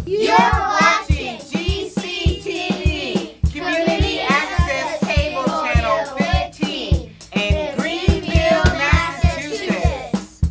You're watching GCTV, Community Access Cable Channel 15 in Greenfield, Massachusetts.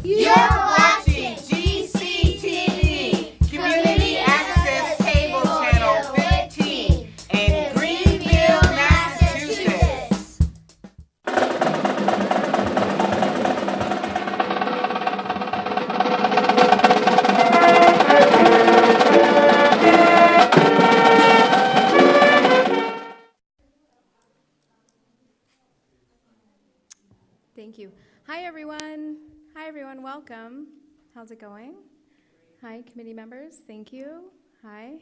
You're watching GCTV, Community Access Cable Channel 15 in Greenfield, Massachusetts. Thank you. Hi, everyone. Hi, everyone. Welcome. How's it going? Hi, committee members. Thank you. Hi.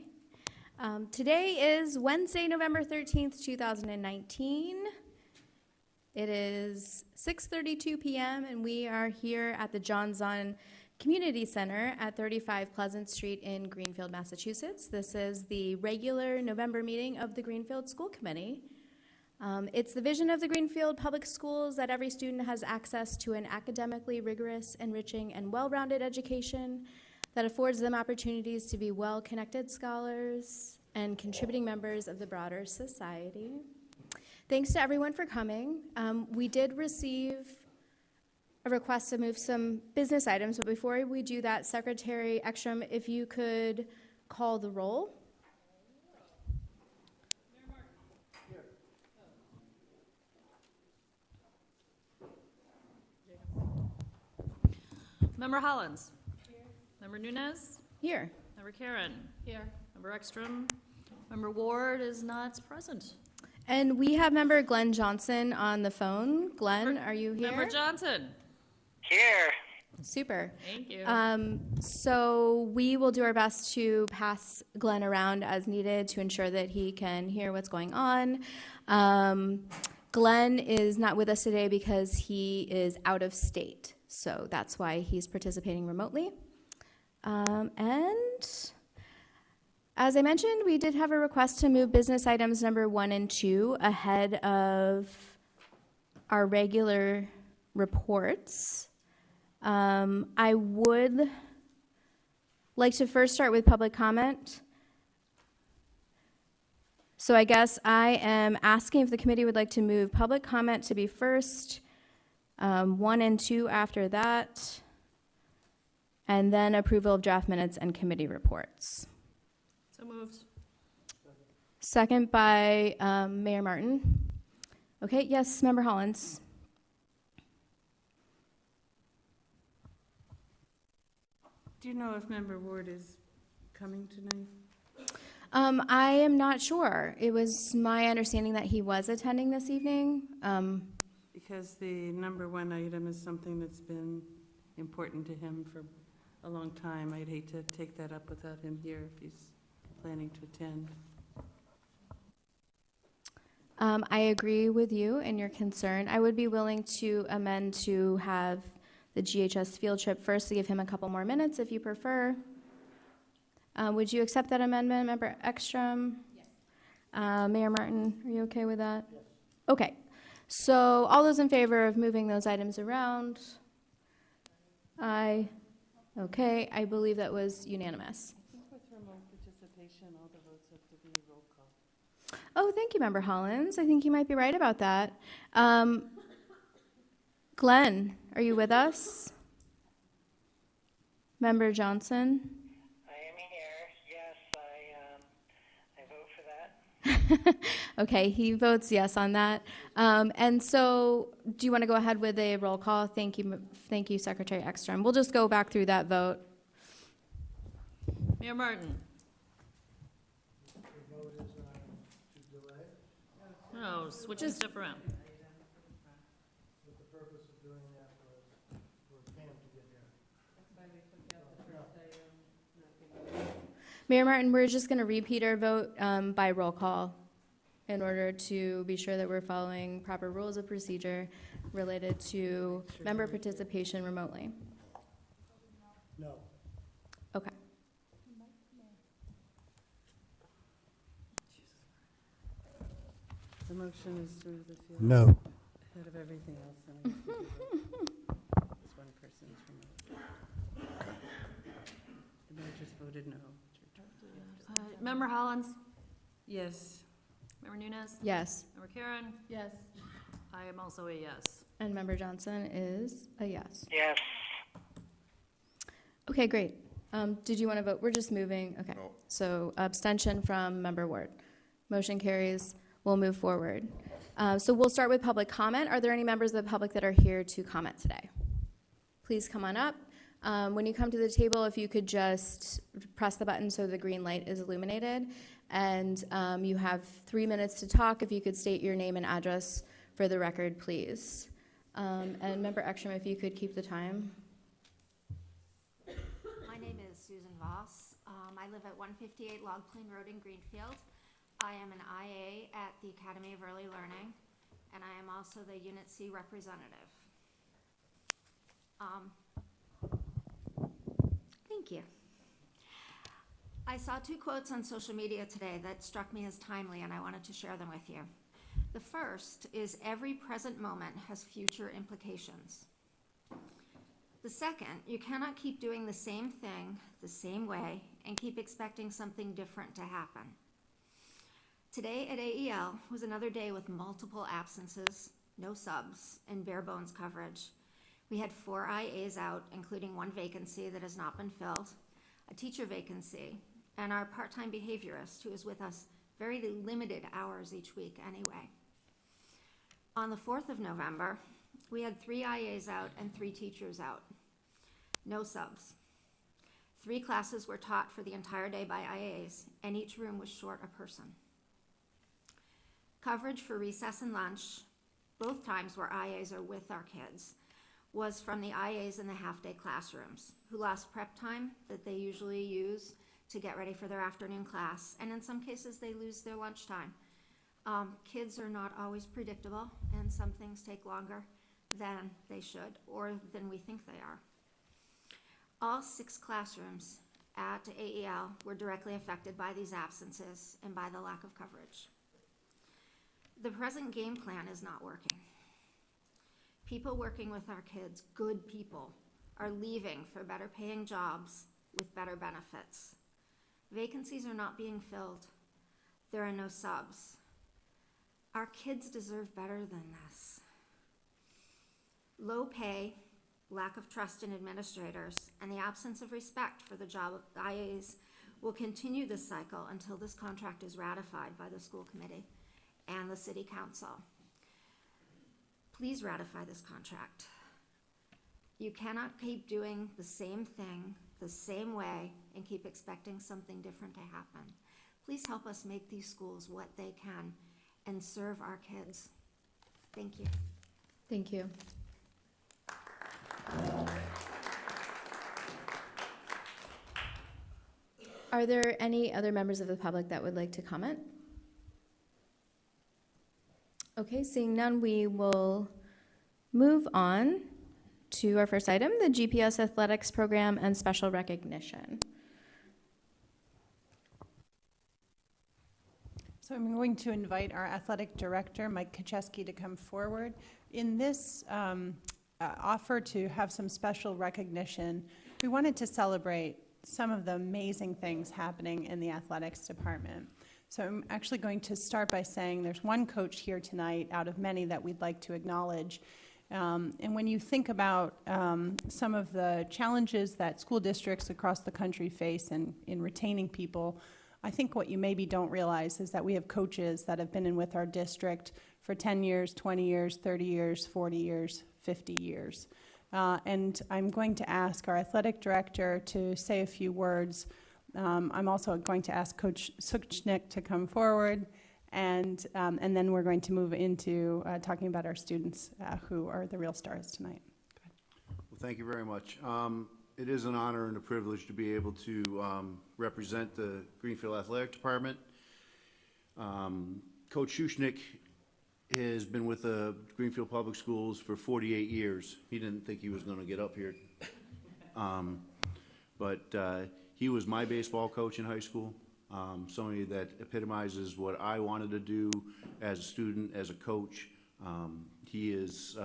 Today is Wednesday, November 13th, 2019. It is 6:32 p.m. and we are here at the John Zahn Community Center at 35 Pleasant Street in Greenfield, Massachusetts. This is the regular November meeting of the Greenfield School Committee. It's the vision of the Greenfield Public Schools that every student has access to an academically rigorous, enriching, and well-rounded education that affords them opportunities to be well-connected scholars and contributing members of the broader society. Thanks to everyone for coming. We did receive a request to move some business items, but before we do that, Secretary Ekstrom, if you could call the roll. Member Hollins. Here. Member Nunes. Here. Member Karen. Here. Member Ekstrom. Member Ward is not present. And we have member Glenn Johnson on the phone. Glenn, are you here? Member Johnson. Here. Super. Thank you. So we will do our best to pass Glenn around as needed to ensure that he can hear what's going on. Glenn is not with us today because he is out of state. So that's why he's participating remotely. And as I mentioned, we did have a request to move business items number 1 and 2 ahead of our regular reports. I would like to first start with public comment. So I guess I am asking if the committee would like to move public comment to be first, 1 and 2 after that, and then approval of draft minutes and committee reports. So moved. Second by Mayor Martin. Okay, yes, Member Hollins. Do you know if Member Ward is coming tonight? I am not sure. It was my understanding that he was attending this evening. Because the number one item is something that's been important to him for a long time. I'd hate to take that up without him here if he's planning to attend. I agree with you and your concern. I would be willing to amend to have the GHS field trip first to give him a couple more minutes if you prefer. Would you accept that amendment, Member Ekstrom? Yes. Mayor Martin, are you okay with that? Yes. Okay. So all those in favor of moving those items around? Aye. Okay. I believe that was unanimous. I think with remote participation, all the votes have to be roll call. Oh, thank you, Member Hollins. I think you might be right about that. Glenn, are you with us? Member Johnson? Okay, he votes yes on that. And so do you want to go ahead with a roll call? Thank you, Secretary Ekstrom. We'll just go back through that vote. Mayor Martin. The vote is to delay, No, switching stuff around. with the purpose of doing that was for Pam to get here. Mayor Martin, we're just going to repeat our vote by roll call in order to be sure that we're following proper rules of procedure related to member participation remotely. No. Okay. The motion is to the field No. ahead of everything else. And I think this one person is remote. The mayor just voted no. Member Hollins. Yes. Member Nunes. Yes. Member Karen. Yes. I am also a yes. And Member Johnson is a yes. Yes. Okay, great. Did you want to vote? We're just moving. Okay. No. So abstention from Member Ward. Motion carries. We'll move forward. So we'll start with public comment. Are there any members of the public that are here to comment today? Please come on up. When you come to the table, if you could just press the button so the green light is illuminated. And you have 3 minutes to talk. If you could state your name and address for the record, please. And Member Ekstrom, if you could keep the time. My name is Susan Voss. I live at 158 Log Plain Road in Greenfield. I am an IA at the Academy of Early Learning, and I am also the Unit C representative. Thank you. I saw 2 quotes on social media today that struck me as timely, and I wanted to share them with you. The first is, every present moment has future implications. The second, you cannot keep doing the same thing the same way and keep expecting something different to happen. Today at AEL was another day with multiple absences, no subs, and bare bones coverage. We had 4 IAs out, including 1 vacancy that has not been filled, a teacher vacancy, and our part-time behaviorist, who is with us very limited hours each week anyway. On the 4th of November, we had 3 IAs out and 3 teachers out. No subs. 3 classes were taught for the entire day by IAs, and each room was short a person. Coverage for recess and lunch, both times where IAs are with our kids, was from the IAs in the half-day classrooms, who lost prep time that they usually use to get ready for their afternoon class, and in some cases they lose their lunchtime. Kids are not always predictable, and some things take longer than they should, or than we think they are. All 6 classrooms at AEL were directly affected by these absences and by the lack of coverage. The present game plan is not working. People working with our kids, good people, are leaving for better paying jobs with better benefits. Vacancies are not being filled. There are no subs. Our kids deserve better than this. Low pay, lack of trust in administrators, and the absence of respect for the job of IAs will continue this cycle until this contract is ratified by the school committee and the city council. Please ratify this contract. You cannot keep doing the same thing the same way and keep expecting something different to happen. Please help us make these schools what they can and serve our kids. Thank you. Thank you. Are there any other members of the public that would like to comment? Okay, seeing none, we will move on to our first item, the GPS Athletics Program and Special Recognition. So I'm going to invite our athletic director, Mike Kacheski, to come forward. In this offer to have some special recognition, we wanted to celebrate some of the amazing things happening in the athletics department. So I'm actually going to start by saying there's one coach here tonight out of many that we'd like to acknowledge. And when you think about some of the challenges that school districts across the country face in retaining people, I think what you maybe don't realize is that we have coaches that have been in with our district for 10 years, 20 years, 30 years, 40 years, 50 years. And I'm going to ask our athletic director to say a few words. I'm also going to ask Coach Suchnik to come forward, and then we're going to move into talking about our students who are the real stars tonight. Well, thank you very much. It is an honor and a privilege to be able to represent the Greenfield Athletic Department. Coach Suchnik has been with the Greenfield Public Schools for 48 years. He didn't think he was going to get up here. But he was my baseball coach in high school, somebody that epitomizes what I wanted to do as a student, as a coach. He is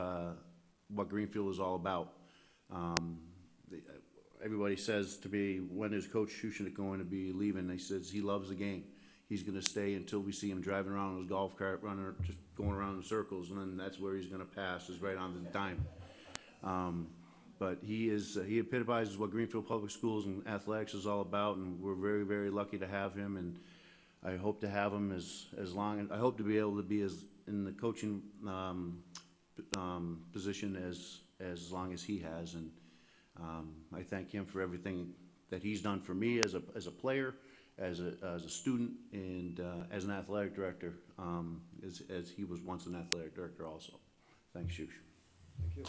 what Greenfield is all about. Everybody says to me, when is Coach Suchnik going to be leaving? He says he loves the game. He's going to stay until we see him driving around in his golf cart, running, just going around in circles, and then that's where he's going to pass, is right on the dime. But he epitomizes what Greenfield Public Schools and athletics is all about, and we're very, very lucky to have him. And I hope to have him as long. I hope to be able to be as in the coaching position as long as he has. And I thank him for everything that he's done for me as a player, as a student, and as an athletic director, as he was once an athletic director also. Thanks, Shush. Thank you.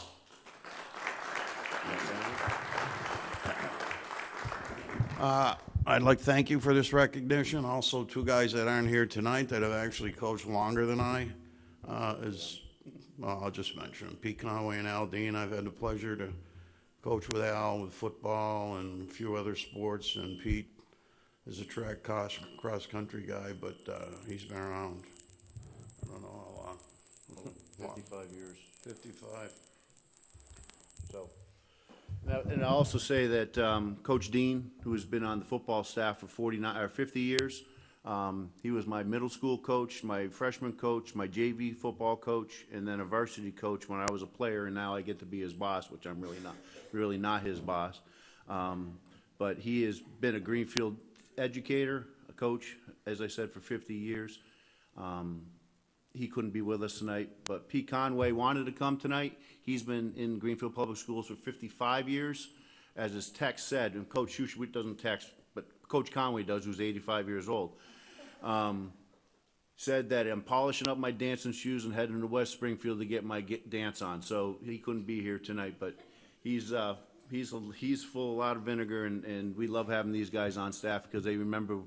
I'd like to thank you for this recognition. Also, two guys that aren't here tonight that have actually coached longer than I. I'll just mention them. Pete Conway and Al Dean. I've had the pleasure to coach with Al with football and a few other sports, and Pete is a track cross-country guy, but he's been around, I don't know how long. 55 years. 55. So, and I'll also say that Coach Dean, who has been on the football staff for 50 years, he was my middle school coach, my freshman coach, my JV football coach, and then a varsity coach when I was a player, and now I get to be his boss, which I'm really not his boss. But he has been a Greenfield educator, a coach, as I said, for 50 years. He couldn't be with us tonight, but Pete Conway wanted to come tonight. He's been in Greenfield Public Schools for 55 years. As his text said, and Coach Shush doesn't text, but Coach Conway does, who's 85 years old, said that I'm polishing up my dancing shoes and heading to West Springfield to get my dance on. So he couldn't be here tonight, but he's full of a lot of vinegar, and we love having these guys on staff because we remember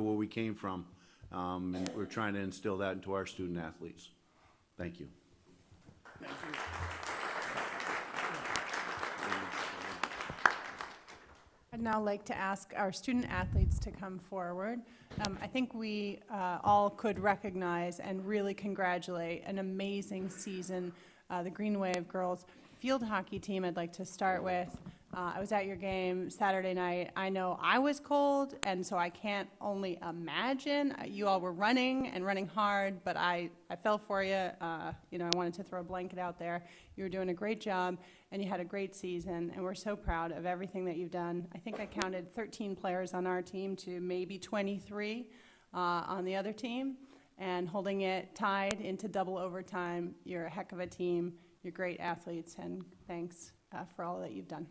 where we came from. And we're trying to instill that into our student athletes. Thank you. Thank you. I'd now like to ask our student athletes to come forward. I think we all could recognize and really congratulate an amazing season the Green Wave girls field hockey team I'd like to start with. I was at your game Saturday night. I know I was cold, and so I can't only imagine. You all were running and running hard, but I fell for you. You know, I wanted to throw a blanket out there. You were doing a great job, and you had a great season, and we're so proud of everything that you've done. I think I counted 13 players on our team to maybe 23 on the other team, and holding it tied into double overtime. You're a heck of a team. You're great athletes, and thanks for all that you've done.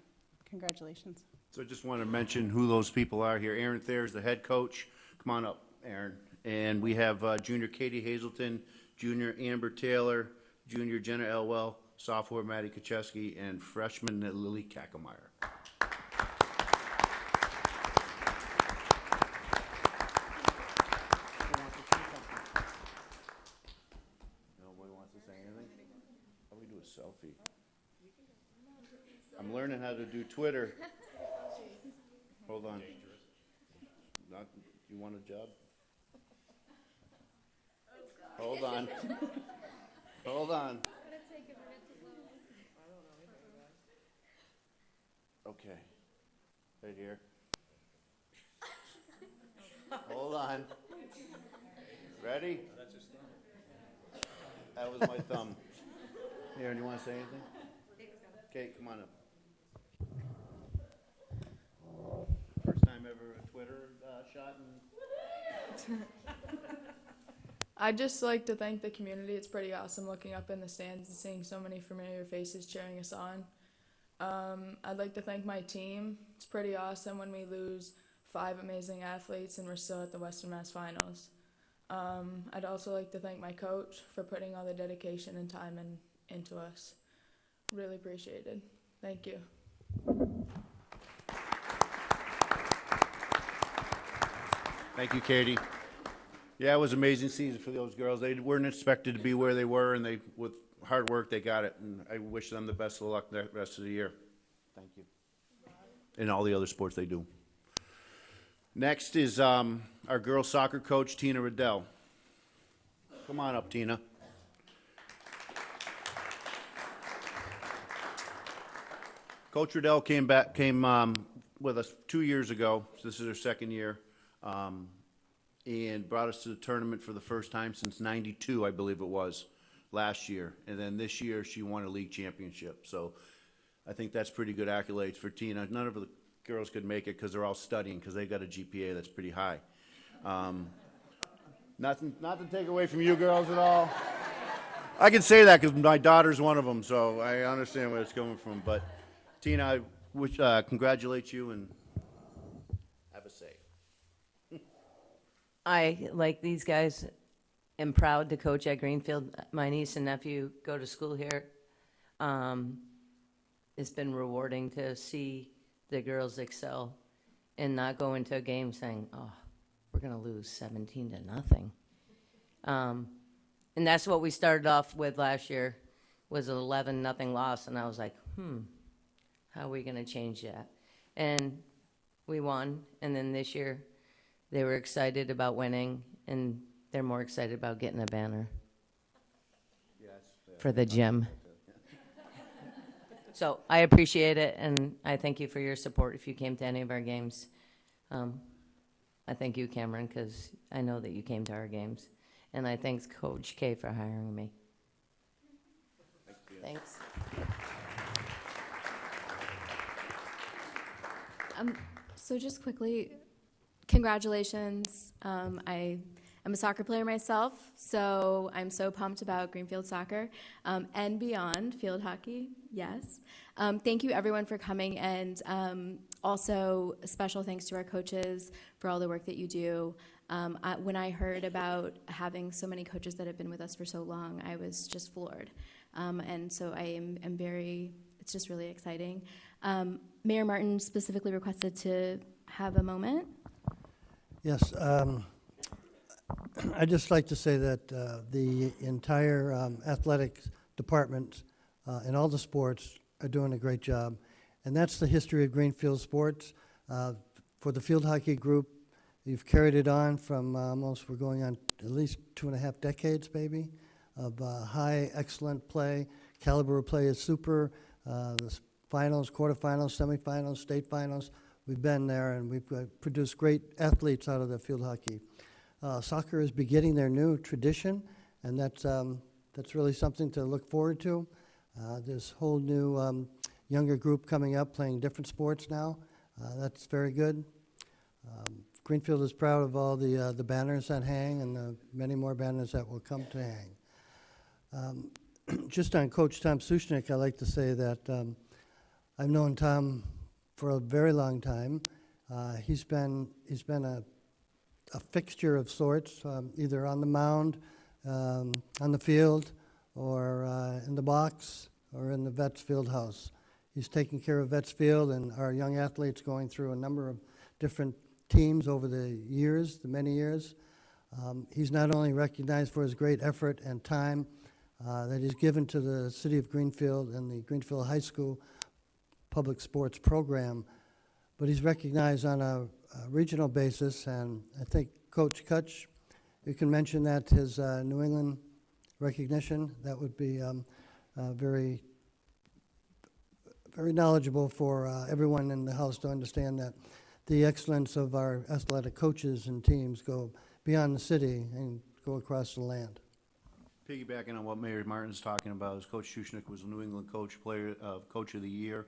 Congratulations. So I just want to mention who those people are here. Aaron Thayer's the head coach. Come on up, Aaron. And we have junior Katie Hazelton, junior Amber Taylor, junior Jenna Elwell, sophomore Maddie Kacheski, and freshman Lily Kackemeyer. Nobody wants to say anything? How do we do a selfie? I'm learning how to do Twitter. Hold on. Not, you want a job? Hold on. Hold on. Okay. Right here. Hold on. Ready? That was my thumb. Aaron, you want to say anything? Okay, come on up. First time ever a Twitter shot? I'd just like to thank the community. It's pretty awesome looking up in the stands and seeing so many familiar faces cheering us on. I'd like to thank my team. It's pretty awesome when we lose 5 amazing athletes and we're still at the Western Mass Finals. I'd also like to thank my coach for putting all the dedication and time into us. Really appreciated. Thank you. Thank you, Katie. Yeah, it was an amazing season for those girls. They weren't expected to be where they were, and with hard work, they got it. And I wish them the best of luck the rest of the year. Thank you. In all the other sports they do. Next is our girls soccer coach, Tina Riddell. Come on up, Tina. Coach Riddell came with us 2 years ago. So this is her second year. And brought us to the tournament for the first time since '92, I believe it was, last year. And then this year she won a league championship. So I think that's pretty good accolades for Tina. None of the girls could make it because they're all studying because they got a GPA that's pretty high. Not to take away from you girls at all. I can say that because my daughter's one of them, so I understand where it's coming from. But Tina, I wish, congratulate you and have a say. I, like these guys, am proud to coach at Greenfield. My niece and nephew go to school here. It's been rewarding to see the girls excel and not go into a game saying, oh, we're going to lose 17-0. And that's what we started off with last year, was an 11-0 loss. And I was like, how are we going to change that? And we won. And then this year, they were excited about winning, and they're more excited about getting a banner for the gym. So I appreciate it, and I thank you for your support if you came to any of our games. I thank you, Cameron, because I know that you came to our games. And I thank Coach K for hiring me. Thanks. So just quickly, congratulations. I am a soccer player myself, so I'm so pumped about Greenfield soccer and beyond, field hockey, yes. Thank you everyone for coming, and also special thanks to our coaches for all the work that you do. When I heard about having so many coaches that have been with us for so long, I was just floored. And so I am very, it's just really exciting. Mayor Martin specifically requested to have a moment. Yes, I'd just like to say that the entire athletic department in all the sports are doing a great job. And that's the history of Greenfield sports. For the field hockey group, you've carried it on from almost, we're going on at least 2.5 decades, maybe, of high, excellent play, caliber of play is super. The finals, quarterfinals, semifinals, state finals, we've been there, and we've produced great athletes out of the field hockey. Soccer is beginning their new tradition, and that's really something to look forward to. This whole new younger group coming up playing different sports now. That's very good. Greenfield is proud of all the banners that hang and the many more banners that will come to hang. Just on Coach Tom Sushnik, I'd like to say that I've known Tom for a very long time. He's been a fixture of sorts, either on the mound, on the field, or in the box, or in the Vets Field House. He's taking care of Vets Field and our young athletes going through a number of different teams over the years, the many years. He's not only recognized for his great effort and time that he's given to the city of Greenfield and the Greenfield High School public sports program, but he's recognized on a regional basis, and I think Coach Kutch, you can mention that his New England recognition, that would be very, very knowledgeable for everyone in the house to understand that the excellence of our athletic coaches and teams go beyond the city and go across the land. Piggybacking on what Mayor Martin's talking about, is Coach Shushnik was a New England Coach of the Year.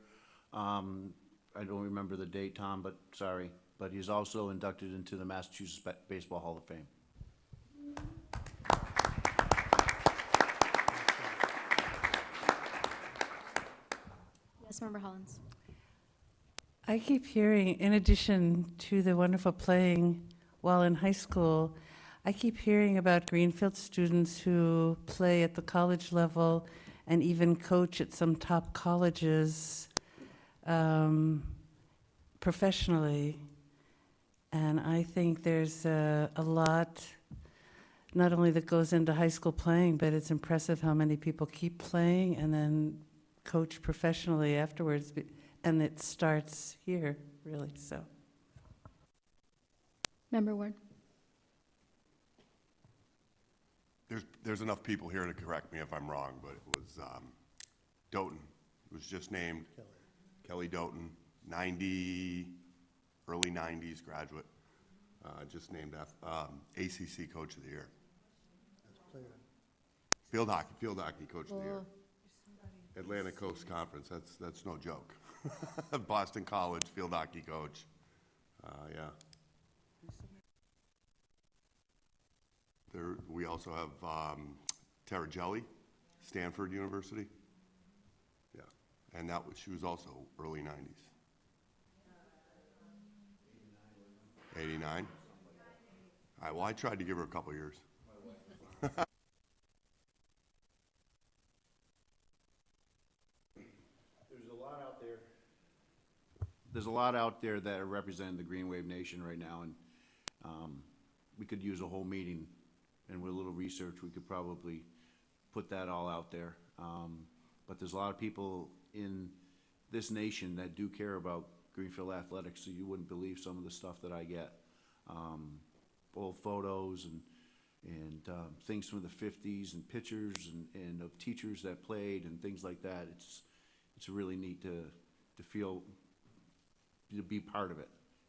I don't remember the date, Tom, but sorry. But he's also inducted into the Massachusetts Baseball Hall of Fame. Yes, Member Hollins. I keep hearing, in addition to the wonderful playing while in high school, I keep hearing about Greenfield students who play at the college level and even coach at some top colleges professionally. And I think there's a lot, not only that goes into high school playing, but it's impressive how many people keep playing and then coach professionally afterwards. And it starts here, really, so. Member Ward. There's enough people here to correct me if I'm wrong, but it was Doughton. It was just named Kelly Doughton, early 90s graduate, just named ACC Coach of the Year. Field hockey Coach of the Year. Atlantic Coast Conference, that's no joke. Boston College field hockey coach, yeah. We also have Tara Jelly, Stanford University. Yeah, and she was also early 90s. 89? All right, well, I tried to give her a couple years. There's a lot out there that are representing the Green Wave Nation right now, and we could use a whole meeting, and with a little research, we could probably put that all out there. But there's a lot of people in this nation that do care about Greenfield athletics, so you wouldn't believe some of the stuff that I get. Old photos and things from the 50s and pictures and of teachers that played and things like that. It's really neat to feel, to be part of it.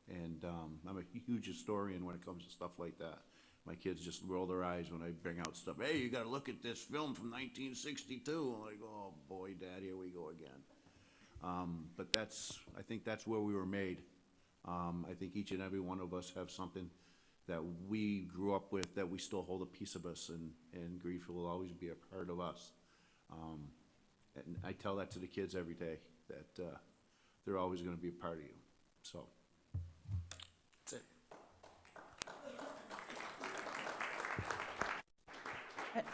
And I'm a huge historian when it comes to stuff like that. My kids just roll their eyes when I bring out stuff. Hey, you got to look at this film from 1962. I'm like, oh boy, Dad, here we go again. But I think that's where we were made. I think each and every one of us have something that we grew up with that we still hold a piece of us, and Greenfield will always be a part of us. And I tell that to the kids every day, that they're always going to be a part of you. So, that's it.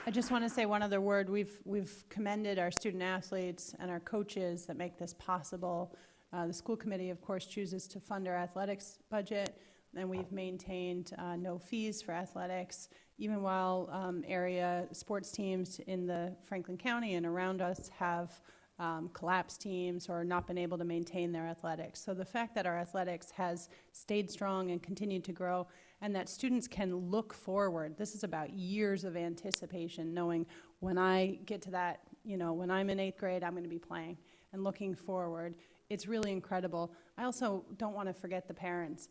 I just want to say one other word. We've commended our student athletes and our coaches that make this possible. The school committee, of course, chooses to fund our athletics budget, and we've maintained no fees for athletics, even while area sports teams in the Franklin County and around us have collapsed teams or not been able to maintain their athletics. So the fact that our athletics has stayed strong and continued to grow, and that students can look forward. This is about years of anticipation, knowing when I get to that you know, when I'm in 8th grade, I'm going to be playing and looking forward. It's really incredible. I also don't want to forget the parents.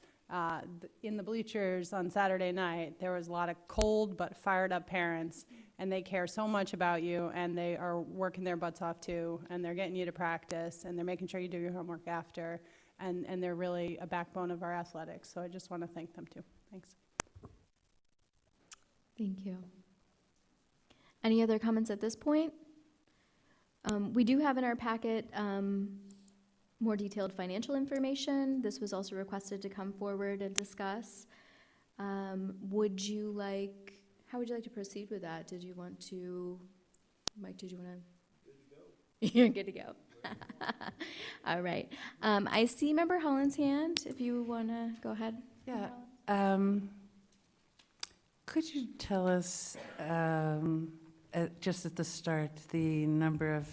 In the bleachers on Saturday night, there was a lot of cold but fired up parents, and they care so much about you, and they are working their butts off too, and they're getting you to practice, and they're making sure you do your homework after, and they're really a backbone of our athletics. So I just want to thank them too. Thanks. Thank you. Any other comments at this point? We do have in our packet more detailed financial information. This was also requested to come forward and discuss. How would you like to proceed with that? Did you want to, Mike, did you want to? You're good to go. All right. I see Member Holland's hand, if you want to go ahead. Yeah. Could you tell us, just at the start, the number of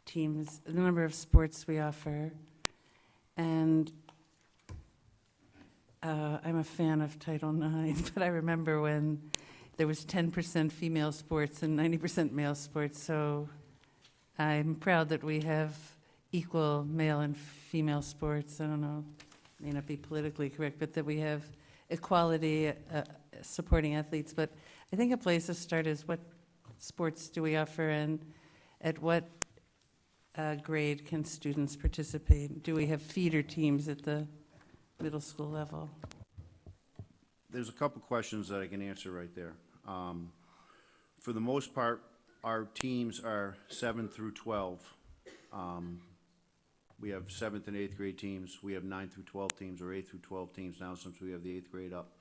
teams, the number of sports we offer? And I'm a fan of Title IX, but I remember when there was 10% female sports and 90% male sports, so I'm proud that we have equal male and female sports. I don't know, may not be politically correct, but that we have equality supporting athletes. But I think a place to start is what sports do we offer, and at what grade can students participate? Do we have feeder teams at the middle school level? There's a couple questions that I can answer right there. For the most part, our teams are 7 through 12. We have 7th and 8th grade teams. We have 9 through 12 teams, or 8 through 12 teams now, since we have the 8th grade up.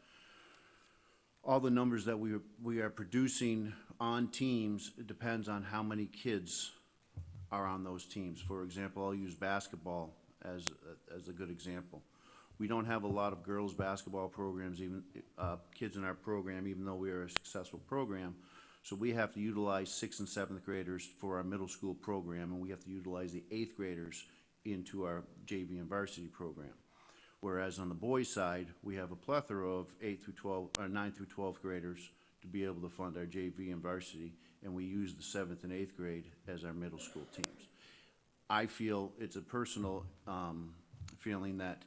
All the numbers that we are producing on teams, it depends on how many kids are on those teams. For example, I'll use basketball as a good example. We don't have a lot of girls basketball programs, even kids in our program, even though we are a successful program. So we have to utilize 6th and 7th graders for our middle school program, and we have to utilize the 8th graders into our JV and varsity program. Whereas on the boys' side, we have a plethora of 8 through 12, or 9 through 12th graders to be able to fund our JV and varsity, and we use the 7th and 8th grade as our middle school teams. I feel it's a personal feeling that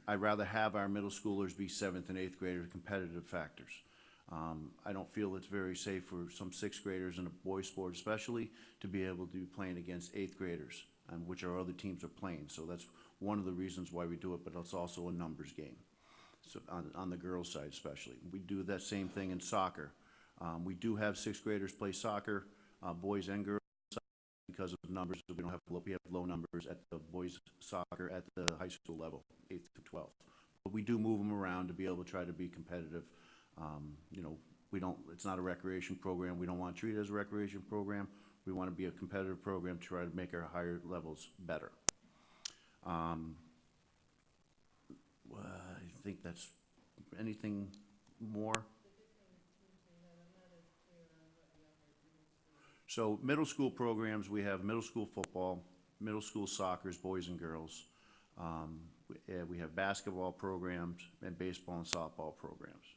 I'd rather have our middle schoolers be 7th and 8th graders, competitive factors. I don't feel it's very safe for some 6th graders in a boys' sport especially to be able to be playing against 8th graders, which our other teams are playing. So that's one of the reasons why we do it, but it's also a numbers game, so on the girls' side especially. We do that same thing in soccer. We do have 6th graders play soccer, boys and girls, because of numbers. We have low numbers at the boys' soccer at the high school level, 8th to 12th. But we do move them around to be able to try to be competitive. You know, it's not a recreation program. We don't want to treat it as a recreation program. We want to be a competitive program to try to make our higher levels better. I think that's anything more. So middle school programs, we have middle school football, middle school soccer, boys and girls. We have basketball programs and baseball and softball programs.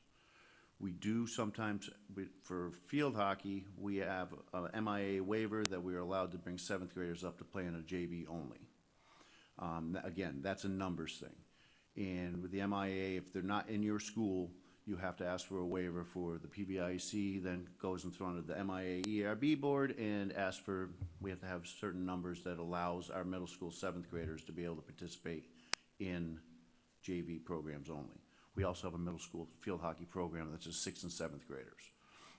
We do sometimes, for field hockey, we have a MIA waiver that we are allowed to bring 7th graders up to play in a JV only. Again, that's a numbers thing. And with the MIA, if they're not in your school, you have to ask for a waiver for the PBIC, then goes in front of the MIA ERB board and we have to have certain numbers that allows our middle school 7th graders to be able to participate in JV programs only. We also have a middle school field hockey program that's just 6th and 7th graders.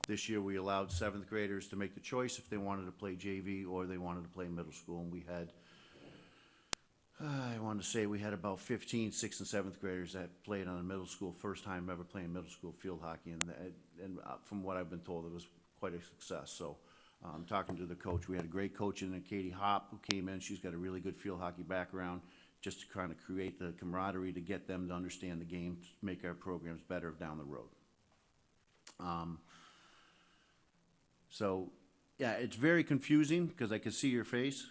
This year we allowed 7th graders to make the choice if they wanted to play JV or they wanted to play middle school, and we had I want to say we had about 15 6th and 7th graders that played on a middle school, first time ever playing middle school field hockey, and from what I've been told, it was quite a success. So talking to the coach, we had a great coach in Katie Hopp who came in. She's got a really good field hockey background, just to kind of create the camaraderie to get them to understand the game, to make our programs better down the road. So yeah, it's very confusing because I can see your face.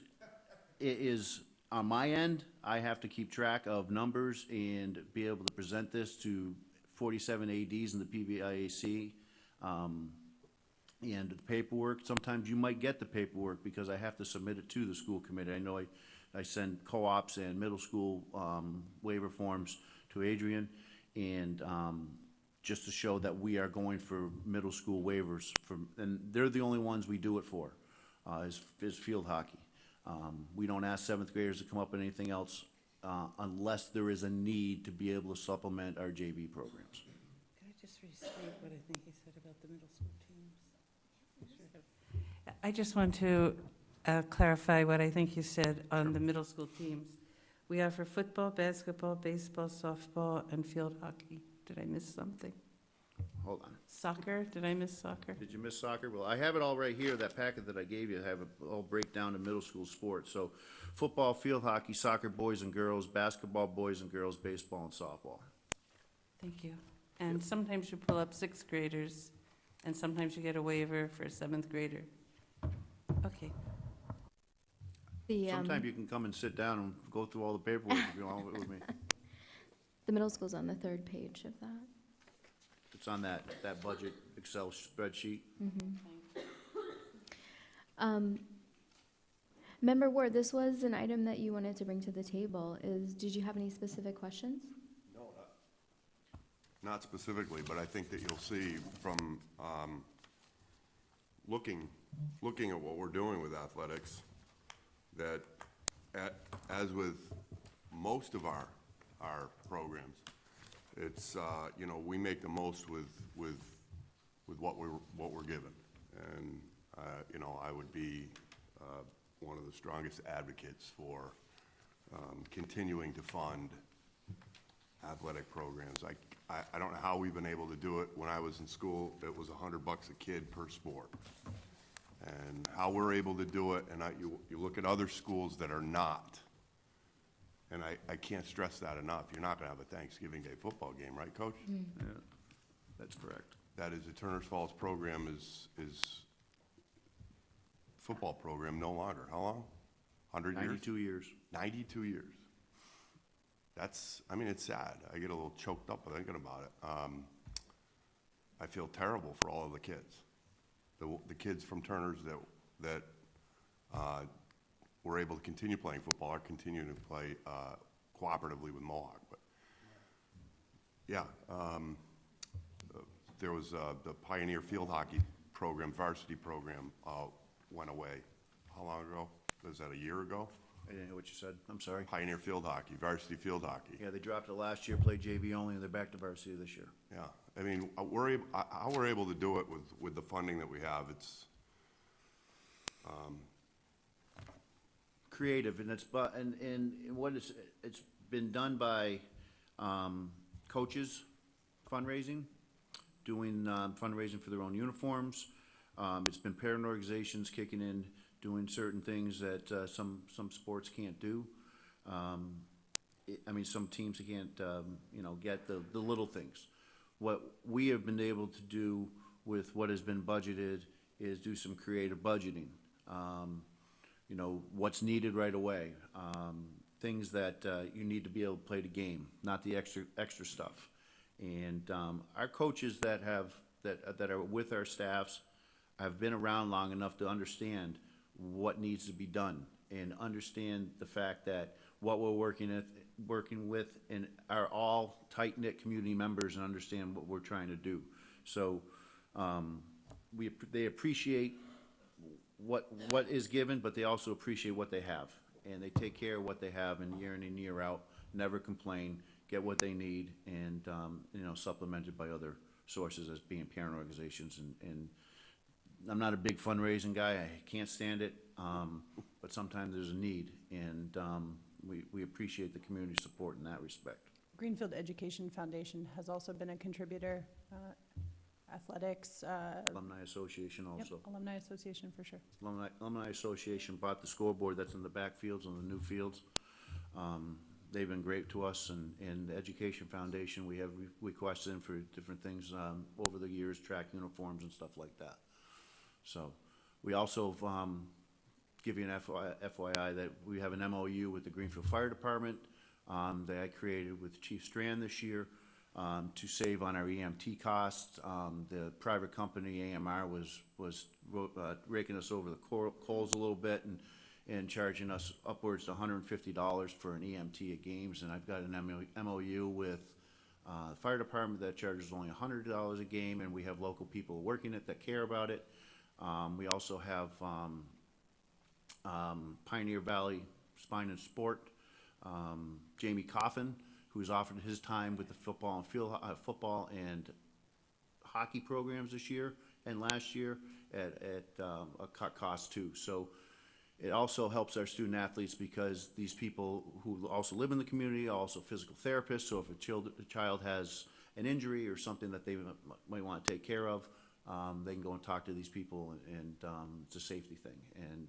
It is. On my end, I have to keep track of numbers and be able to present this to 47 ADs in the PBIAC And the paperwork, sometimes you might get the paperwork because I have to submit it to the school committee. I know I send co-ops and middle school waiver forms to Adrian, and just to show that we are going for middle school waivers, and they're the only ones we do it for, is field hockey. We don't ask seventh graders to come up with anything else unless there is a need to be able to supplement our JV programs. Can I just restate what I think he said about the middle school teams? I just want to clarify what I think you said on the middle school teams. We offer football, basketball, baseball, softball, and field hockey. Did I miss something? Hold on. Soccer? Did I miss soccer? Did you miss soccer? Well, I have it all right here, that packet that I gave you, I have it all breakdown to middle school sports. So football, field hockey, soccer, boys and girls, basketball, boys and girls, baseball, and softball. Thank you. And sometimes you pull up sixth graders, and sometimes you get a waiver for a seventh grader. Okay. Sometime you can come and sit down and go through all the paperwork if you want with me. The middle school's on the third page of that. It's on that budget Excel spreadsheet. Member Ward, this was an item that you wanted to bring to the table. Did you have any specific questions? No, not specifically, but I think that you'll see from looking at what we're doing with athletics, that as with most of our programs, it's you know, we make the most with what we're given, and you know, I would be one of the strongest advocates for continuing to fund athletic programs. I don't know how we've been able to do it. When I was in school, it was $100 a kid per sport, and how we're able to do it. And you look at other schools that are not, and I can't stress that enough. You're not going to have a Thanksgiving Day football game, right, Coach? Yeah, that's correct. That is, the Turner's Falls program is football program no longer. How long? 100 years? 92 years. 92 years. That's, I mean, it's sad. I get a little choked up thinking about it. I feel terrible for all of the kids. The kids from Turner's that were able to continue playing football are continuing to play cooperatively with Mohawk. But yeah, there was the Pioneer Field Hockey program, varsity program, went away. How long ago? Was that a year ago? I didn't hear what you said. I'm sorry. Pioneer Field Hockey, varsity field hockey. Yeah, they dropped it last year, played JV only, and they're back to varsity this year. Yeah, I mean, how we're able to do it with the funding that we have, it's creative, and it's been done by coaches fundraising, doing fundraising for their own uniforms. It's been parent organizations kicking in, doing certain things that some sports can't do. I mean, some teams can't, get the little things. What we have been able to do with what has been budgeted is do some creative budgeting. What's needed right away. Things that you need to be able to play the game, not the extra stuff. And our coaches that are with our staffs have been around long enough to understand what needs to be done and understand the fact that what we're working with and are all tight-knit community members and understand what we're trying to do. So they appreciate what is given, but they also appreciate what they have, and they take care of what they have, and year in and year out, never complain, get what they need, and supplemented by other sources as being parent organizations. And I'm not a big fundraising guy. I can't stand it, but sometimes there's a need, and we appreciate the community support in that respect. Greenfield Education Foundation has also been a contributor. Athletics. Alumni Association also. Yep, Alumni Association for sure. Alumni Association bought the scoreboard that's in the back fields and the new fields. They've been great to us, and the Education Foundation, we have requests in for different things over the years, track uniforms and stuff like that. So we also give you an FYI that we have an MOU with the Greenfield Fire Department that I created with Chief Strand this year. to save on our EMT costs. The private company AMR was raking us over the coals a little bit and charging us upwards to $150 for an EMT at games. And I've got an MOU with the fire department that charges only $100 a game, and we have local people working it that care about it. We also have Pioneer Valley Spine and Sport, Jamie Coffin, who's offered his time with the football and hockey programs this year and last year at a cut cost too. So it also helps our student athletes because these people who also live in the community are also physical therapists. So if a child has an injury or something that they might want to take care of, they can go and talk to these people, and it's a safety thing. And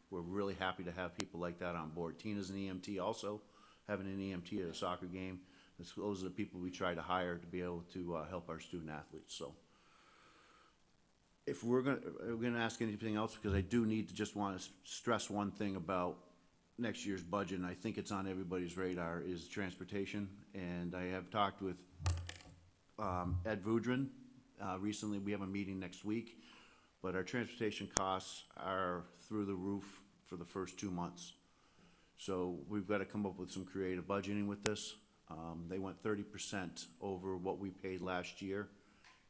we're really happy to have people like that on board. Tina's an EMT also, having an EMT at a soccer game. Those are the people we try to hire to be able to help our student athletes. So if we're gonna ask anything else, because I do need to just want to stress one thing about next year's budget, and I think it's on everybody's radar, is transportation. And I have talked with Ed Vudrin recently. We have a meeting next week, but our transportation costs are through the roof for the first 2 months. So we've got to come up with some creative budgeting with this. They went 30% over what we paid last year.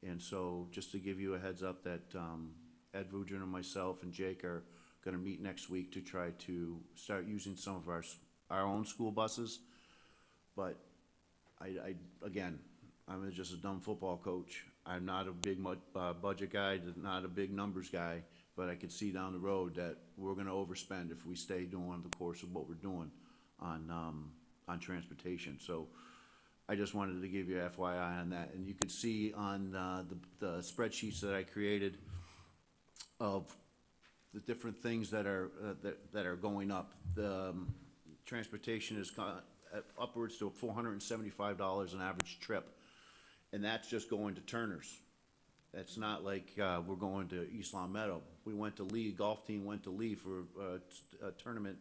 And so just to give you a heads up that Ed Vudrin and myself and Jake are going to meet next week to try to start using some of our own school buses. But again, I'm just a dumb football coach. I'm not a big budget guy, not a big numbers guy, but I could see down the road that we're going to overspend if we stay doing the course of what we're doing on transportation. So I just wanted to give you FYI on that. And you could see on the spreadsheets that I created of the different things that are going up. The transportation is upwards to $475 an average trip, and that's just going to Turner's. That's not like we're going to East Long Meadow. We went to Lee, golf team went to Lee for a tournament,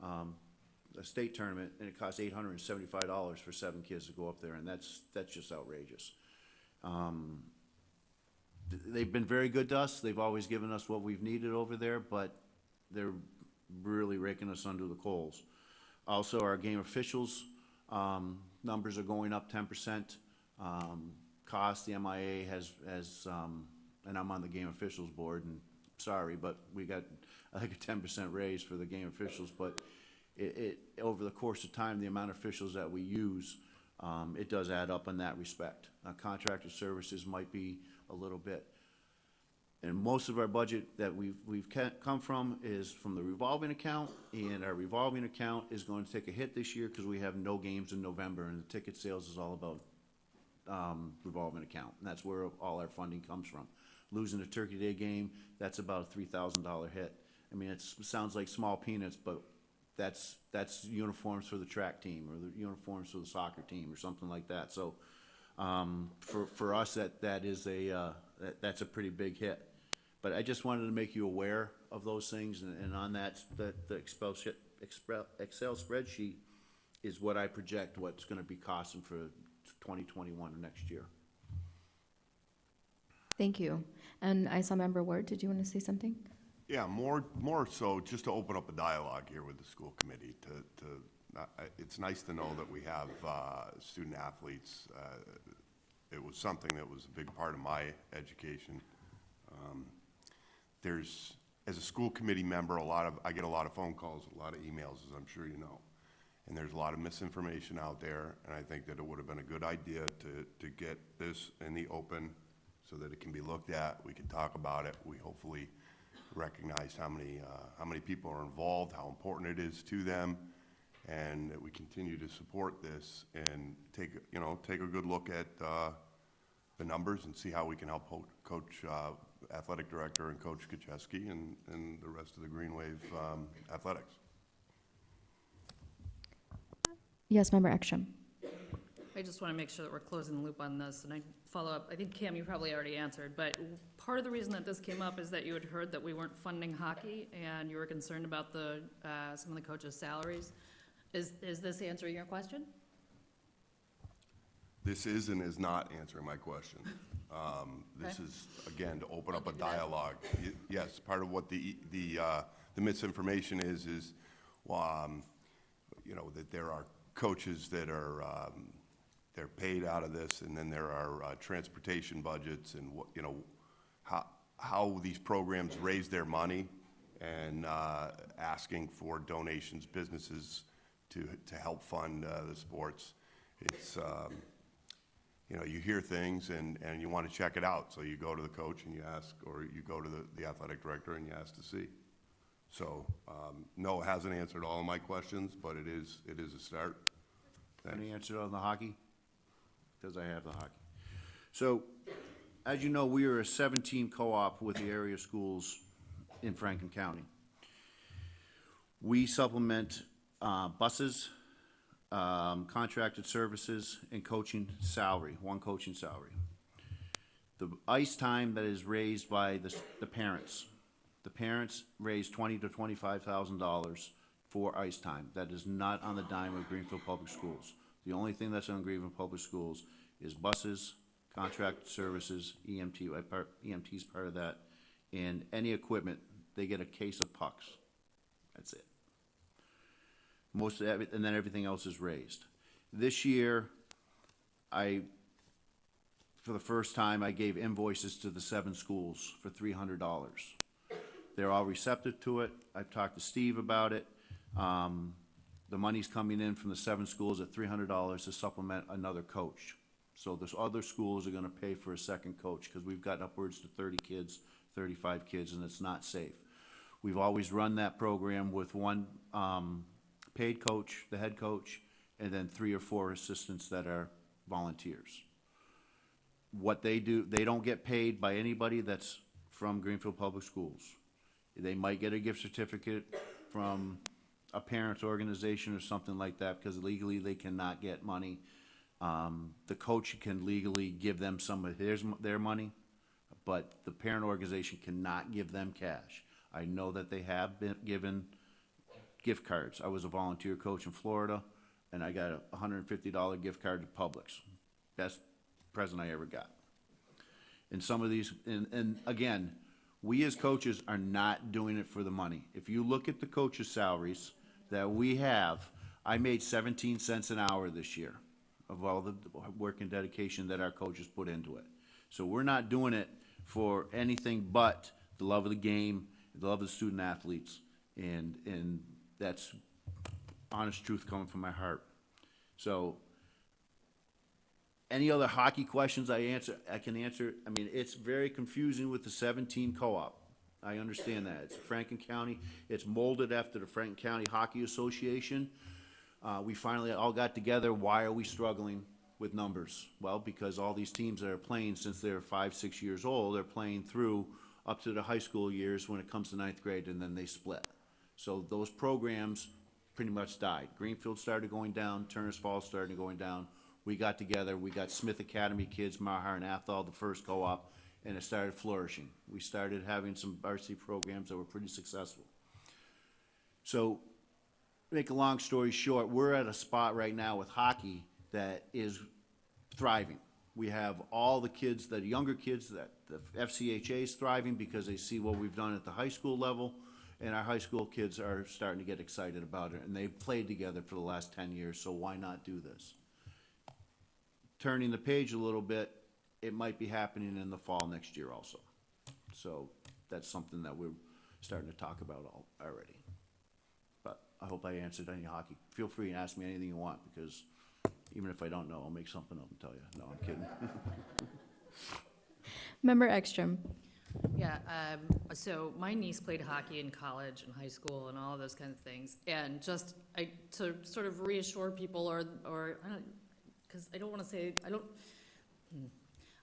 a state tournament, and it cost $875 for 7 kids to go up there, and that's just outrageous. They've been very good to us. They've always given us what we've needed over there, but they're really raking us under the coals. Also, our game officials numbers are going up 10%. Cost, the MIA has and I'm on the game officials board, and sorry, but we got like a 10% raise for the game officials, but it over the course of time, the amount of officials that we use, it does add up in that respect. Contractor services might be a little bit. And most of our budget that we've come from is from the revolving account, and our revolving account is going to take a hit this year because we have no games in November, and the ticket sales is all about revolving account, and that's where all our funding comes from. Losing the Turkey Day game, that's about a $3,000 hit. I mean, it sounds like small peanuts, but that's uniforms for the track team or the uniforms for the soccer team or something like that. So for us, that's a pretty big hit. But I just wanted to make you aware of those things, and on that, the Excel spreadsheet is what I project what's going to be costing for 2021 or next year. Thank you. And I saw Member Ward. Did you want to say something? Yeah, more so just to open up a dialogue here with the school committee. It's nice to know that we have student athletes. It was something that was a big part of my education. As a school committee member, I get a lot of phone calls, a lot of emails, as I'm sure you know. And there's a lot of misinformation out there, and I think that it would have been a good idea to get this in the open so that it can be looked at. We can talk about it. We hopefully recognize how many people are involved, how important it is to them, and that we continue to support this and take a good look at the numbers and see how we can help Coach Athletic Director and Coach Kacheski and the rest of the Green Wave athletics. Yes, Member Ekstrom. I just want to make sure that we're closing the loop on this, and I follow up. I think, Cam, you probably already answered, but part of the reason that this came up is that you had heard that we weren't funding hockey, and you were concerned about some of the coaches' salaries. Is this answering your question? this is and is not answering my question. This is, again, to open up a dialogue. Yes, part of what the misinformation is, you know, that there are coaches that are, they're paid out of this, and then there are transportation budgets and what, you know, how these programs raise their money, and asking for donations, businesses to help fund the sports. It's, you know, you hear things and you want to check it out, so you go to the coach and you ask, or you go to the athletic director and you ask to see. So, no, it hasn't answered all of my questions, but it is a start. Any answer on the hockey? Because I have the hockey. So, as you know, we are a 17 co-op with the area schools in Franklin County. We supplement buses, contracted services, and coaching salary, one coaching salary. The ice time that is raised by the parents. The parents raise $20,000 to $25,000 for ice time. That is not on the dime of Greenfield Public Schools. The only thing that's on Greenfield Public Schools is buses, contracted services, EMT's part of that, and any equipment. They get a case of pucks. That's it. Most of that, and then everything else is raised. This year, for the first time, I gave invoices to the 7 schools for $300. They're all receptive to it. I've talked to Steve about it. The money's coming in from the 7 schools at $300 to supplement another coach. So those other schools are gonna pay for a second coach, because we've got upwards to 30 kids, 35 kids, and it's not safe. We've always run that program with one paid coach, the head coach, and then 3 or 4 assistants that are volunteers. What they do, they don't get paid by anybody that's from Greenfield Public Schools. They might get a gift certificate from a parents' organization or something like that, because legally they cannot get money. The coach can legally give them some of their money, but the parent organization cannot give them cash. I know that they have been given gift cards. I was a volunteer coach in Florida, and I got a $150 gift card to Publix. Best present I ever got. And some of these, and again, we as coaches are not doing it for the money. If you look at the coaches' salaries that we have, I made 17 cents an hour this year of all the work and dedication that our coaches put into it. So we're not doing it for anything but the love of the game, the love of the student athletes, and that's honest truth coming from my heart. So any other hockey questions I can answer. I mean, it's very confusing with the 17 co-op. I understand that. It's Franklin County. It's molded after the Franklin County Hockey Association. We finally all got together. Why are we struggling with numbers? Well, because all these teams that are playing since they're 5, 6 years old, they're playing through up to the high school years when it comes to 9th grade, and then they split. So those programs pretty much died. Greenfield started going down. Turner's Falls started going down. We got together. We got Smith Academy kids, Mahar and Athol, the first co-op, and it started flourishing. We started having some varsity programs that were pretty successful. So, make a long story short, we're at a spot right now with hockey that is thriving. We have all the kids, the younger kids, that the FCHA is thriving because they see what we've done at the high school level, and our high school kids are starting to get excited about it, and they've played together for the last 10 years, so why not do this? Turning the page a little bit, it might be happening in the fall next year also. So that's something that we're starting to talk about already. But I hope I answered any hockey. Feel free to ask me anything you want, because even if I don't know, I'll make something up and tell you. No, I'm kidding. Member Ekstrom. Yeah, so my niece played hockey in college and high school and all of those kind of things. And just to sort of reassure people, or because I don't want to say, I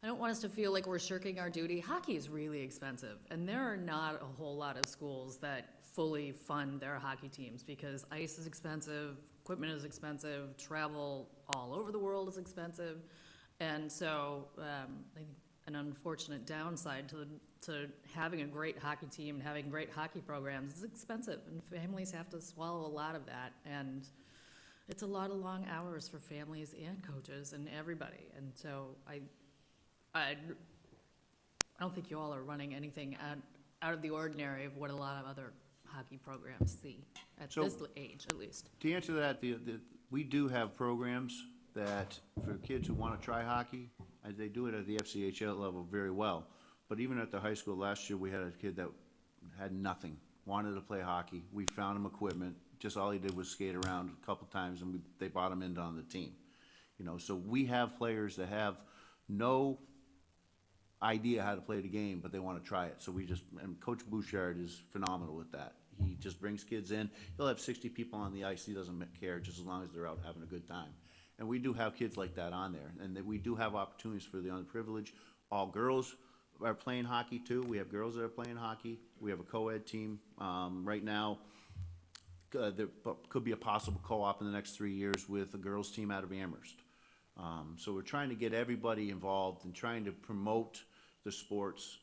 don't want us to feel like we're shirking our duty. Hockey is really expensive, and there are not a whole lot of schools that fully fund their hockey teams, because ice is expensive, equipment is expensive, travel all over the world is expensive, and so I think an unfortunate downside to having a great hockey team and having great hockey programs is expensive, and families have to swallow a lot of that. And It's a lot of long hours for families and coaches and everybody, and so I don't think you all are running anything out of the ordinary of what a lot of other hockey programs see at So- this age, at least. To answer that, we do have programs that, for kids who want to try hockey, they do it at the FCHL level very well. But even at the high school last year, we had a kid that had nothing, wanted to play hockey. We found him equipment. Just all he did was skate around a couple times, and they brought him in on the team. You know, so we have players that have no idea how to play the game, but they want to try it. So and Coach Bouchard is phenomenal with that. He just brings kids in. He'll have 60 people on the ice. He doesn't care, just as long as they're out having a good time. And we do have kids like that on there. And that we do have opportunities for the underprivileged. All girls are playing hockey too. We have girls that are playing hockey. We have a co-ed team. Right now, there could be a possible co-op in the next 3 years with a girls team out of Amherst. So we're trying to get everybody involved and trying to promote the sports,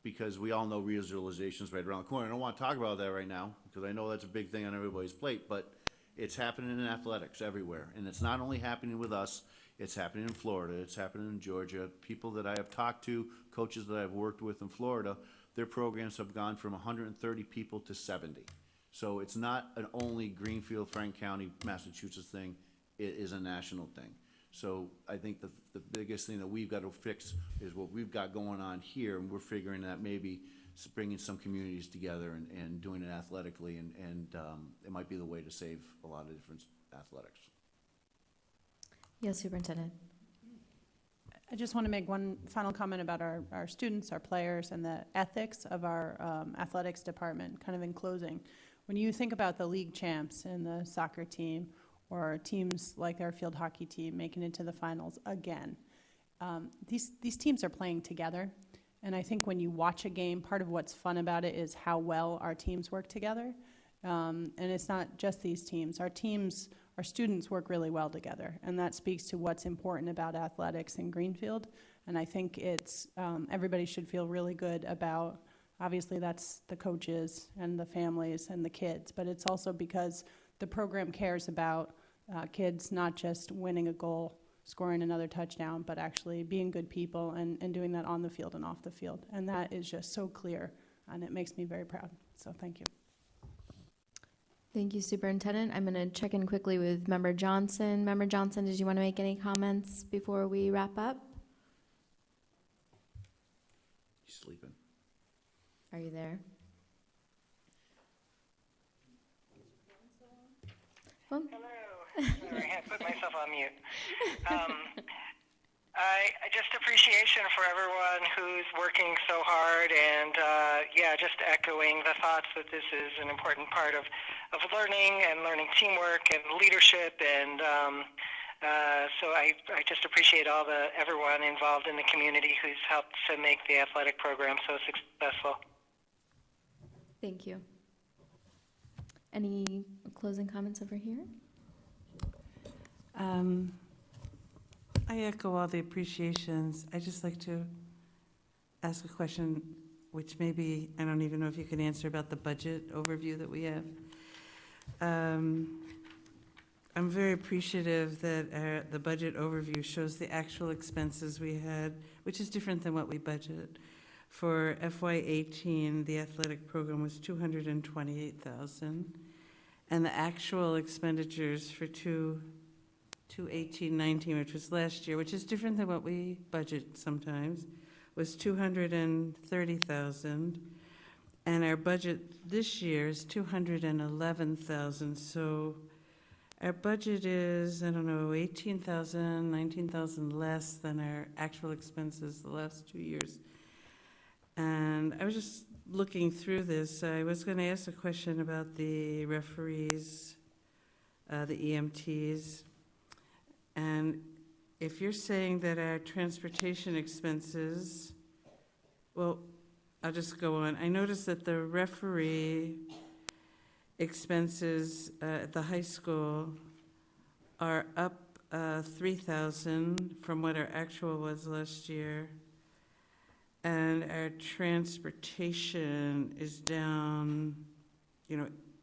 because we all know regionalization is right around the corner. I don't want to talk about that right now because I know that's a big thing on everybody's plate, but it's happening in athletics everywhere. And it's not only happening with us, it's happening in Florida, it's happening in Georgia. People that I have talked to, coaches that I've worked with in Florida, their programs have gone from 130 people to 70. So it's not an only Greenfield, Frank County, Massachusetts thing, it is a national thing. So I think the biggest thing that we've got to fix is what we've got going on here, and we're figuring that maybe bringing some communities together and doing it athletically, and it might be the way to save a lot of different athletics. Yes, Superintendent. I just want to make one final comment about our students, our players, and the ethics of our athletics department, kind of in closing. When you think about the league champs and the soccer team, or teams like our field hockey team making it to the finals again, these teams are playing together. And I think when you watch a game, part of what's fun about it is how well our teams work together. And it's not just these teams. Our students work really well together. And that speaks to what's important about athletics in Greenfield. And I think it's everybody should feel really good about, obviously that's the coaches and the families and the kids, but it's also because the program cares about kids not just winning a goal, scoring another touchdown, but actually being good people and doing that on the field and off the field. And that is just so clear, and it makes me very proud. So thank you. Thank you, Superintendent. I'm going to check in quickly with Member Johnson. Member Johnson, did you want to make any comments before we wrap up? He's sleeping. Are you there? Well, Hello. Sorry, I had put myself on mute. I just appreciation for everyone who's working so hard, and just echoing the thoughts that this is an important part of learning and learning teamwork and leadership, and so I just appreciate everyone involved in the community who's helped to make the athletic program so successful. thank you. Any closing comments over here? I echo all the appreciations. I just like to ask a question, which maybe, I don't even know if you can answer, about the budget overview that we have. I'm very appreciative that the budget overview shows the actual expenses we had, which is different than what we budgeted. For FY18, the athletic program was $228,000, and the actual expenditures for 2018-19, which was last year, which is different than what we budget sometimes, was $230,000, and our budget this year is $211,000. So our budget is, I don't know, $18,000, $19,000 less than our actual expenses the last 2 years. And I was just looking through this. I was going to ask a question about the referees, the EMTs. And if you're saying that our transportation expenses, well, I'll just go on. I noticed that the referee expenses at the high school are up $3,000 from what our actual was last year. And our transportation is down,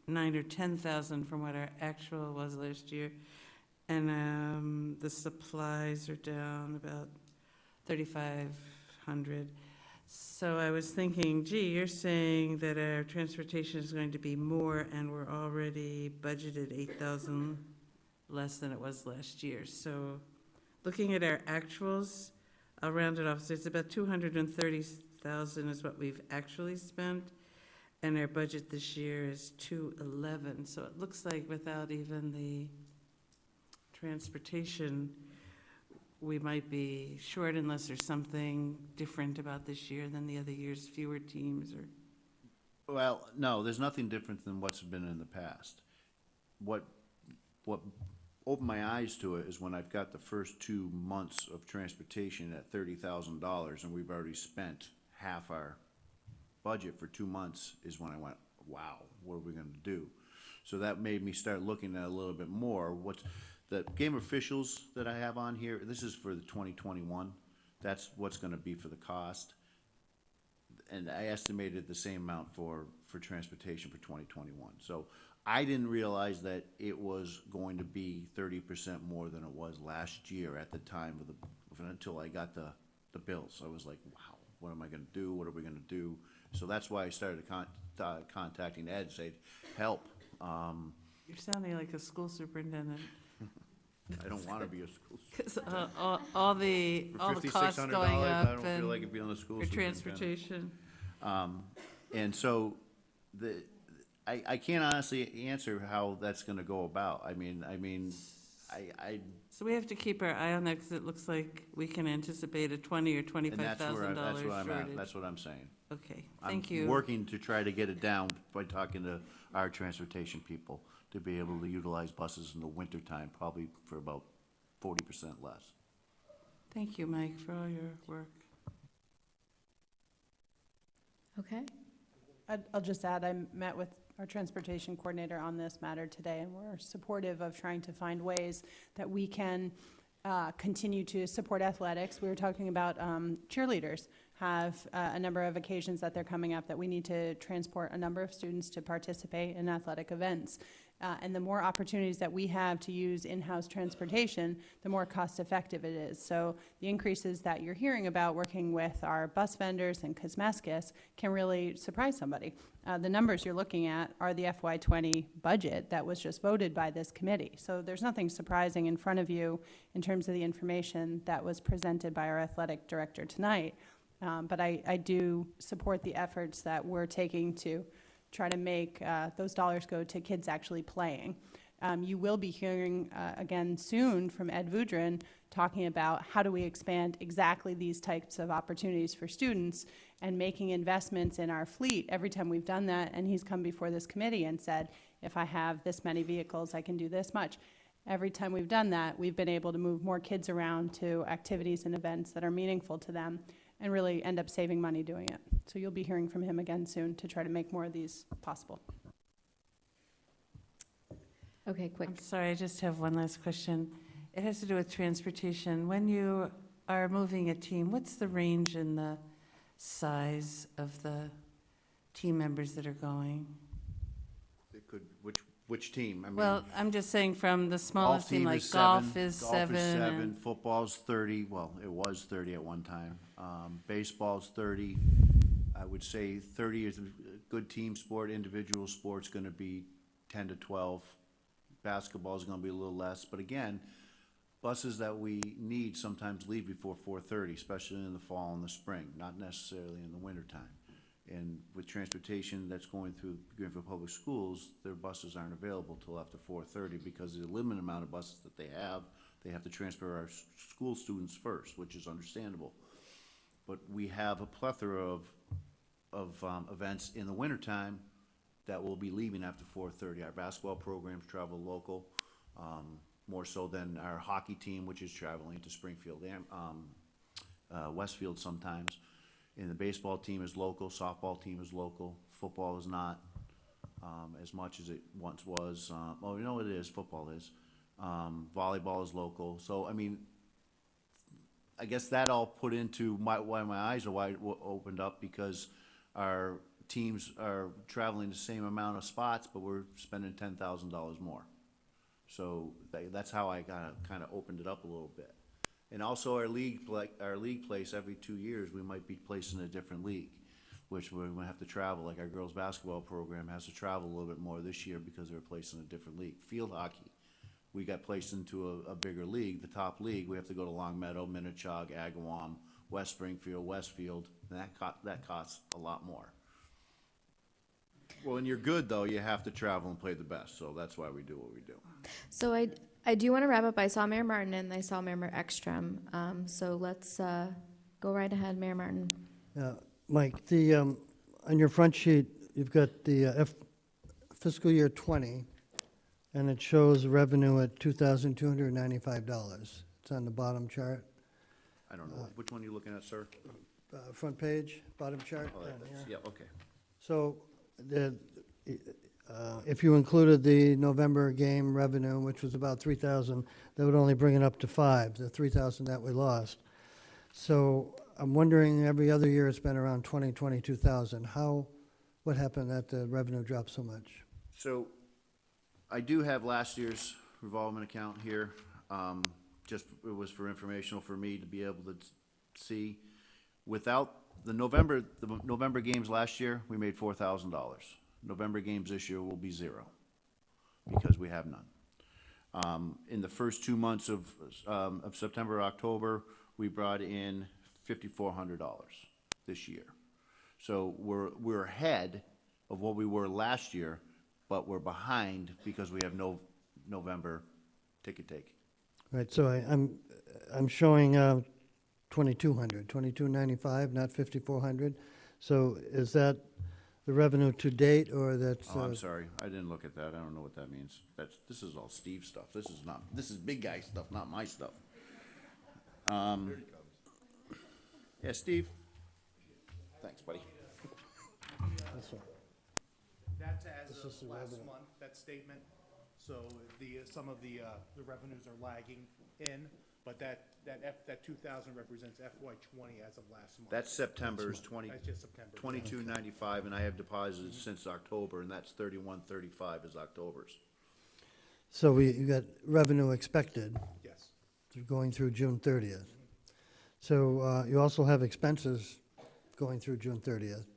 9 or 10,000 from what our actual was last year. And the supplies are down about 3,500. So I was thinking, gee, you're saying that our transportation is going to be more, and we're already budgeted 8,000 less than it was last year. So looking at our actuals, I'll round it off. So it's about 230,000 is what we've actually spent, and our budget this year is 211. So it looks like without even the transportation, we might be short unless there's something different about this year than the other years, fewer teams or... Well, no, there's nothing different than what's been in the past. What opened my eyes to it is when I've got the first 2 months of transportation at $30,000, and we've already spent half our budget for 2 months, is when I went, wow, what are we gonna do? So that made me start looking at a little bit more. What's the game officials that I have on here, this is for the 2021. That's what's gonna be for the cost. And I estimated the same amount for transportation for 2021. So I didn't realize that it was going to be 30% more than it was last year at the time of until I got the bills. I was like, wow, what am I gonna do? What are we gonna do? So that's why I started contacting Ed, saying, help. You're sounding like a school superintendent. I don't want to be a school Because all the costs $5,600, going up I don't feel like it'd be on the school for superintendent. transportation. And so I can't honestly answer how that's going to go about. I mean, So we have to keep our eye on that because it looks like we can anticipate a $20,000 or $25,000 and that's where I'm at. shortage. That's what I'm saying. Okay, thank you. I'm working to try to get it down by talking to our transportation people to be able to utilize buses in the wintertime, probably for about 40% less. Thank you, Mike, for all your work. Okay. I'll just add, I met with our transportation coordinator on this matter today, and we're supportive of trying to find ways that we can continue to support athletics. We were talking about cheerleaders have a number of occasions that they're coming up that we need to transport a number of students to participate in athletic events. And the more opportunities that we have to use in-house transportation, the more cost-effective it is. So the increases that you're hearing about working with our bus vendors and Kosmeskis can really surprise somebody. The numbers you're looking at are the FY20 budget that was just voted by this committee. So there's nothing surprising in front of you in terms of the information that was presented by our athletic director tonight. But I do support the efforts that we're taking to try to make those dollars go to kids actually playing. You will be hearing again soon from Ed Vudrin talking about how do we expand exactly these types of opportunities for students and making investments in our fleet every time we've done that. And he's come before this committee and said, if I have this many vehicles, I can do this much. Every time we've done that, we've been able to move more kids around to activities and events that are meaningful to them and really end up saving money doing it. So you'll be hearing from him again soon to try to make more of these possible. Okay, quick. I'm sorry, I just have one last question. It has to do with transportation. When you are moving a team, what's the range in the size of the team members that are going? It could, which team? I mean, Well, I'm just saying from the golf smallest team, team like is golf is Golf seven. is seven. and- Football's 30. Well, it was 30 at one time. Baseball's 30. I would say 30 is a good team sport. Individual sport's going to be 10 to 12. Basketball's going to be a little less. But again, buses that we need sometimes leave before 4:30, especially in the fall and the spring, not necessarily in the wintertime. And with transportation that's going through Greenfield Public Schools, their buses aren't available till after 4:30 because of the limited amount of buses that they have to transfer our school students first, which is understandable. But we have a plethora of events in the wintertime that will be leaving after 4:30. Our basketball programs travel local, more so than our hockey team, which is traveling to Springfield and Westfield sometimes. And the baseball team is local, softball team is local, football is not as much as it once was. Oh, you know it is, football is. Volleyball is local. So, I mean, I guess that all put into why my eyes are wide opened up because our teams are traveling the same amount of spots, but we're spending $10,000 more. So that's how I kind of opened it up a little bit. And also our league place every 2 years, we might be placed in a different league, which we're going to have to travel. Like our girls basketball program has to travel a little bit more this year because they're placed in a different league. Field hockey, we got placed into a bigger league, the top league. We have to go to Longmeadow, Minnechaug, Agawam, West Springfield, Westfield, and that costs a lot more. Well, when you're good, though, you have to travel and play the best, so that's why we do what we do. So I do want to wrap up. I saw Mayor Martin and I saw Mayor Ekstrom. So let's go right ahead, Mayor Martin. Mike, on your front sheet, you've got the fiscal year 20, and it shows revenue at $2,295. It's on the bottom chart. I don't know. Which one are you looking at, sir? Front page, bottom chart. Oh, down that's, here. yeah, okay. So if you included the November game revenue, which was about $3,000, that would only bring it up to $5,000, the $3,000 that we lost. So I'm wondering, every other year it's been around $22,000. What happened that the revenue dropped so much? So I do have last year's revolving account here. Just it was for informational for me to be able to see. Without the November games last year, we made $4,000. November games this year will be $0 because we have none. In the first 2 months of September, October, we brought in $5,400 this year. So we're ahead of what we were last year, but we're behind because we have no November ticket take. Right, so I'm showing $2,295, not $5,400. So is that the revenue to date, or that's? Oh, I'm sorry, I didn't look at that. I don't know what that means. This is all Steve's stuff. This is big guy stuff, not my stuff. Yeah, Steve. Thanks, buddy. That's as of last month, that statement. So some of the revenues are lagging in, but that 2,000 represents FY20 as of last month. That's September's 20. That's just September. 22.95, and I have deposited since October, and that's 31.35 is October's. So you got revenue expected. Yes. Going through June 30th. So you also have expenses going through June 30th.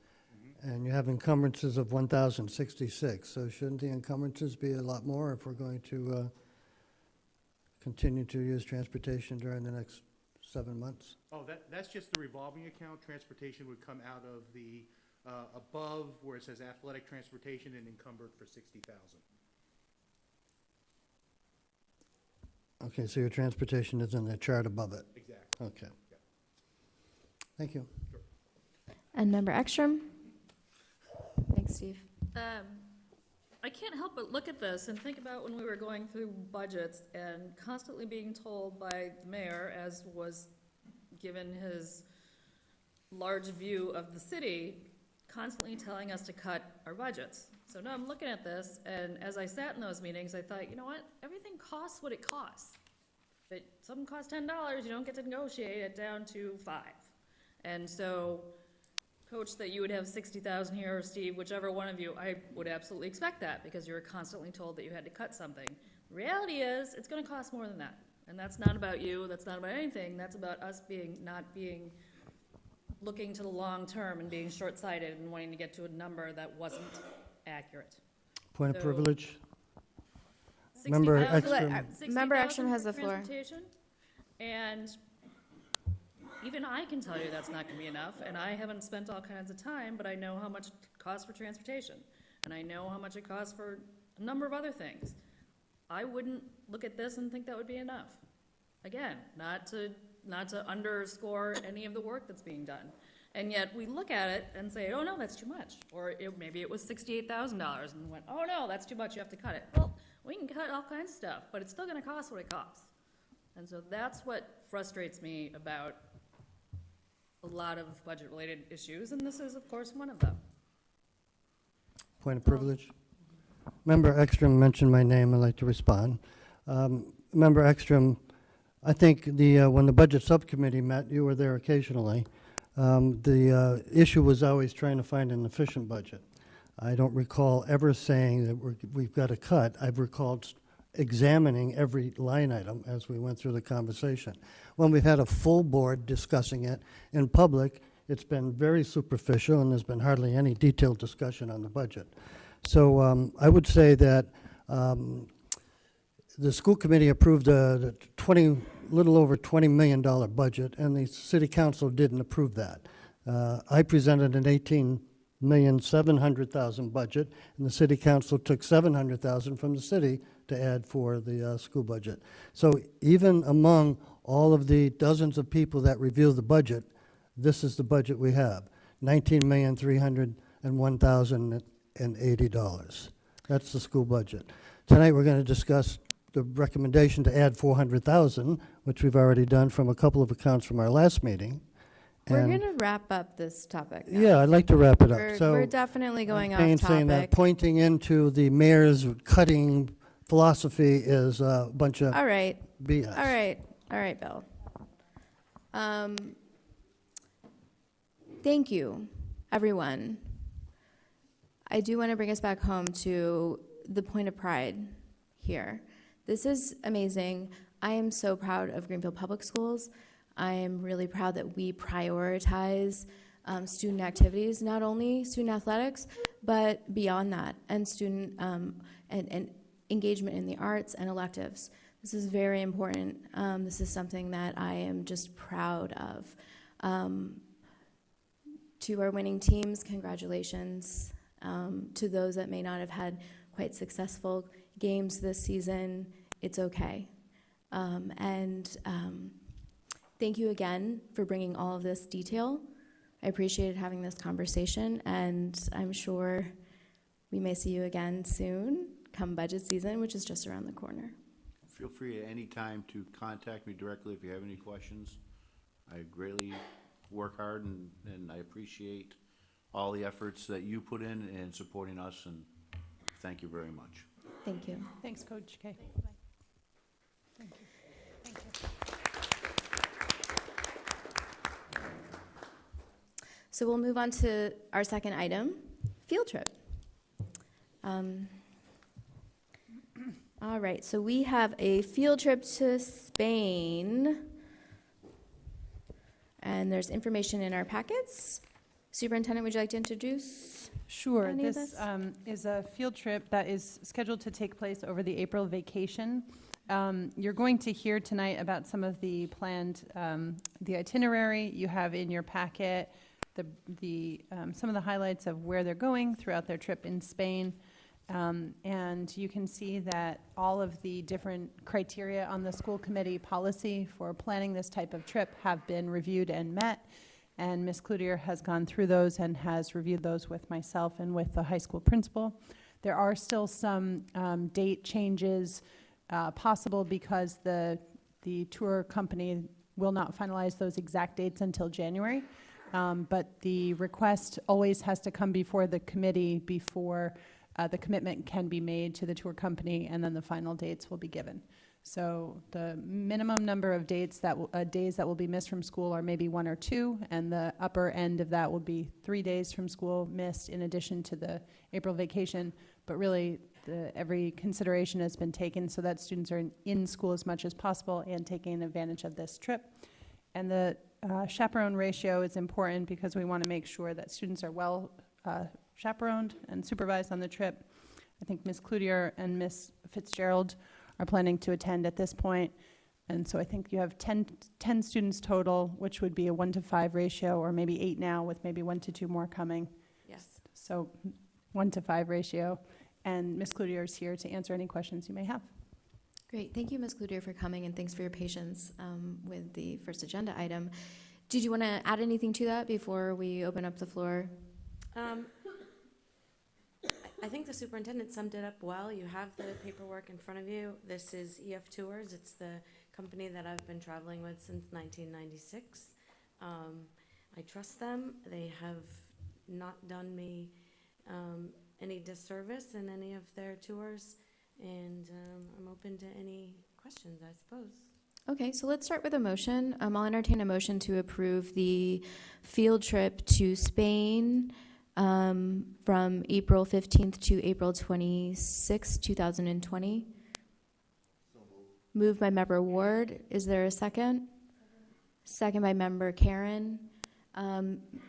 And you have encumbrances of 1,066. So shouldn't the encumbrances be a lot more if we're going to continue to use transportation during the next 7 months? Oh, that's just the revolving account. Transportation would come out of the above where it says athletic transportation and encumbered for $60,000. Okay, so your transportation is in the chart above it. Exactly. Okay. Yeah. Thank you. Sure. And Member Ekstrom. Thanks, Steve. I can't help but look at this and think about when we were going through budgets and constantly being told by the mayor, as was given his large view of the city, constantly telling us to cut our budgets. So now I'm looking at this, and as I sat in those meetings, I thought, you know what? Everything costs what it costs. If something costs $10, you don't get to negotiate it down to $5. And so, Coach, that you would have 60,000 here, or Steve, whichever one of you, I would absolutely expect that because you were constantly told that you had to cut something. The reality is, it's going to cost more than that. And that's not about you, that's not about anything, that's about us looking to the long term and being short-sighted and wanting to get to a number that wasn't accurate. Point of privilege. 60,000 Member Ekstrom. Member Ekstrom has the floor. transportation, and even I can tell you that's not going to be enough, and I haven't spent all kinds of time, but I know how much it costs for transportation, and I know how much it costs for a number of other things. I wouldn't look at this and think that would be enough. Again, not to underscore any of the work that's being done. And yet we look at it and say, oh no, that's too much. Or maybe it was $68,000 and went, oh no, that's too much, you have to cut it. Well, we can cut all kinds of stuff, but it's still going to cost what it costs. And so that's what frustrates me about a lot of budget-related issues, and this is, of course, one of them. Point of privilege. Member Ekstrom mentioned my name. I'd like to respond. Member Ekstrom, I think when the budget subcommittee met, you were there occasionally. The issue was always trying to find an efficient budget. I don't recall ever saying that we've got to cut. I've recalled examining every line item as we went through the conversation. When we've had a full board discussing it in public, it's been very superficial and there's been hardly any detailed discussion on the budget. So I would say that the school committee approved a little over $20 million budget, and the city council didn't approve that. I presented an $18,700,000 budget, and the city council took $700,000 from the city to add for the school budget. So even among all of the dozens of people that review the budget, this is the budget we have, $19,301,080. That's the school budget. Tonight we're going to discuss the recommendation to add $400,000, which we've already done from a couple of accounts from our last meeting. We're going to wrap up this topic now. Yeah, I'd like to wrap it up. We're definitely going off saying topic. that pointing into the mayor's cutting philosophy is a bunch of All right. BS. All right, Bill. Thank you, everyone. I do want to bring us back home to the point of pride here. This is amazing. I am so proud of Greenfield Public Schools. I am really proud that we prioritize student activities, not only student athletics, but beyond that, and student and engagement in the arts and electives. This is very important. This is something that I am just proud of. To our winning teams, congratulations. To those that may not have had quite successful games this season, it's okay. Thank you again for bringing all of this detail. I appreciated having this conversation, and I'm sure we may see you again soon, come budget season, which is just around the corner. Feel free at any time to contact me directly if you have any questions. I greatly work hard, and I appreciate all the efforts that you put in supporting us, and thank you very much. Thank you. Thanks, Coach K. Thank you. Thank you. So we'll move on to our second item, field trip. All right, so we have a field trip to Spain, and there's information in our packets. Superintendent, would you like to introduce? Sure. any of This is a field trip that is scheduled to take place over the April vacation. You're going to hear tonight about some of the planned, the itinerary you have in your packet, some of the highlights of where they're going throughout their trip in Spain. And you can see that all of the different criteria on the school committee policy for planning this type of trip have been reviewed and met. And Ms. Cloutier has gone through those and has reviewed those with myself and with the high school principal. There are still some date changes possible because the tour company will not finalize those exact dates until January. But the request always has to come before the committee before the commitment can be made to the tour company, and then the final dates will be given. So the minimum number of days that will be missed from school are maybe 1 or 2, and the upper end of that will be 3 days from school missed in addition to the April vacation. But really, every consideration has been taken so that students are in school as much as possible and taking advantage of this trip. And the chaperone ratio is important because we want to make sure that students are well chaperoned and supervised on the trip. I think Ms. Cloutier and Ms. Fitzgerald are planning to attend at this point. And so I think you have 10 students total, which would be a 1-to-5 ratio, or maybe 8 now with maybe 1 to 2 more coming. Yes. So 1-to-5 ratio. And Ms. Cloutier is here to answer any questions you may have. Great. Thank you, Ms. Cloutier, for coming, and thanks for your patience with the first agenda item. Did you want to add anything to that before we open up the floor? I think the superintendent summed it up well. You have the paperwork in front of you. This is EF Tours. It's the company that I've been traveling with since 1996. I trust them. They have not done me any disservice in any of their tours, and I'm open to any questions, I suppose. Okay, so let's start with a motion. I'll entertain a motion to approve the field trip to Spain from April 15th to April 26th, 2020. Moved by Member Ward. Is there a second? Second by Member Karen.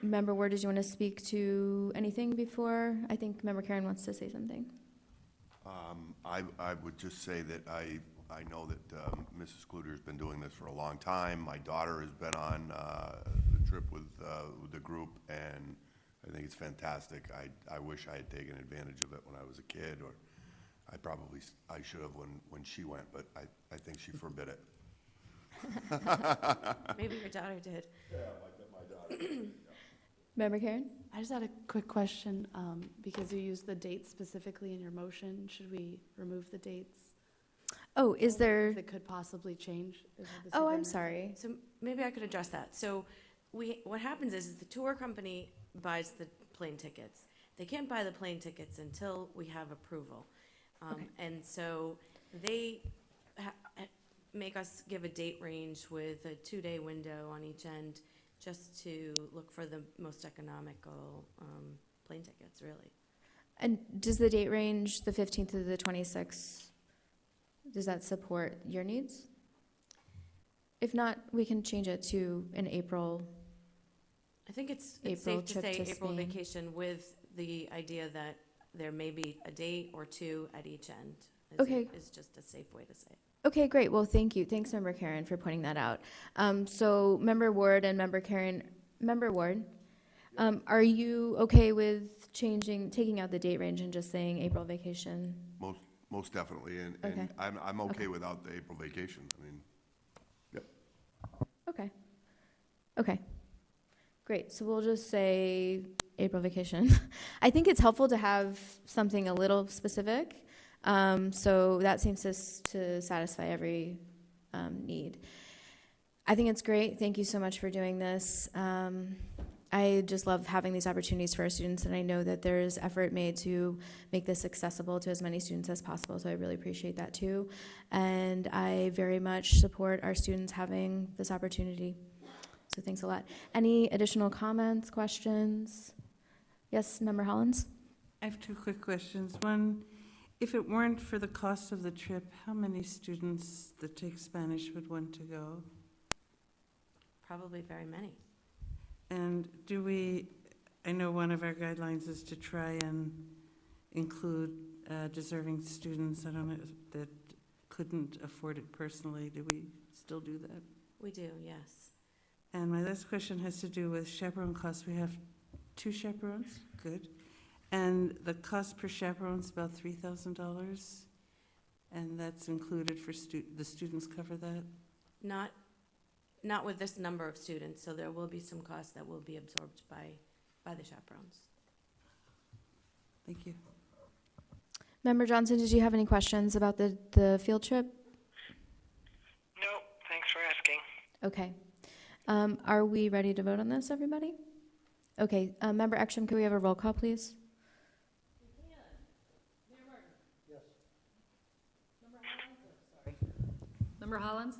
Member Ward, did you want to speak to anything before? I think Member Karen wants to say something. I would just say that I know that Mrs. Kluter has been doing this for a long time. My daughter has been on the trip with the group, and I think it's fantastic. I wish I had taken advantage of it when I was a kid, or I should have when she went, but I think she forbid it. Maybe your daughter did. Yeah, my daughter. Member Karen? I just had a quick question, because you used the dates specifically in your motion. Should we remove the dates? Oh, is there? That could possibly change. Oh, I'm sorry. So maybe I could address that. So what happens is the tour company buys the plane tickets. They can't buy the plane tickets until we have approval. Okay. And so they make us give a date range with a 2-day window on each end, just to look for the most economical plane tickets, really. And does the date range, the 15th to the 26th, does that support your needs? If not, we can change it to an April. I think it's April safe to trip say to April Spain. vacation with the idea that there may be a date or two at each end. Okay. Is just a safe way to say it. Okay, great. Well, thank you. Thanks, Member Karen, for pointing that out. So Member Ward and Member Karen, Member Ward, are you okay with taking out the date range and just saying April vacation? Most definitely, and Okay. I'm okay Okay. without the April vacation. I mean, yep. Okay. Okay. Great. So we'll just say April vacation. I think it's helpful to have something a little specific. So that seems to satisfy every need. I think it's great. Thank you so much for doing this. I just love having these opportunities for our students, and I know that there's effort made to make this accessible to as many students as possible, so I really appreciate that too. And I very much support our students having this opportunity. So thanks a lot. Any additional comments, questions? Yes, Member Hollins? I have two quick questions. One, if it weren't for the cost of the trip, how many students that take Spanish would want to go? Probably very many. And I know one of our guidelines is to try and include deserving students, I don't know, that couldn't afford it personally. Do we still do that? We do, yes. And my last question has to do with chaperone costs. We have 2 chaperones, good. And the cost per chaperone is about $3,000, and that's included for the students cover that? Not with this number of students, so there will be some costs that will be absorbed by the chaperones. Thank you. Member Johnson, did you have any questions about the field trip? No, thanks for asking. Okay. Are we ready to vote on this, everybody? Okay. Member Ekstrom, can we have a roll call, please? Member Hollins?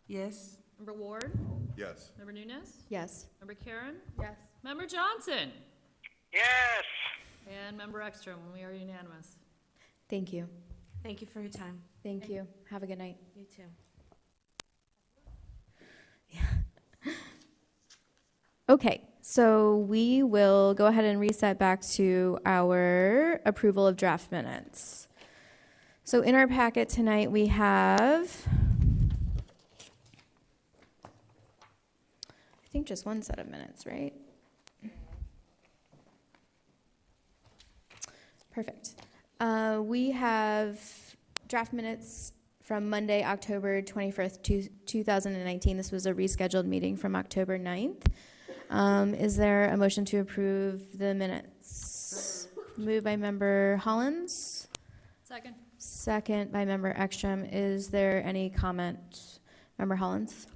Yes. Member Ward? Yes. Member Nunes? Yes. Member Karen? Yes. Member Johnson? Yes. And Member Ekstrom, we are unanimous. Thank you. Thank you for your time. Thank you. Have a good night. You too. Okay, so we will go ahead and reset back to our approval of draft minutes. So in our packet tonight, we have, I think, just one set of minutes, right? Perfect. We have draft minutes from Monday, October 21st, 2019. This was a rescheduled meeting from October 9th. Is there a motion to approve the minutes? Moved by Member Hollins. Second. Second by Member Ekstrom. Is there any comment? Member Hollins?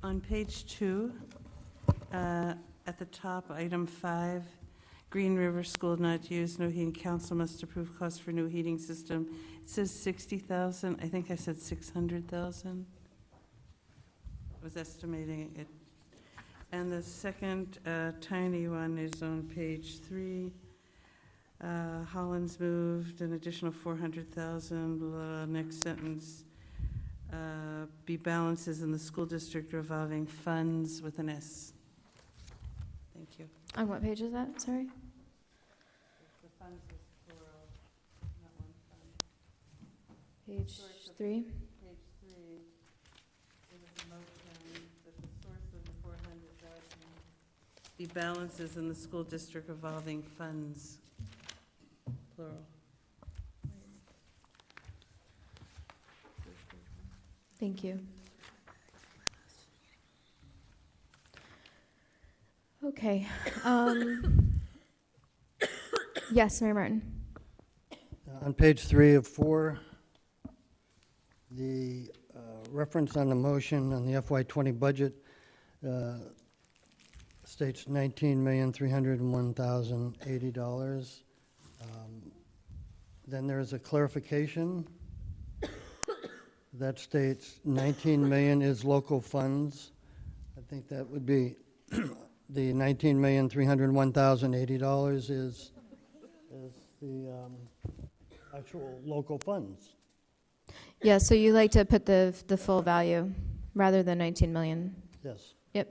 On page 2, at the top, item 5, Green River School not used, no heating. Council must approve cost for new heating system. It says 60,000. I think I said 600,000. I was estimating it. And the second tiny one is on page 3. Holland's moved an additional 400,000. Next sentence, be balances in the school district revolving funds with an S. Thank you. On what page is that? Sorry. The funds is plural, not one fund. Page 3. Page 3, there was a motion that the source of the 400,000 be balances in the school district revolving funds, plural. Thank you. Okay. Yes, Mary Martin. On page 3 of 4, the reference on the motion on the FY20 budget states $19,301,080. Then there is a clarification that states 19 million is local funds. I think that would be the $19,301,080 is the actual local funds. Yeah, so you like to put the full value rather than 19 million. Yes. Yep.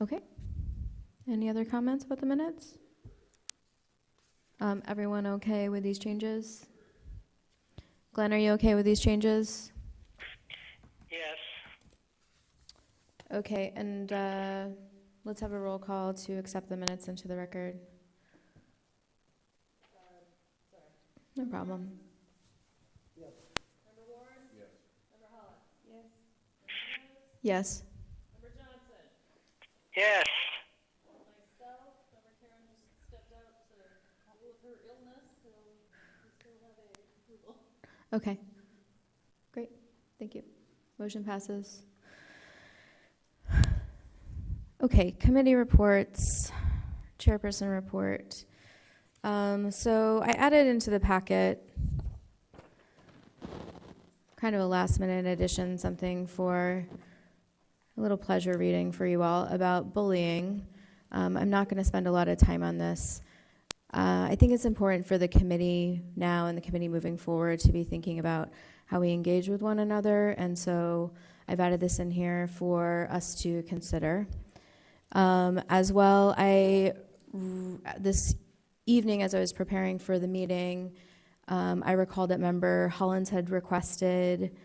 Okay. Any other comments about the minutes? Everyone okay with these changes? Glenn, are you okay with these changes? Yes. Okay, and let's have a roll call to accept the minutes into the record. No problem. Member Warren? Yes. Member Holland? Yes. Yes. Member Johnson? Yes. Myself, Member Karen just stepped out to deal with her illness, so we still have a approval. Okay. Great. Thank you. Motion passes. Okay, committee reports, chairperson report. So I added into the packet kind of a last minute addition, something for a little pleasure reading for you all about bullying. I'm not going to spend a lot of time on this. I think it's important for the committee now and the committee moving forward to be thinking about how we engage with one another, and so I've added this in here for us to consider. As well, this evening as I was preparing for the meeting, I recalled that Member Hollins had requested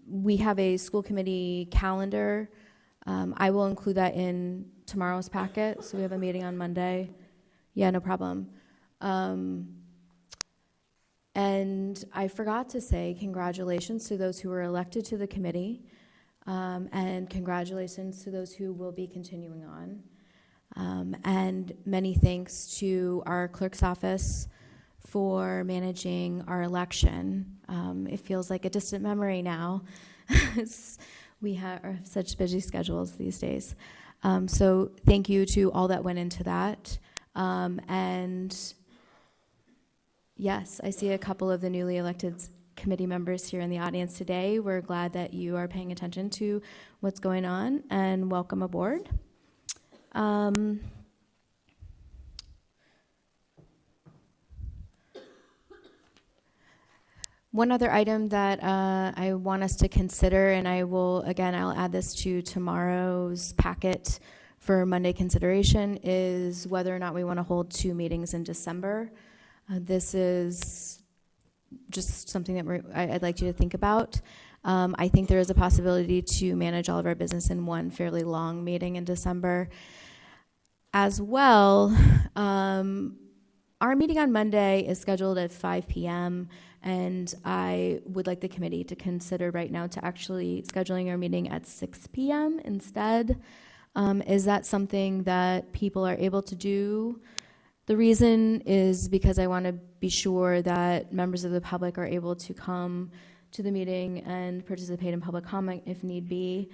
we have a school committee calendar. I will include that in tomorrow's packet, so we have a meeting on Monday. Yeah, no problem. And I forgot to say congratulations to those who were elected to the committee, and congratulations to those who will be continuing on. And many thanks to our clerk's office for managing our election. It feels like a distant memory now. We have such busy schedules these days. So thank you to all that went into that. And yes, I see a couple of the newly elected committee members here in the audience today. We're glad that you are paying attention to what's going on, and welcome aboard. One other item that I want us to consider, and I'll add this to tomorrow's packet for Monday consideration, is whether or not we want to hold 2 meetings in December. This is just something that I'd like you to think about. I think there is a possibility to manage all of our business in one fairly long meeting in December. As well, our meeting on Monday is scheduled at 5 p.m., and I would like the committee to consider right now to actually scheduling our meeting at 6 p.m. instead. Is that something that people are able to do? The reason is because I want to be sure that members of the public are able to come to the meeting and participate in public comment if need be.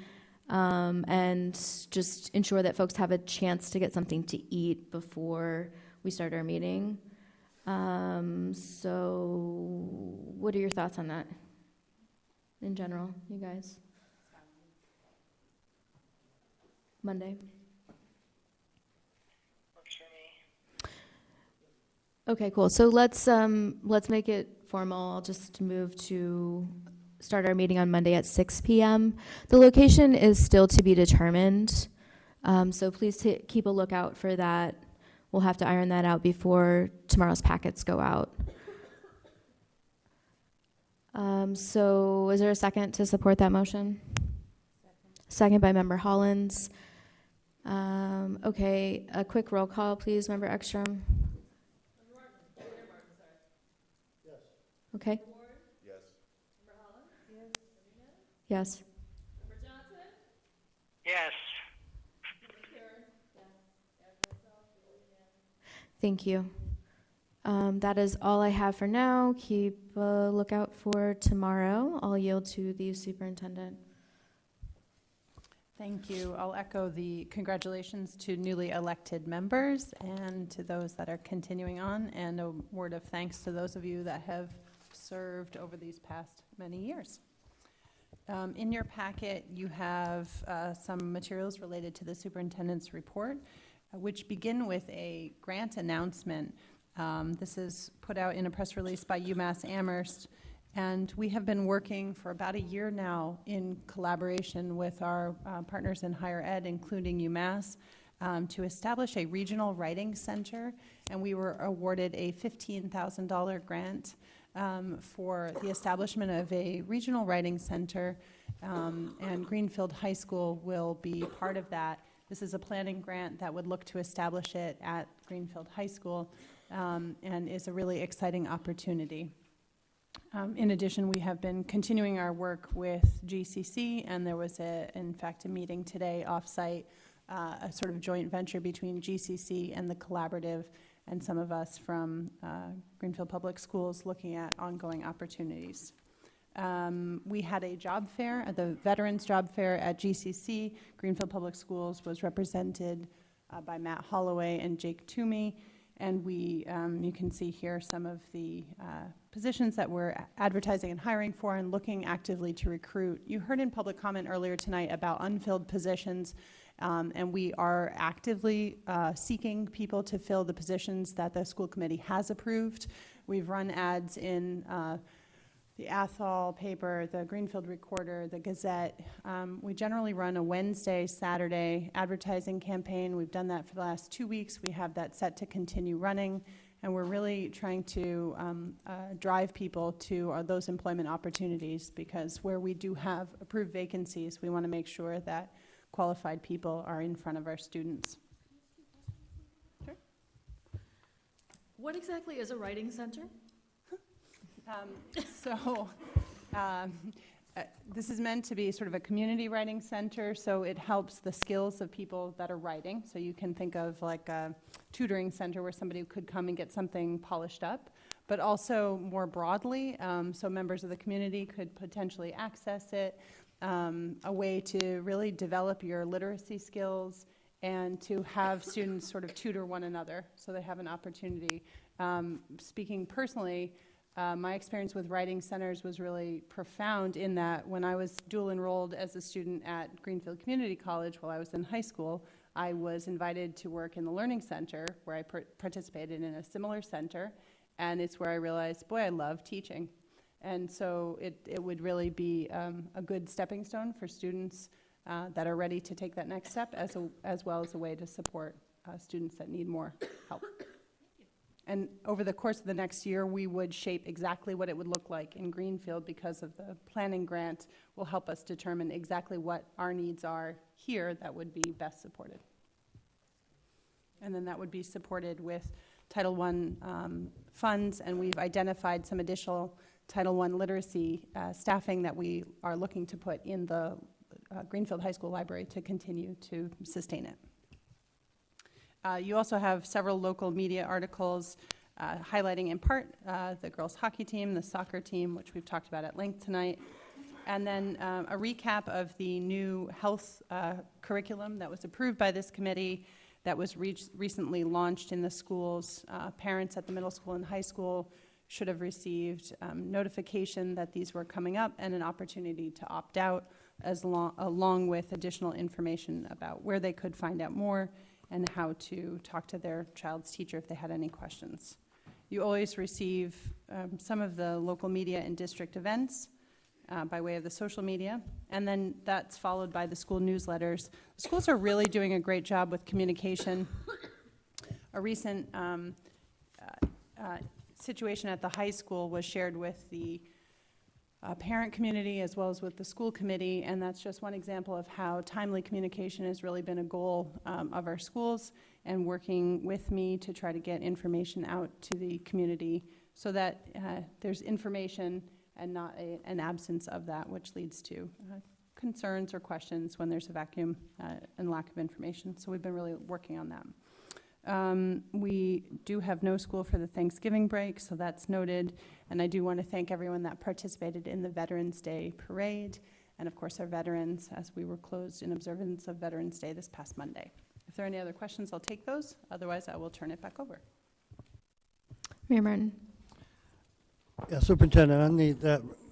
and just ensure that folks have a chance to get something to eat before we start our meeting. So what are your thoughts on that in general, you guys? Monday? Works for me. Okay, cool. So let's make it formal. I'll just move to start our meeting on Monday at 6 p.m. The location is still to be determined, so please keep a lookout for that. We'll have to iron that out before tomorrow's packets go out. So is there a second to support that motion? Second by Member Hollins. Okay, a quick roll call, please, Member Ekstrom. Okay. Yes. Yes. Yes. Thank you. That is all I have for now. Keep a lookout for tomorrow. I'll yield to the superintendent. Thank you. I'll echo the congratulations to newly elected members and to those that are continuing on, and a word of thanks to those of you that have served over these past many years. In your packet, you have some materials related to the superintendent's report, which begin with a grant announcement. This is put out in a press release by UMass Amherst, and we have been working for about a year now in collaboration with our partners in higher ed, including UMass, to establish a regional writing center, and we were awarded a $15,000 grant for the establishment of a regional writing center, and Greenfield High School will be part of that. This is a planning grant that would look to establish it at Greenfield High School, and is a really exciting opportunity. In addition, we have been continuing our work with GCC, and there was, in fact, a meeting today off-site, a sort of joint venture between GCC and the collaborative, and some of us from Greenfield Public Schools looking at ongoing opportunities. We had a job fair, the Veterans Job Fair at GCC. Greenfield Public Schools was represented by Matt Holloway and Jake Toomey, and we, you can see here some of the positions that we're advertising and hiring for and looking actively to recruit. You heard in public comment earlier tonight about unfilled positions, and we are actively seeking people to fill the positions that the school committee has approved. We've run ads in the Athol paper, the Greenfield Recorder, the Gazette. We generally run a Wednesday, Saturday advertising campaign. We've done that for the last 2 weeks. We have that set to continue running, and we're really trying to drive people to those employment opportunities, because where we do have approved vacancies, we want to make sure that qualified people are in front of our students. Sure. What exactly is a writing center? This is meant to be sort of a community writing center, so it helps the skills of people that are writing. So you can think of like a tutoring center where somebody could come and get something polished up, but also more broadly, so members of the community could potentially access it, a way to really develop your literacy skills and to have students sort of tutor one another so they have an opportunity. Speaking personally, my experience with writing centers was really profound in that when I was dual enrolled as a student at Greenfield Community College while I was in high school, I was invited to work in the Learning Center where I participated in a similar center, and it's where I realized, boy, I love teaching. And so it would really be a good stepping stone for students that are ready to take that next step, as well as a way to support students that need more help. And over the course of the next year, we would shape exactly what it would look like in Greenfield, because of the planning grant will help us determine exactly what our needs are here that would be best supported. And then that would be supported with Title I funds, and we've identified some additional Title I literacy staffing that we are looking to put in the Greenfield High School Library to continue to sustain it. You also have several local media articles highlighting in part the girls hockey team, the soccer team, which we've talked about at length tonight, And then a recap of the new health curriculum that was approved by this committee that was recently launched in the schools. Parents at the middle school and high school should have received notification that these were coming up and an opportunity to opt out, along with additional information about where they could find out more and how to talk to their child's teacher if they had any questions. You always receive some of the local media and district events by way of the social media, and then that's followed by the school newsletters. The schools are really doing a great job with communication. A recent situation at the high school was shared with the parent community as well as with the school committee, and that's just one example of how timely communication has really been a goal of our schools, and working with me to try to get information out to the community so that there's information and not an absence of that, which leads to concerns or questions when there's a vacuum and lack of information. So we've been really working on that. We do have no school for the Thanksgiving break, so that's noted. And I do want to thank everyone that participated in the Veterans Day Parade, and of course our veterans, as we were closed in observance of Veterans Day this past Monday. If there are any other questions, I'll take those. Otherwise, I will turn it back over. Mayor Martin. Yeah, Superintendent, on